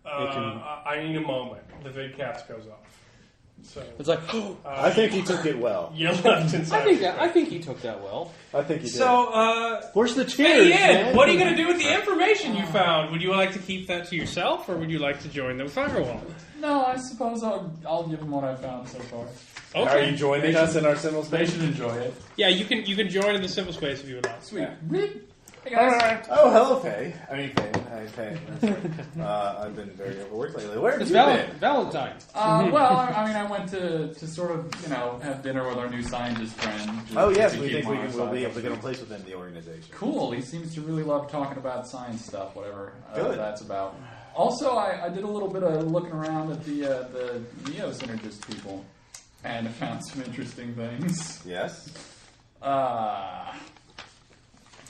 I need a moment. The vidcast goes off. So It's like, I think he took it well. you're left inside. I think he took that well. I think he did. So, Where's the hey, tears, Ed, man? what are you going to do with the information you found? Would you like to keep that to yourself, or would you like to join the Firewall? No, I suppose I'll give them what I found so far. Okay. Are you joining us in our symbol They space? should enjoy it. Yeah, you can join in the simple space if you would like. Sweet. Yeah. Really? Hey guys. Oh, hello, Faye. I mean, Faye. Hi, Faye. I've been very overworked lately. Where have It's you been? Valentine. Well, I went to sort of, have dinner with our new scientist friend. Oh, yes, to we keep think him on we'll our be side. able to get a place within the organization. Cool. He seems to really love talking about science stuff, whatever Good. that's about. Also, I did a little bit of looking around at the neo-synergist people, and I found some interesting things. Yes.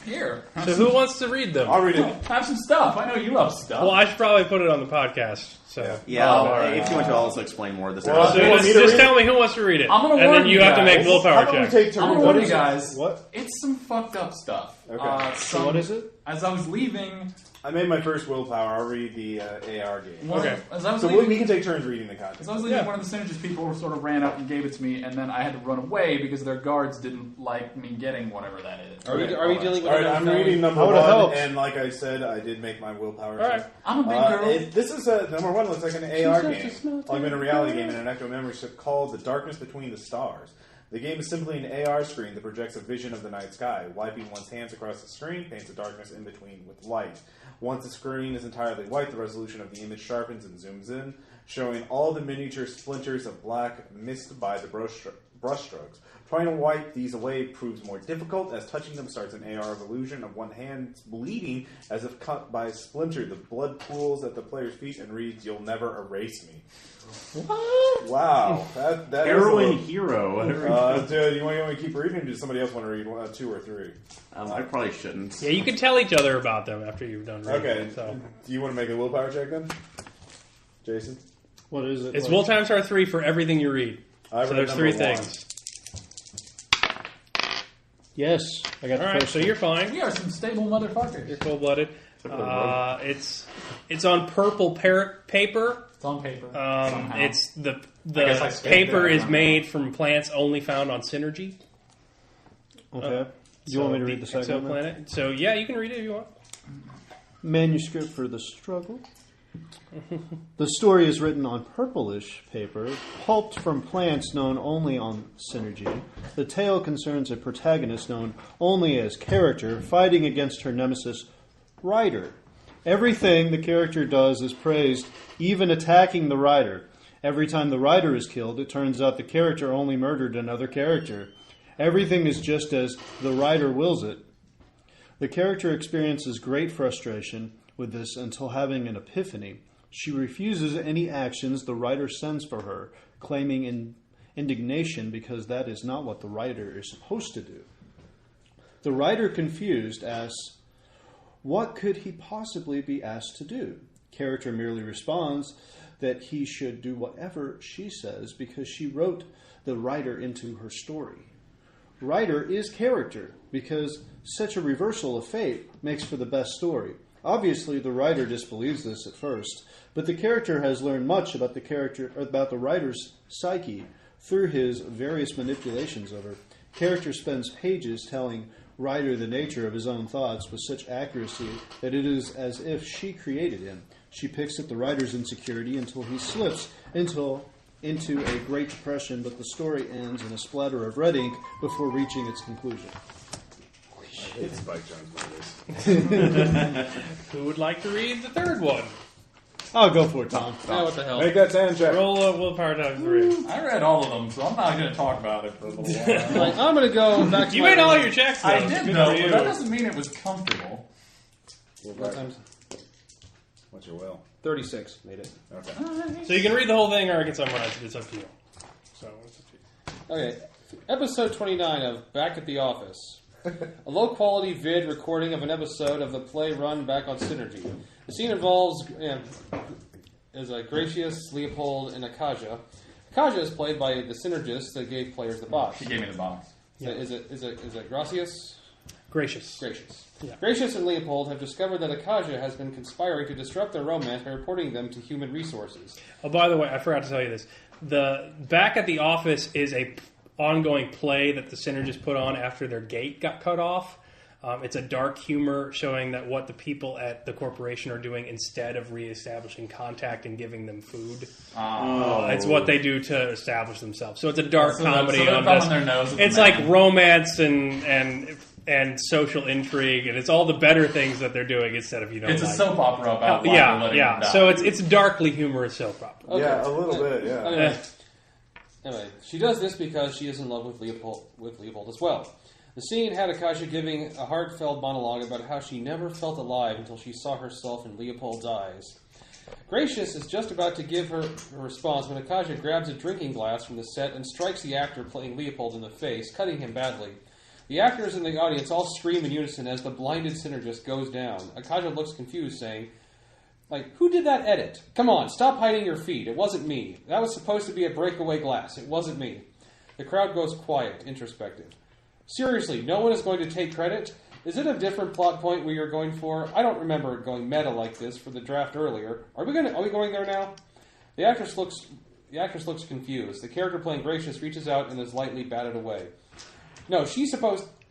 Here. So who wants to read them? I'll read it. Have some stuff. I know you love stuff. Well, I should probably put it on the podcast. So Yeah, if you want to also explain more of this. Well, So you want me to just read tell me who wants to read it. I'm gonna and warn then you you have to make guys. willpower How about we checks. take turns? I'm gonna What warn is you it? guys. What? It's some fucked up stuff. Okay. What is it? As I was leaving, I made my first willpower. I'll read the AR game. Okay. As I was So leaving, we can take turns reading the content. as I was leaving, one of the synergist people sort of ran up and gave it to me, and then I had to run away because their guards didn't like me getting whatever that is. Are we dealing with? All right, I'm reading number How would it one, help? and like I said, I did make my willpower. All right. check. I'm a big girl. This is number one. Looks like an AR game. I'm in a reality game in an echo memory ship called "The Darkness Between the Stars." The game is simply an AR screen that projects a vision of the night sky. Wiping one's hands across the screen paints a darkness in between with light. Once the screen is entirely white, the resolution of the image sharpens and zooms in, showing all the miniature splinters of black missed by the brushstrokes. Trying to wipe these away proves more difficult, as touching them starts an AR illusion of one hand bleeding as if cut by a splinter. The blood pools at the player's feet and reads, "You'll never erase me." What? Wow. That Heroin is hero. dude, you want me to keep reading, or does somebody else want to read 2 or 3? I probably shouldn't. Yeah, you can tell each other about them after you've done reading. Okay. So Do you want to make a willpower check then? Jason? What is it? it's like? will times star 3 for everything you read. I So read there's number 3 1. things. Yes, I got the All right, first so one. you're fine. We are some stable motherfuckers. You're cold-blooded. It's on purple paper. It's on paper. somehow. It's the guess I skipped paper that. is made from plants only found on Synergy. Okay. Do you want me to read the second one? exoplanet. So yeah, you can read it if you want. Manuscript for the struggle. The story is written on purplish paper, pulped from plants known only on Synergy. The tale concerns a protagonist known only as Character fighting against her nemesis, Rider. Everything the character does is praised, even attacking the Rider. Every time the Rider is killed, it turns out the character only murdered another character. Everything is just as the Rider wills it. The character experiences great frustration with this until having an epiphany. She refuses any actions the writer sends for her, claiming indignation because that is not what the writer is supposed to do. The writer, confused, asks, "What could he possibly be asked to do?" Character merely responds that he should do whatever she says because she wrote the writer into her story. Writer is character because such a reversal of fate makes for the best story. Obviously, the writer disbelieves this at first, but the character has learned much about the writer's psyche through his various manipulations of her. Character spends pages telling writer the nature of his own thoughts with such accuracy that it is as if she created him. She picks at the writer's insecurity until he slips into a great depression, but the story ends in a splatter of red ink before reaching its conclusion. It's Spike Jones. Who would like to read the third one? I'll go for it, Tom. Yeah, what the hell? Make that 10 check. Roll willpower times 3. I read all of them, so I'm not going to talk about it for a little while. Like, I'm going to go back to You my made all your checks. Though. I did Good though, for but you. that doesn't mean it was comfortable. What time's- What's your will? 36. Made it. Okay. So you can read the whole thing, or I can summarize it. It's up to you. So it's up to you. Okay, episode 29 of Back at the Office. A low-quality vid recording of an episode of the play run back on Synergy. The scene involves Gracious, Leopold, and Akaja. Akaja is played by the synergist that gave players the box. He gave me the box. Is it Gracious? Gracious. Gracious. Yeah. Gracious and Leopold have discovered that Akaja has been conspiring to disrupt their romance by reporting them to human resources. Oh, by the way, I forgot to tell you this. The Back at the Office is a ongoing play that the Synergists put on after their gate got cut off. It's a dark humor showing that what the people at the corporation are doing instead of reestablishing contact and giving them food. It's what they do to establish themselves. So it's a dark comedy. So they're on thumbing this. their nose at the It's man. like romance and social intrigue, and it's all the better things that they're doing instead of It's a soap opera about why they're yeah, letting yeah. them die. So it's darkly humorous soap opera. Okay. Yeah, a little bit, yeah. Anyway, she does this because she is in love with Leopold as well. The scene had Akaja giving a heartfelt monologue about how she never felt alive until she saw herself in Leopold's eyes. Gracious is just about to give her a response when Akaja grabs a drinking glass from the set and strikes the actor playing Leopold in the face, cutting him badly. The actors in the audience all scream in unison as the blinded synergist goes down. Akaja looks confused, saying, who did that edit? Come on, stop hiding your feet. It wasn't me. That was supposed to be a breakaway glass. It wasn't me. The crowd goes quiet, introspective. Seriously, no one is going to take credit? Is it a different plot point we are going for? I don't remember it going meta like this for the draft earlier. Are we going there now? The actress looks confused. The character playing Gracious reaches out and is lightly batted away. No,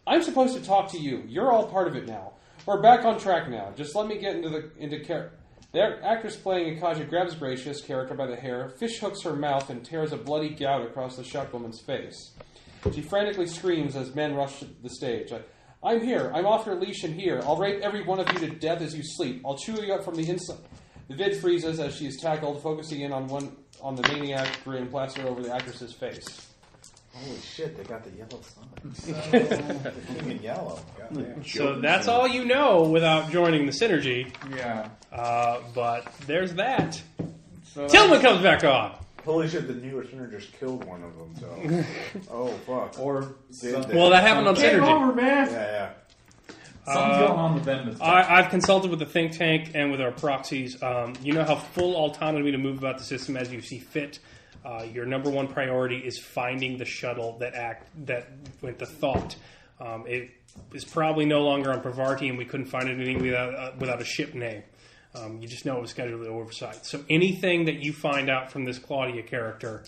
I'm supposed to talk to you. You're all part of it now. We're back on track now. Just let me get into character. The actress playing Akaja grabs Gracious' character by the hair, fishhooks her mouth, and tears a bloody gout across the shocked woman's face. She frantically screams as men rush to the stage. I'm here. I'm off your leash and here. I'll rape every one of you to death as you sleep. I'll chew you up from the inside. The vid freezes as she is tackled, focusing in on the maniac grin plastered over the actress's face. Holy shit, they got the yellow sign. The king in yellow. Goddamn. So that's all you know without joining the synergy. Yeah. But there's that. So Tillman comes back on. Holy shit, the neo-synergist killed one of them, so... oh, fuck. Or something. Well, that happened on Game synergy. over, man. Yeah. Something's going on with them. I've consulted with the think tank and with our proxies. You know how full autonomy to move about the system as you see fit. Your number one priority is finding the shuttle that went to Thought. It is probably no longer on Pravarti, and we couldn't find anything without a ship name. You just know it was scheduled at oversight. So anything that you find out from this Claudia character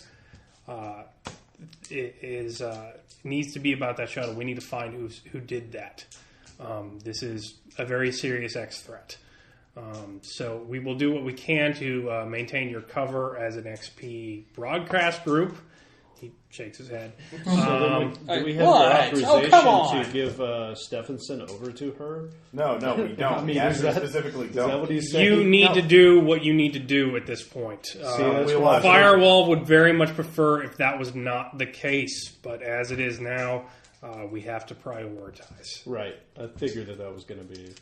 needs to be about that shuttle. We need to find who did that. This is a very serious X threat. So we will do what we can to maintain your cover as an XP broadcast group. He shakes his head. Do we have the authorization to give Stephenson over to her? No, we don't. I mean, specifically don't. Is that what he's saying? You need to do what you need to do at this point. Firewall would very much prefer if that was not the case, but as it is now, we have to prioritize. Right. I figured that was going to be...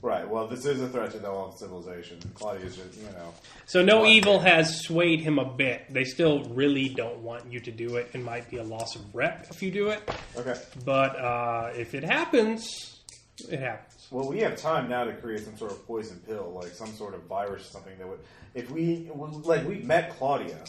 Right, well, this is a threat to all of civilization. Claudia's just, So No Evil has swayed him a bit. They still really don't want you to do it. It might be a loss of rep if you do it. Okay. But if it happens, it happens. Well, we have time now to create some sort of poison pill, like some sort of virus or something that would... If we met Claudia,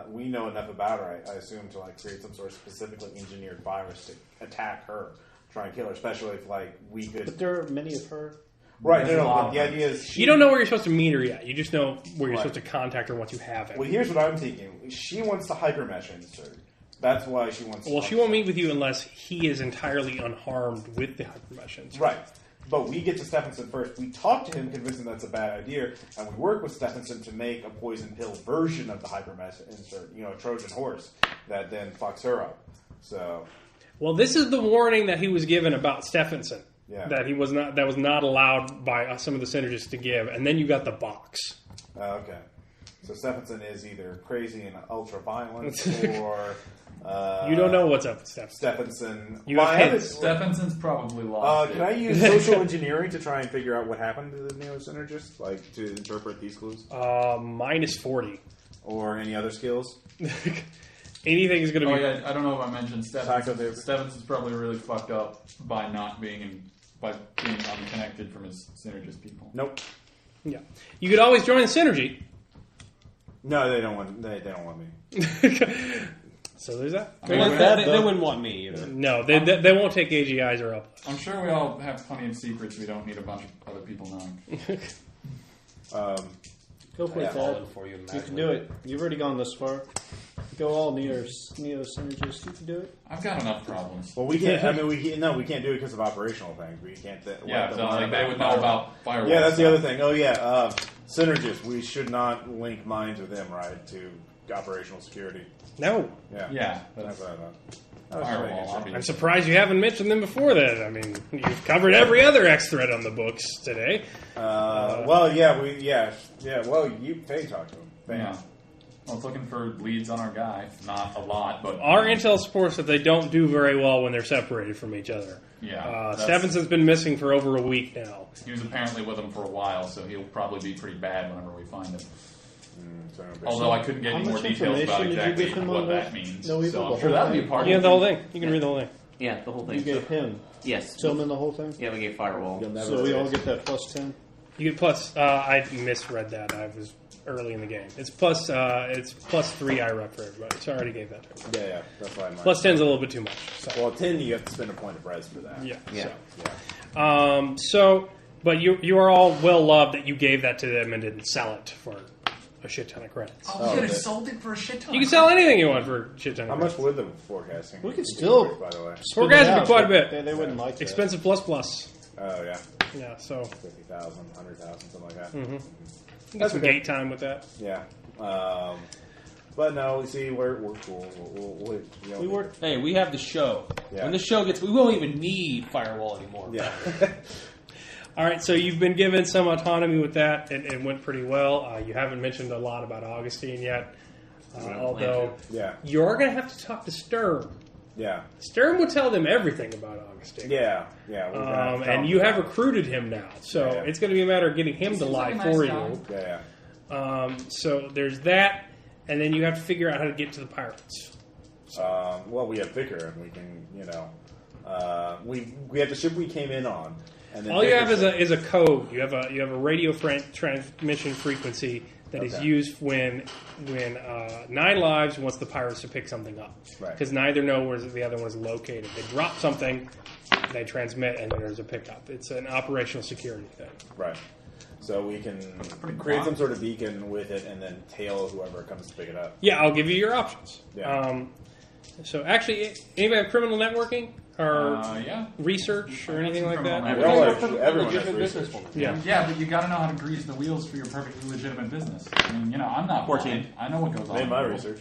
we know enough about her, I assume, to create some sort of specifically engineered virus to attack her, try and kill her, especially if, we could... But there are many of her... Right, no, the idea is... You don't know where you're supposed to meet her yet. You just know where you're supposed to contact her once you have it. Well, here's what I'm thinking. She wants the hypermesh insert. That's why she wants... Well, she won't meet with you unless he is entirely unharmed with the hypermesh insert. Right. But we get to Stephenson first. We talk to him, convince him that's a bad idea, and we work with Stephenson to make a poison pill version of the hypermesh insert. A Trojan horse that then fucks her up. So... Well, this is the warning that he was given about Stephenson. Yeah. That was not allowed by some of the synergists to give, and then you got the box. Okay, so Stephenson is either crazy and ultra violent, or you don't know what's up with Stephenson. You have hints. Stephenson's probably lost. Can I use social engineering to try and figure out what happened to the neo-synergist, to interpret these clues? Minus 40, or any other skills. Anything is going to be. Yeah, I don't know if I mentioned Stephenson's probably really fucked up by not being being unconnected from his synergist people. Nope. Yeah, you could always join the synergy. No, they don't want. They don't want me. So there's that. They wouldn't want me either. No, they won't take AGIs or up. I'm sure we all have plenty of secrets we don't need a bunch of other people knowing. Go for it, Dad. You can do it. You've already gone this far. Go all neo-synergist. You can do it. I've got enough problems. Well, we can't. we can't do it because of operational things. We can't. They would know about Firewall. Yeah, that's the other thing. Oh yeah, synergist. We should not link minds with them, right? To operational security. No. Yeah. That's what I thought. Firewall. I'm surprised you haven't mentioned them before that. I mean, you've covered every other X threat on the books today. Well, yeah. Well, Faye talked to him. Yeah. Well, it's looking for leads on our guy. Not a lot, but Our intel supports that they don't do very well when they're separated from each other. yeah. Stevenson's been missing for over a week now. He was apparently with him for a while, so he'll probably be pretty bad whenever we find him. Although I couldn't get How any more much details about information did you exactly give him what on that that? means. No Evil, So the I'm sure whole that'll be a thing? part You of have the it. whole thing. You can read the whole thing. Yeah, the whole thing. You gave him Yes. Tillman the whole thing? Yeah, we gave Firewall. So we all get that plus 10? You get plus. I misread that. I was early in the game. It's plus 3 IREP for everybody. So I already gave that to everybody. Yeah, that's why. Plus 10's a little bit too much. So. Well, 10 you have to spend a point of res for that. Yeah. Yeah. But you are all well loved that you gave that to them and didn't sell it for a shit ton of credits. Oh, we could have sold it for a shit ton. You can sell anything you want for a shit ton How of much credits. were the forecasting? We could still by the way. Four guys would be quite a but bit. They wouldn't like that. Expensive plus. Oh yeah, Yeah, so 50,000, 100,000, something like that. you get some okay. gate time with that. Yeah. But no, see, we're cool. We work. Hey, we have the show. Yeah. When the show gets, we won't even need Firewall anymore. Yeah. All right, so you've been given some autonomy with that. It went pretty well. You haven't mentioned a lot about Augustine yet, although Yeah. you are going to have to talk to Sturm. Yeah. Sturm will tell them everything about Augustine. Yeah. Yeah. we're gonna have to And tell you them. have recruited him now, so Yeah. it's going to be a matter of getting him to Seems lie like a nice for guy. you. Yeah. So there's that, and then you have to figure out how to get to the pirates. Well, we have Vicar, and we can, we have the ship we came in on. And then All you Vicar have said- is a code. You have a radio transmission frequency that is Okay. used when Nine Lives wants the pirates to pick something up, Right. because neither know where the other one is located. They drop something, they transmit, and there's a pickup. It's an operational security thing. Right. So we can create some sort of beacon with it, and then tail whoever comes to pick it up. Yeah, I'll give you your options. Yeah. So actually, anybody have criminal networking or Yeah. research or anything like criminal that? We all networking. have- everyone has Legitimate research. businesswoman. Yeah. Yeah, but you got to know how to grease the wheels for your perfectly legitimate business. I mean, I'm not 14. blind. I know what goes on. Made in my the world. research.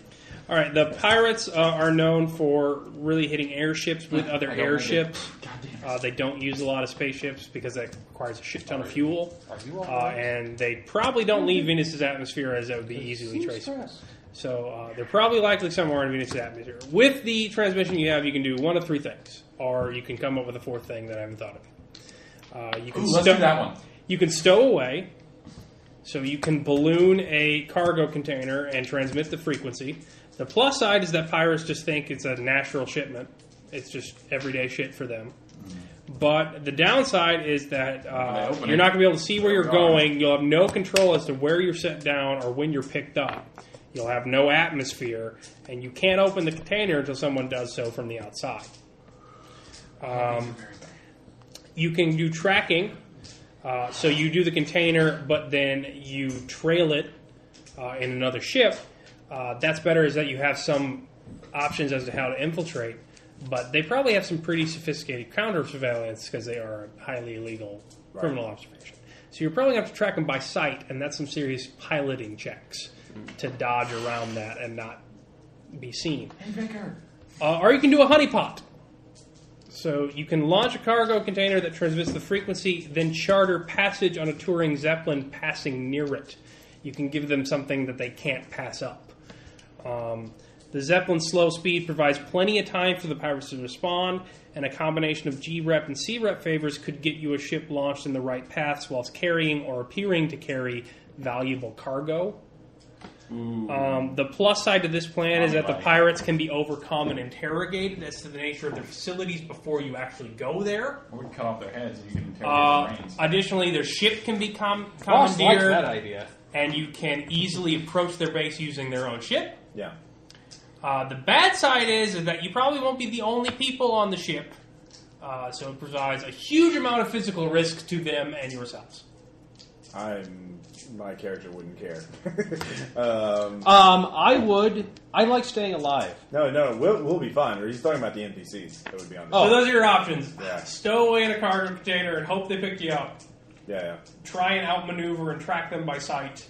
All right, the pirates are known for really hitting airships with other I don't airships. God damn it. They don't use a lot of spaceships because that requires a shit ton of fuel. Are you all right? And they probably don't leave Venus's atmosphere, as that would be easily traceable. So they're probably likely somewhere in Venus's atmosphere. With the transmission you have, you can do one of three things, or you can come up with a fourth thing that I haven't thought of. You can Ooh, let's do that one. You can stow away. So you can balloon a cargo container and transmit the frequency. The plus side is that pirates just think it's a natural shipment. It's just everyday shit for them. But the downside is that open you're it, not going to be able to see where there you're we are. going. You'll have no control as to where you're set down or when you're picked up. You'll have no atmosphere, and you can't open the container until someone does so from the outside. You can do tracking. So you do the container, but then you trail it in another ship. That's better, is that you have some options as to how to infiltrate. But they probably have some pretty sophisticated counter surveillance because they are a highly illegal criminal observation. So you're probably going to have to track them by sight, and that's some serious piloting checks to dodge around that and not be seen. Hey, Vicar. Or you can do a honeypot. So you can launch a cargo container that transmits the frequency, then charter passage on a touring Zeppelin passing near it. You can give them something that they can't pass up. The Zeppelin's slow speed provides plenty of time for the pirates to respond, and a combination of G-Rep and C-Rep favors could get you a ship launched in the right paths whilst carrying or appearing to carry valuable cargo. The plus side to this plan is that the pirates can be overcome and interrogated as to the nature of their facilities before you actually go there. Or we can cut off their heads and you can interrogate their brains. Additionally, their ship can be Boss likes that commandeered, idea. and you can easily approach their base using their own ship. Yeah. The bad side is that you probably won't be the only people on the ship, so it provides a huge amount of physical risk to them and yourselves. My character wouldn't care. I would. I like staying alive. No, we'll be fine. He's talking about the NPCs that would be on the So ship. those are your options. Yeah. Stow away in a cargo container and hope they pick you up. Yeah. Try and outmaneuver and track them by sight.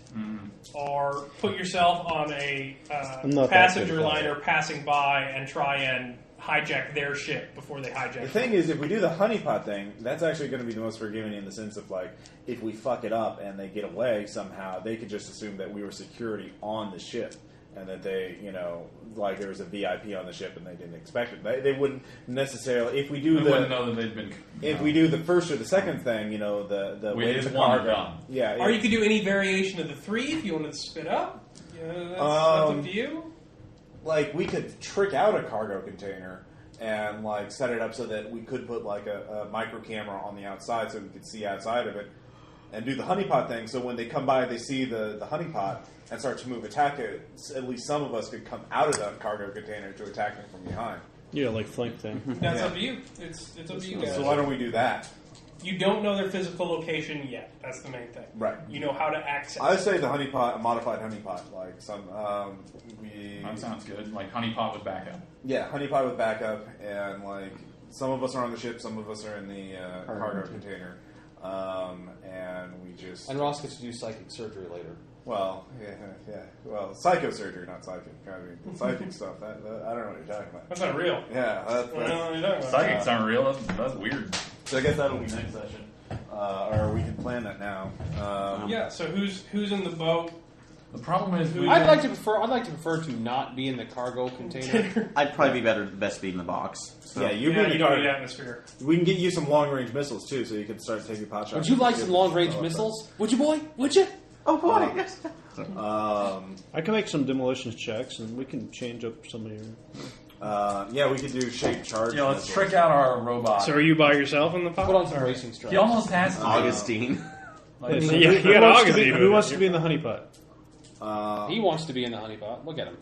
Or put yourself on a I'm not that passenger good at liner passing by and try and hijack their ship before they hijack The thing is, if we do the honeypot thing, that's actually going to be the most forgiving in the sense of, like, if we fuck it up and they get away somehow, they could just assume that we were security on the ship and that they, like there was a VIP on the ship and they didn't expect it. They wouldn't necessarily, if we do We wouldn't know that they'd been. if we do the first or the second thing, the We way just the want it cargo, done. yeah, Or you could do any variation of the 3 if you wanted to spit up. That's up to you. like we could trick out a cargo container and like set it up so that we could put like a micro camera on the outside so we could see outside of it, and do the honeypot thing. So when they come by, they see the honeypot and start to move, attack it. At least some of us could come out of that cargo container to attack them from behind. Yeah, like flank thing. That's Yeah. up to you. It's up to you guys. So why don't we do that? You don't know their physical location yet. That's the main thing. Right. You know how to access. I would say the honeypot, a modified honeypot, like some That sounds good. Like honeypot with backup. Yeah, honeypot with backup, and like some of us are on the ship, some of us are in the cargo container, and we just And Ross gets to do psychic surgery later. well, psychosurgery, not psychic. I mean, psychic stuff. That I don't know what you're talking about. That's not real. Yeah, I don't know what you're talking about. Psychics aren't real. That's weird. so I guess that'll be next session, or we can plan that now. Yeah. So who's in the boat? The problem is, I'd like to prefer to not be in the cargo container. I'd probably be best be in the box. So. Yeah, you You be don't need atmosphere. We can get you some long range missiles too, so you can start taking pot shots. Would you like some long range missiles? Would you, boy? Would you? Oh boy! Yes. I can make some demolitions checks, and we can change up some of your... Yeah, we could do shape charge. let's missiles. trick out our robot. So are you by yourself in the pod? Put on some racing stripes. He almost has to. Augustine. Like, So Yeah, who, you who got wants to Augustine be, who with wants it. to be in the honeypot? He wants to be in the honeypot. Look at him.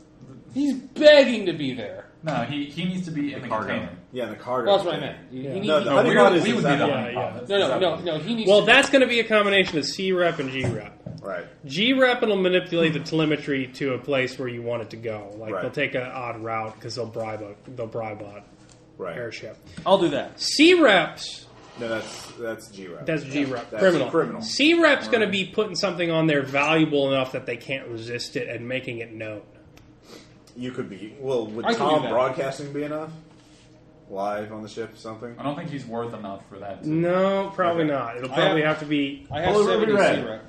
He's begging to be there. no, he needs to be in the cargo. container. Yeah, the cargo. Well, that's what I meant. He needs No, to the be- honeypot is we would be exactly- the Yeah, honeypot. yeah. That's No, exactly- no. He needs. Well, to, that's going to be a combination of C rep and G rep. Right. G rep will manipulate the telemetry to a place where you want it to go. Like Right. they'll take an odd route because they'll bribe a Right. airship. I'll do that. C reps. No, that's G rep. That's G rep. That's Criminal. criminal. C rep's going to be putting something on there valuable enough that they can't resist it and making it known. You could be. Well, would I can do Tom that. broadcasting be enough? Live on the ship, something. I don't think he's worth enough for that. No, probably Okay. not. It'll probably have to be. I have Oh, 70 red. C-Rep.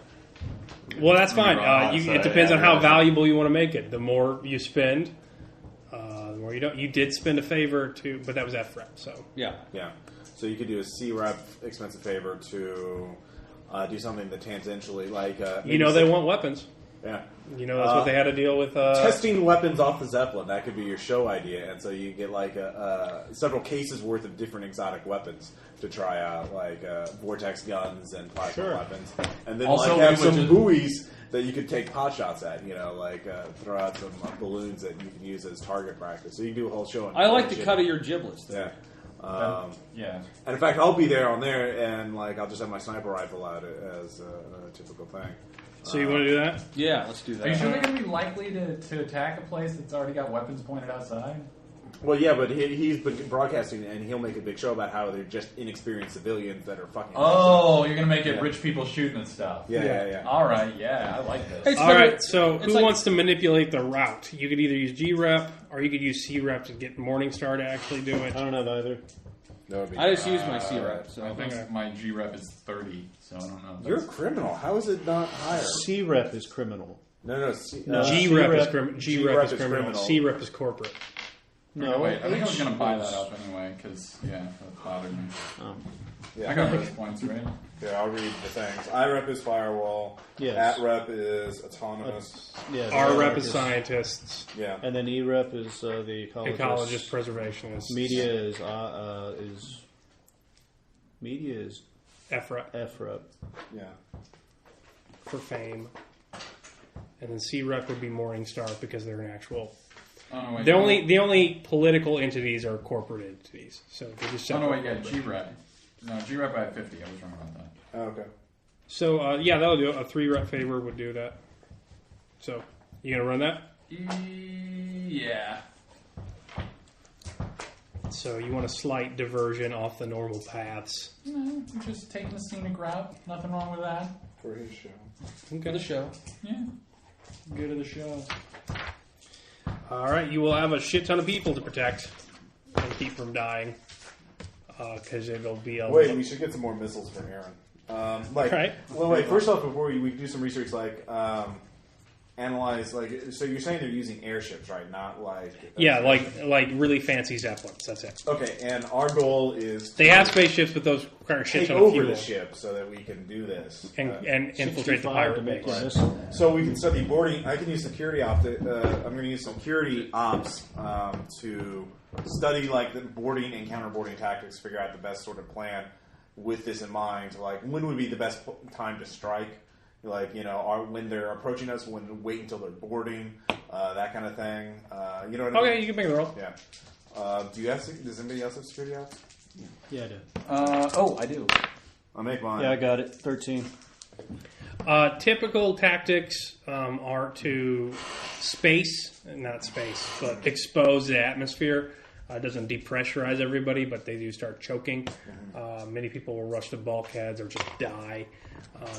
Well, that's fine. Right, It depends on how valuable you want to make it. The more you spend, the more you don't. You did spend a favor to, but that was F rep. So Yeah. Yeah. So you could do a C rep expensive favor to do something that tangentially, like you know they want weapons. Yeah. You know that's what they had to deal with. Testing weapons off the Zeppelin, that could be your show idea, and so you get like several cases worth of different exotic weapons to try out, like vortex guns and plasma weapons, and then Also, like have we would some just- buoys that you could take pot shots at, like throw out some balloons that you can use as target practice. So you can do a whole show. On I like the shit. cut of your giblets. Though. Yeah. Yeah. And in fact, I'll be there on there, and like I'll just have my sniper rifle out as a typical thing. so you want to do that? Yeah, let's do that. Are you sure they're going to be likely to attack a place that's already got weapons pointed outside? Well, yeah, but he's been broadcasting, and he'll make a big show about how they're just inexperienced civilians that are fucking. Oh, you're going to make it Yeah. rich people shooting and stuff. Yeah. All right, yeah, I like this. It's All very- right. So it's who like- wants to manipulate the route? You could either use G rep or you could use C rep to get Morningstar to actually do it. I don't have either. That would be I just used my C-Rep. I So think my G rep is 30, so I don't know. You're a criminal. How is it not higher? C-Rep is criminal. No. G rep is C-rep- criminal. G G-rep rep is is criminal. criminal. C rep is corporate. No, wait, I think I was H going to buy is- that up anyway, because, yeah, that bothered me. Yeah. I got those points, right? Here, I'll read the things. I rep is firewall. Yes. At rep is autonomous. Yeah, R the rep is is- scientists. Yeah. And then E-Rep is the ecologist. Ecologist, preservationists. Media is Media is F rep F-Rep. Yeah. for fame. And then C rep would be Morningstar because they're an actual. Oh, no, wait. The only political entities are corporate entities. So they're just Oh, no, separate. wait, yeah, G rep. No, G rep I have 50. I was wrong about that. Oh, okay. So yeah, that'll do it. A 3 rep favor would do that. So you gonna run that? Yeah. So you want a slight diversion off the normal paths. No, we're just taking the scenic route. Nothing wrong with that. For his show. for the show. Yeah. Good of the show. All right, you will have a shit ton of people to protect and keep from dying because it'll be a Wait, we should get some more missiles for Aaron. Right. Well, wait. First off, before we do some research, analyze, like, so you're saying they're using airships, right? Not like Yeah, like really fancy zeppelins. That's it. okay, and our goal is to They have spaceships, but those are ships take on over fuel the ship so that we can do this. and infiltrate the 65 pirate to make base. a missile. So we can study boarding. I can use security I'm going to use security ops to study like the boarding and counterboarding tactics, figure out the best sort of plan with this in mind. Like when would be the best time to strike? Like when they're approaching us, when wait until they're boarding, that kind of thing. You know what I mean? Okay, you can make the roll. Yeah. Does anybody else have security ops? Yeah, I do. I do. I'll make mine. Yeah, I got it. 13. Typical tactics are to but expose the atmosphere. It doesn't depressurize everybody, but they do start choking. Many people will rush the bulkheads or just die.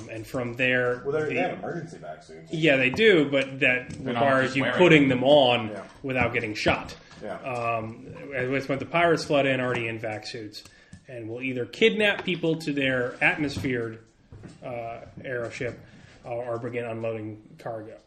And from there... Well, they have emergency vac suits. Yeah, they do, but that They're not requires just you wearing putting them on Yeah. without getting shot. Yeah. When the pirates flood in, already in vac suits, and will either kidnap people to their atmosphered aeroship or begin unloading cargo.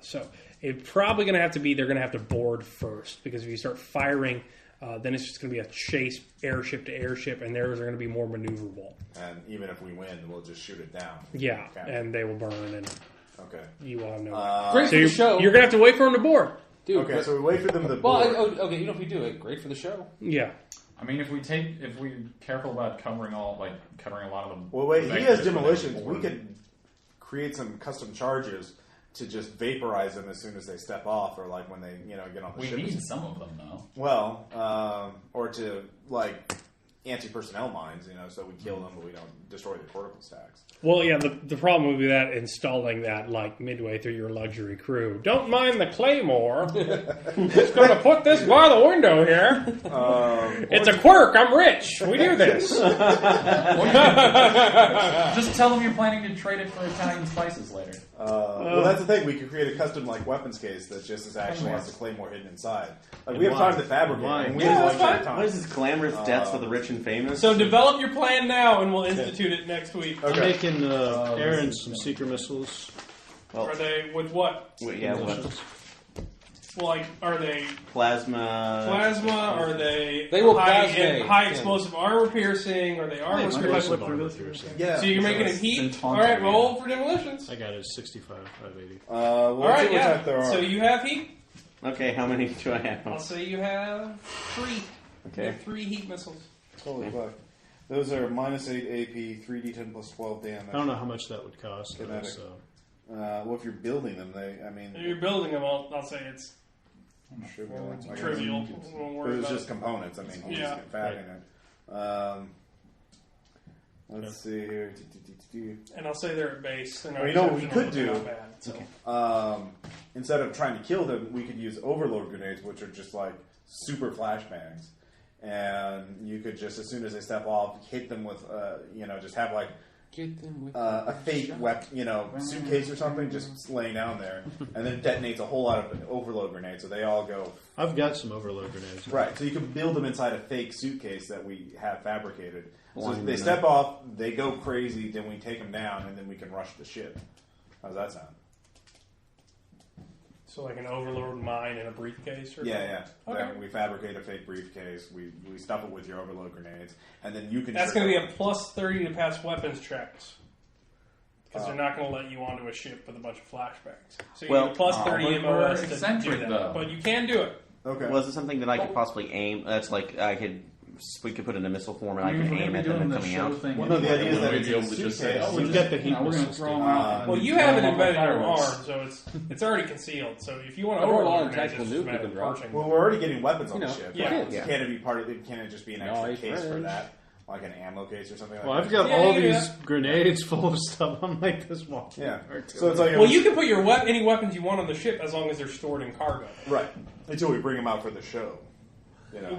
So it's probably going to have to be they're going to have to board first, because if you start firing, then it's just going to be a chase airship to airship, and theirs are going to be more maneuverable. And even if we win, we'll just shoot it down. Yeah, Okay. and they will burn, and Okay. you will have no. Great So for the show. you're going to have to wait for them to board. Dude, Okay, so we wait for them to well, board. okay, if we do it, great for the show. Yeah. I mean, if we're careful about covering a lot of them. Well, wait, he has demolitions. We could create some custom charges to just vaporize them as soon as they step off, or like when they get on the We ship. need some of them, though. Well, or to like anti-personnel mines, so we kill them, but we don't destroy the cortical stacks. Well, yeah, the problem would be that installing that like midway through your luxury crew. Don't mind the claymore. Just going to put this by the window here. It's a quirk. I'm rich. We do this. Just tell them you're planning to trade it for Italian spices later. Well, that's the thing. We could create a custom like weapons case that just actually has the claymore hidden inside. Like we have time to fabricate. And we have that's fine. time. What is this glamorous deaths for the rich and famous? So develop your plan now, and we'll institute it next week. I'm making Aaron some seeker missiles. Are they with what? Wait, yeah, weapons. Well, like, are they Plasma. plasma? Are they They will high plasmate. explosive armor piercing? Are they armor Explosive piercing? armor piercing. Yeah. So you're making it Been heat? taunting All right, me. roll for demolitions. I got it 65, 580. Well, All let's see right, what type there yeah. are. So you have heat. Okay, how many do I have? I'll say you have 3. You Okay. have 3 heat missiles. Holy fuck. Those are minus 8 AP, 3d10 plus 12 damage. I don't know how much that would cost. Though, Kinetic. so. Well, if you're building them, If you're building them, I'll say it's should go into- trivial. We won't But worry it's about just it. components. I mean, you Yeah. just get fat in it. Let's see here. And I'll say they're at base. They're not Well, you know what we exceptional, could but they're do? not bad, so. Instead of trying to kill them, we could use overload grenades, which are just like super flashbangs. And you could just, as soon as they step off, hit them with, just have like Get them with a fake weapon, suitcase or something, just laying down there, and then it detonates a whole lot of overload grenades, so they all go. I've got some overload grenades. Right, so you can build them inside a fake suitcase that we have fabricated. So Line if they them step off, they go crazy, then we take them down, and then we can rush the ship. How's that sound? So like an overload mine in a briefcase? Or Yeah. Okay. Then we fabricate a fake briefcase, we stuff it with your overload grenades, and then you can... That's trick going to be them. a plus 30 to pass weapons checks. Because they're not going to let you onto a ship with a bunch of flashbangs. So you get a plus 30 but MOS we're to do eccentric, that. though. But you can do it. Okay. Was it something that I could possibly aim? That's like we could put in a missile form and I We're could gonna aim be at them doing and the coming show out. thing. Well, no, the idea is that We'd it's be able in to just suitcase. say, Oh, we've got the heat we're going to missiles throw them down. out. Well, you and have it throw 'em embedded in on your fireworks. arm, so it's already concealed. So if you want to I've got a lot overload of grenades, tactical it's just a nuke matter you of can drop. approaching. Well, we're already getting weapons on the You know, ship. yeah. kids. Yeah. Can't it be part of it? Can't it just be an extra Nice case for friends. that? Like an ammo case or something like Well, that? I've got Yeah, all you can do these grenades full of stuff. I'm like this one. Yeah. So it's like... Well, you can put your any weapons you want on the ship as long as they're stored in cargo. Right. Until we bring them out for the show.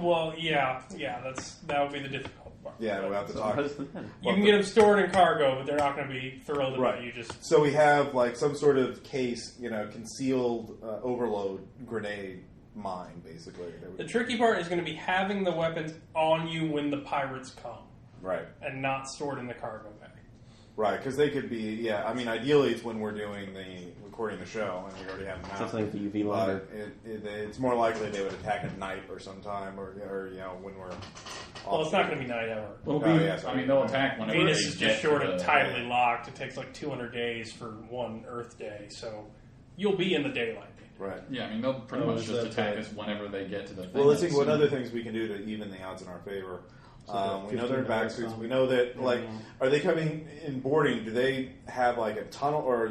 Well, yeah, that would be the difficult part. Yeah, we'll have to talk. What is the pen? You can get them stored in cargo, but they're not going to be thrilled about Right. you just... So we have like some sort of case, concealed overload grenade mine, basically. The tricky part is going to be having the weapons on you when the pirates come, Right. and not stored in the cargo bag. Right, because they could be. Yeah, I mean, ideally, it's when we're recording the show, and we already have them out. Something with the UV ladder. It's more likely they would attack at night or sometime, or when we're. Well, it's not going to be night ever. Well, I mean, they'll attack whenever Venus they is get just short to of the- tidally locked. It takes like 200 days for one Earth day, so you'll be in the daylight. Right. Yeah, I mean, they'll pretty much just attack us whenever they get to the thing. Well, let's think what other things we can do to even the odds in our favor. We know they're backsuits. We know that, are they coming in boarding? Do they have like a tunnel or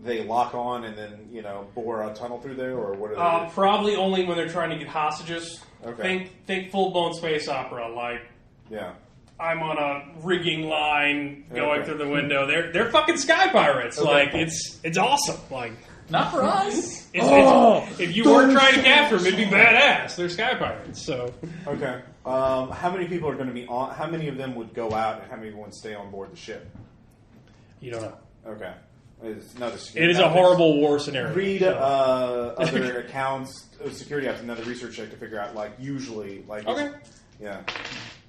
they lock on and then bore a tunnel through there, or what are they? Probably only when they're trying to get hostages. Okay. Think full blown space opera. Like I'm on a rigging line going through the window. They're fucking sky pirates. Okay. Like it's awesome. Like Not for us. If you weren't trying to capture them, it'd be badass. They're sky pirates. So Okay. How many people are going to be on? How many of them would go out, and how many would stay on board the ship? you don't know. Okay. It's another It is a horrible war scenario. Read other accounts of security apps, another research check to figure out, usually, Okay. Yeah.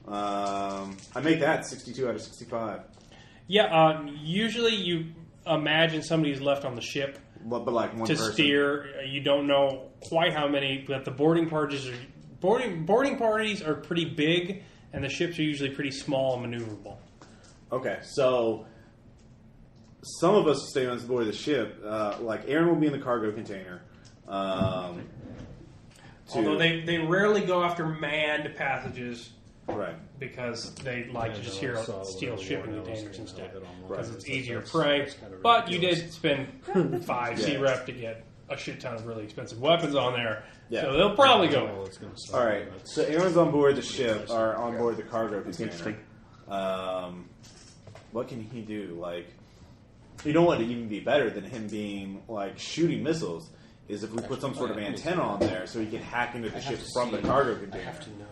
I make that 62 out of 65. Yeah. Usually you imagine somebody's left on the ship But one to person. steer. You don't know quite how many, but the boarding parties are pretty big, and the ships are usually pretty small and maneuverable. Okay, so some of us stay on board the ship. Aaron will be in the cargo container. Although they rarely go after manned passages Right. because they like to just steal shipping containers instead. Because Right. it's easier prey. But you did spend 5 C-Rep to get a shit ton of really expensive weapons on there. Yeah. So they'll probably go. All right, so Aaron's on board the ship, or on board the cargo container. Interesting. What can he do? You know what would even be better than him being, shooting missiles is if we put some sort of antenna on there so he can hack into the ship from the cargo container. I have to know.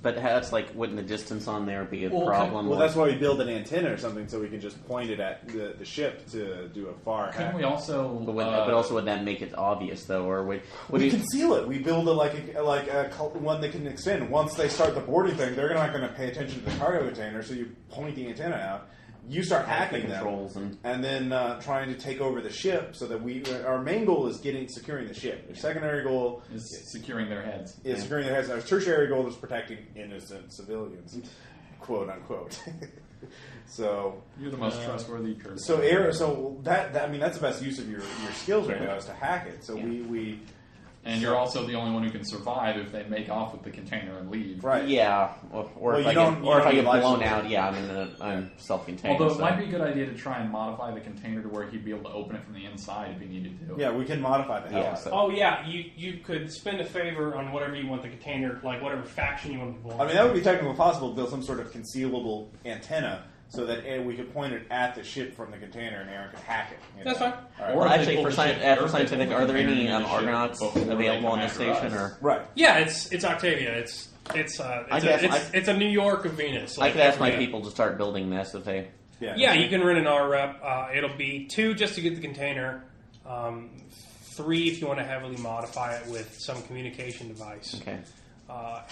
But that's wouldn't the distance on there be a problem? Well, that's why we build an antenna or something so we can just point it at the ship to do a far hack. Couldn't we also? But also would that make it obvious though, or would We conceal it. We build one that can extend. Once they start the boarding thing, they're not going to pay attention to the cargo container. So you point the antenna out. You start hacking controls them, and then trying to take over the ship. So that our main goal is securing the ship. Our secondary goal is securing their heads. Securing their heads. Our tertiary goal is protecting innocent civilians, quote unquote. So You're the most trustworthy person. So that's the best use of your skills right now is to hack it. So we and you're also the only one who can survive if they make off with the container and leave. right. Yeah, or if I get blown out, yeah, I'm self-contained. Although it might be a good idea to try and modify the container to where he'd be able to open it from the inside if he needed to. Yeah, we can modify the hell out of it. Oh yeah, you could spend a favor on whatever you want the container, whatever faction you want to belong. I mean, that would be technically possible to build some sort of concealable antenna so that we could point it at the ship from the container and Aaron could hack it. That's fine. All right. Or Well, if they actually, pull for the ship- after or if they scientific, pull are the there any container in the ship Argonauts before they available come on the after station? us. Or Right. Yeah, it's Octavia. It's a New York of Venus. I could ask my people to start building this if they. Yeah, you can rent an R-Rep. It'll be 2 just to get the container, 3 if you want to heavily modify it with some communication device, Okay.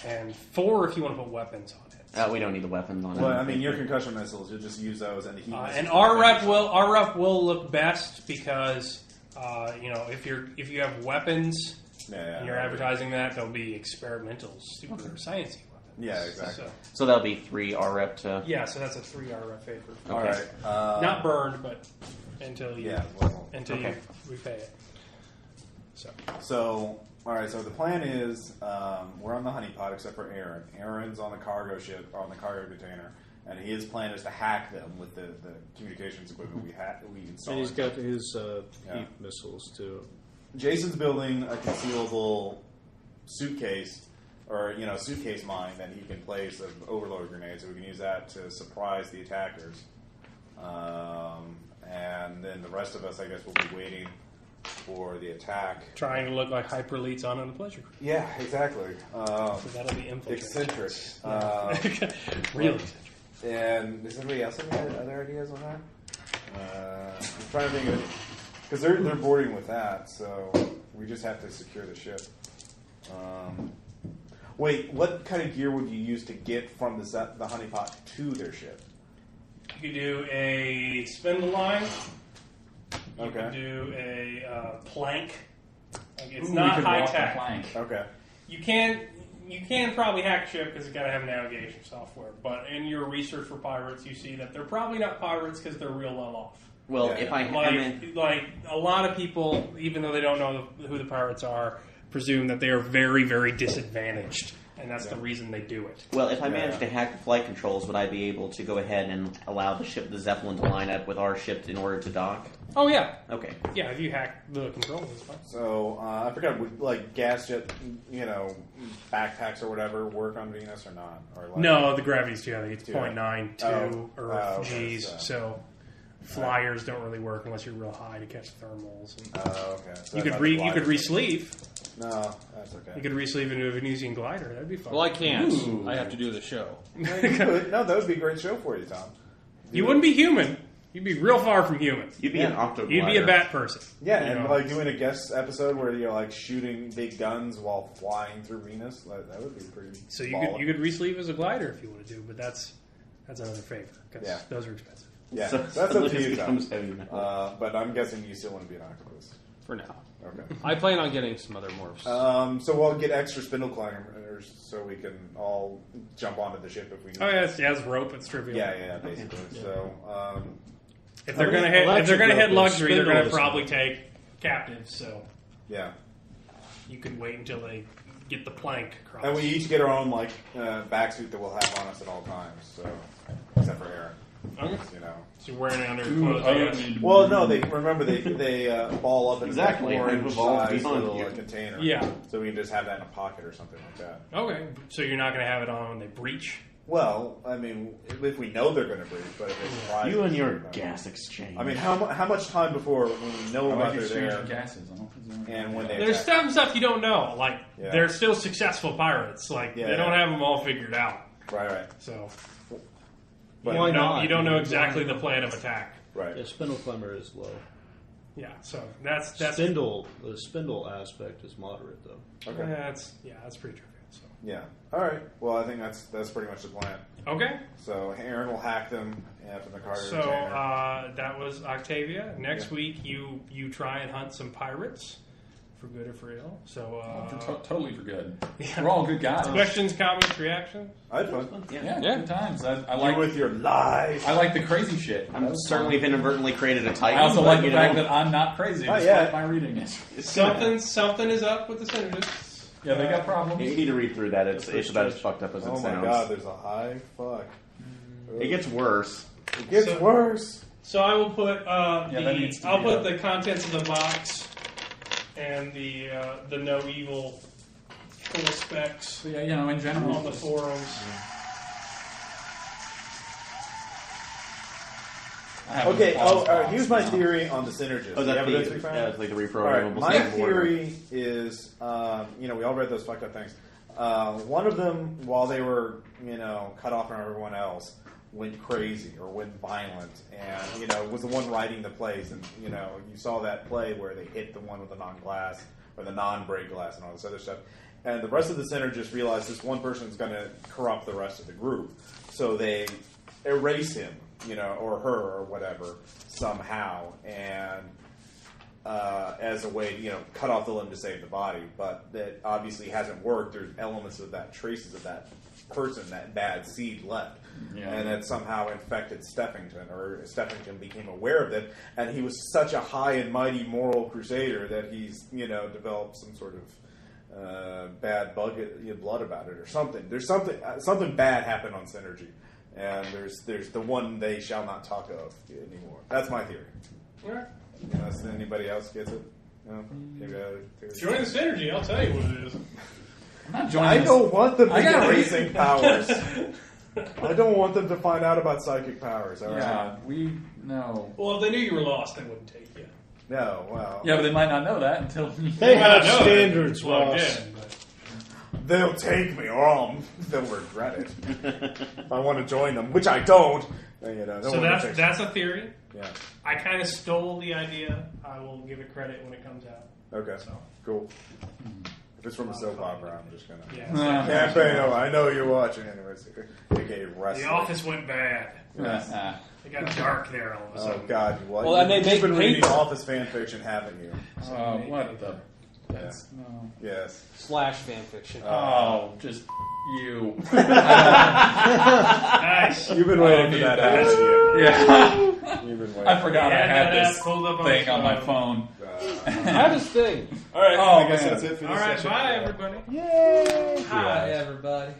and 4 if you want to put weapons on it. We don't need the weapons on it. Well, I mean, your concussion missiles, you'll just use those and the heat missiles. And R-Rep will look best because if you have weapons and you're advertising that, they'll be experimental, super sciencey weapons. Yeah, exactly. So that'll be 3 R-Rep to. Yeah, so that's a 3 R-Rep favor. All right. Not burned, but until you Okay. repay it. So, all right. So the plan is we're on the honeypot except for Aaron. Aaron's on the cargo ship, on the cargo container, and his plan is to hack them with the communications equipment we installed. And he's got his heat missiles too. Jason's building a concealable suitcase, or suitcase mine that he can place of overload grenades, so we can use that to surprise the attackers. And then the rest of us, I guess, will be waiting for the attack. Trying to look like hyper elites on a pleasure cruise. Yeah, exactly. So that'll be infiltration. Eccentric. Really eccentric. And does anybody else have any other ideas on that? I'm trying to think of, because they're boarding with that, so we just have to secure the ship. Wait, what kind of gear would you use to get from the honeypot to their ship? You could do a spindle line. You Okay. could do a plank. Like, it's Ooh, not we could high walk the tech. plank. Okay. You can probably hack a ship because it's got to have navigation software. But in your research for pirates, you see that they're probably not pirates because they're real well off. Well, Yeah. if I am Like a lot of people, even though they don't know who the pirates are, presume that they are very, very disadvantaged, and that's the reason they do it. Well, if I manage to hack the flight controls, would I be able to go ahead and allow the Zeppelin to line up with our ship in order to dock? Oh yeah, Okay. yeah. If you hack the controls, it's fine. So I forgot, would like gas jet, backpacks or whatever work on Venus or not? Or like, No, the gravity's too heavy. It's Too 0.92 Oh. Earth Oh, okay, G's, so- so flyers don't really work unless you're real high to catch thermals. And Okay. So you that's could you not could the re-sleeve. No, that's okay. You could re-sleeve into a Venusian glider. That'd be fun. Well, I can't. Ooh. I have to do the show. No, you could. No, that would be a great show for you, Tom. You wouldn't be human. You'd be real far from human. You'd be an octo. You'd be a bat person. Yeah, You and know? like doing a guest episode where you're like shooting big guns while flying through Venus. That would be pretty. So you baller. could re-sleeve as a glider if you want to do, but that's another favor because Yeah. those are expensive. Yeah, So, that's up unless to it you, Tom. becomes heavy metal. But I'm guessing you still want to be an octopus. For now. Okay. I plan on getting some other morphs. So we'll get extra spindle climbers so we can all jump onto the ship if we need. Oh yeah, it's rope. It's trivial. Yeah, basically. So, If they're gonna Well, hit, if they're gonna hit electric rope is luxury, they're gonna spindles. probably take captives. So yeah. you could wait until they get the plank across. And we each get our own backsuit that we'll have on us at all times. So, except for Aaron, Okay. you know. So you're wearing it under your Ooh, clothes. I I don't guess. need- Well, no, they ball up in Exactly, an and orange revolve size beyond little you. container. Yeah. So we can just have that in a pocket or something like that. Okay, so you're not gonna have it on when they breach. Well, I mean, if we know they're going to breach, but if it's surprising, You and your gas exchange. I mean, how much time before when we know I about like they're exchanging there? gases. I don't presume. And when they There's attack. some stuff you don't know. Like Yeah. they're still successful pirates. Like Yeah. they don't have them all figured out. Right, So but Why not? you don't know exactly the plan of attack. right. The spindle climber is low. Yeah. So that's The spindle aspect is moderate though. Okay. that's pretty trivial. So Yeah. All right. Well, I think that's pretty much the plan. okay. So Aaron will hack them from the Carter So container. that was Octavia. Next Yeah. week you try and hunt some pirates for good or for ill. So Totally for good. Yeah. We're all good guys. questions, comments, reactions. I had fun. Yeah, Yeah. good times. I You like with your lies. I like the crazy shit. I'm certainly have inadvertently created a I Titan. also but, like the you fact know, that I'm not crazy Not despite yet. my reading it. Something is up with the synergists. Yeah, they got problems. you need to read through that. It's about as fucked up as it Oh my sounds. God! There's a high fuck. It gets worse. It gets So- worse. So I will put that needs to I'll be put up. the contents of the box and the no evil full specs So yeah, in general, on the forums. I have Okay. a pause box Here's my now. theory on the synergist. Oh, The that's evidence we found? it's like the All right, reprogrammable my system order. theory is, we all read those fucked up things. One of them, while they were, cut off from everyone else, went crazy or went violent, and was the one writing the plays, and you saw that play where they hit the one with the non-glass or the non-break glass and all this other stuff, and the rest of the center just realized this one person is going to corrupt the rest of the group, so they erase him, or her or whatever somehow, and as a way to, cut off the limb to save the body. But that obviously hasn't worked. There's elements of that, traces of that person, that bad seed left. Yeah. And that somehow infected Steffington, or Steffington became aware of it. And he was such a high and mighty moral crusader that he's, developed some sort of bad blood about it or something. There's something bad happened on Synergy. And there's the one they shall not talk of anymore. That's my theory. All right. Unless anybody else gets it. No? Maybe other theories. Join the synergy. I'll tell you what it is. I'm not joining I this. don't want them to I get gotta- racing powers. I don't want them to find out about psychic powers. All right? Yeah, no. Well, if they knew you were lost, they wouldn't take you. No, well. Yeah, but they might not know that until. They Well, I have know standards, they're plugged Ross. in, but- They'll take me, or they'll regret it. If I want to join them, which I don't. So that's a theory. Yeah. I kind of stole the idea. I will give it credit when it comes out. Okay. So Cool. If it's from a soap opera, I'm just gonna. Yeah. Can't pay no. I know you're watching anyways. AKA wrestling. The Office went bad. Yes. It got dark there all of a Oh sudden. God! What? Well, and they You've make been reading paper. Office fan fiction, haven't you? What the? That's no. Yes. / fanfiction. Oh, just you. Nice. You've been waiting for that, haven't you? Yeah. You've been waiting. I forgot I Yeah, had that this pulled up on thing his on my phone. phone. I have this thing. All right. Oh, I guess man. that's it for All this right, session. bye everybody. Hi, everybody.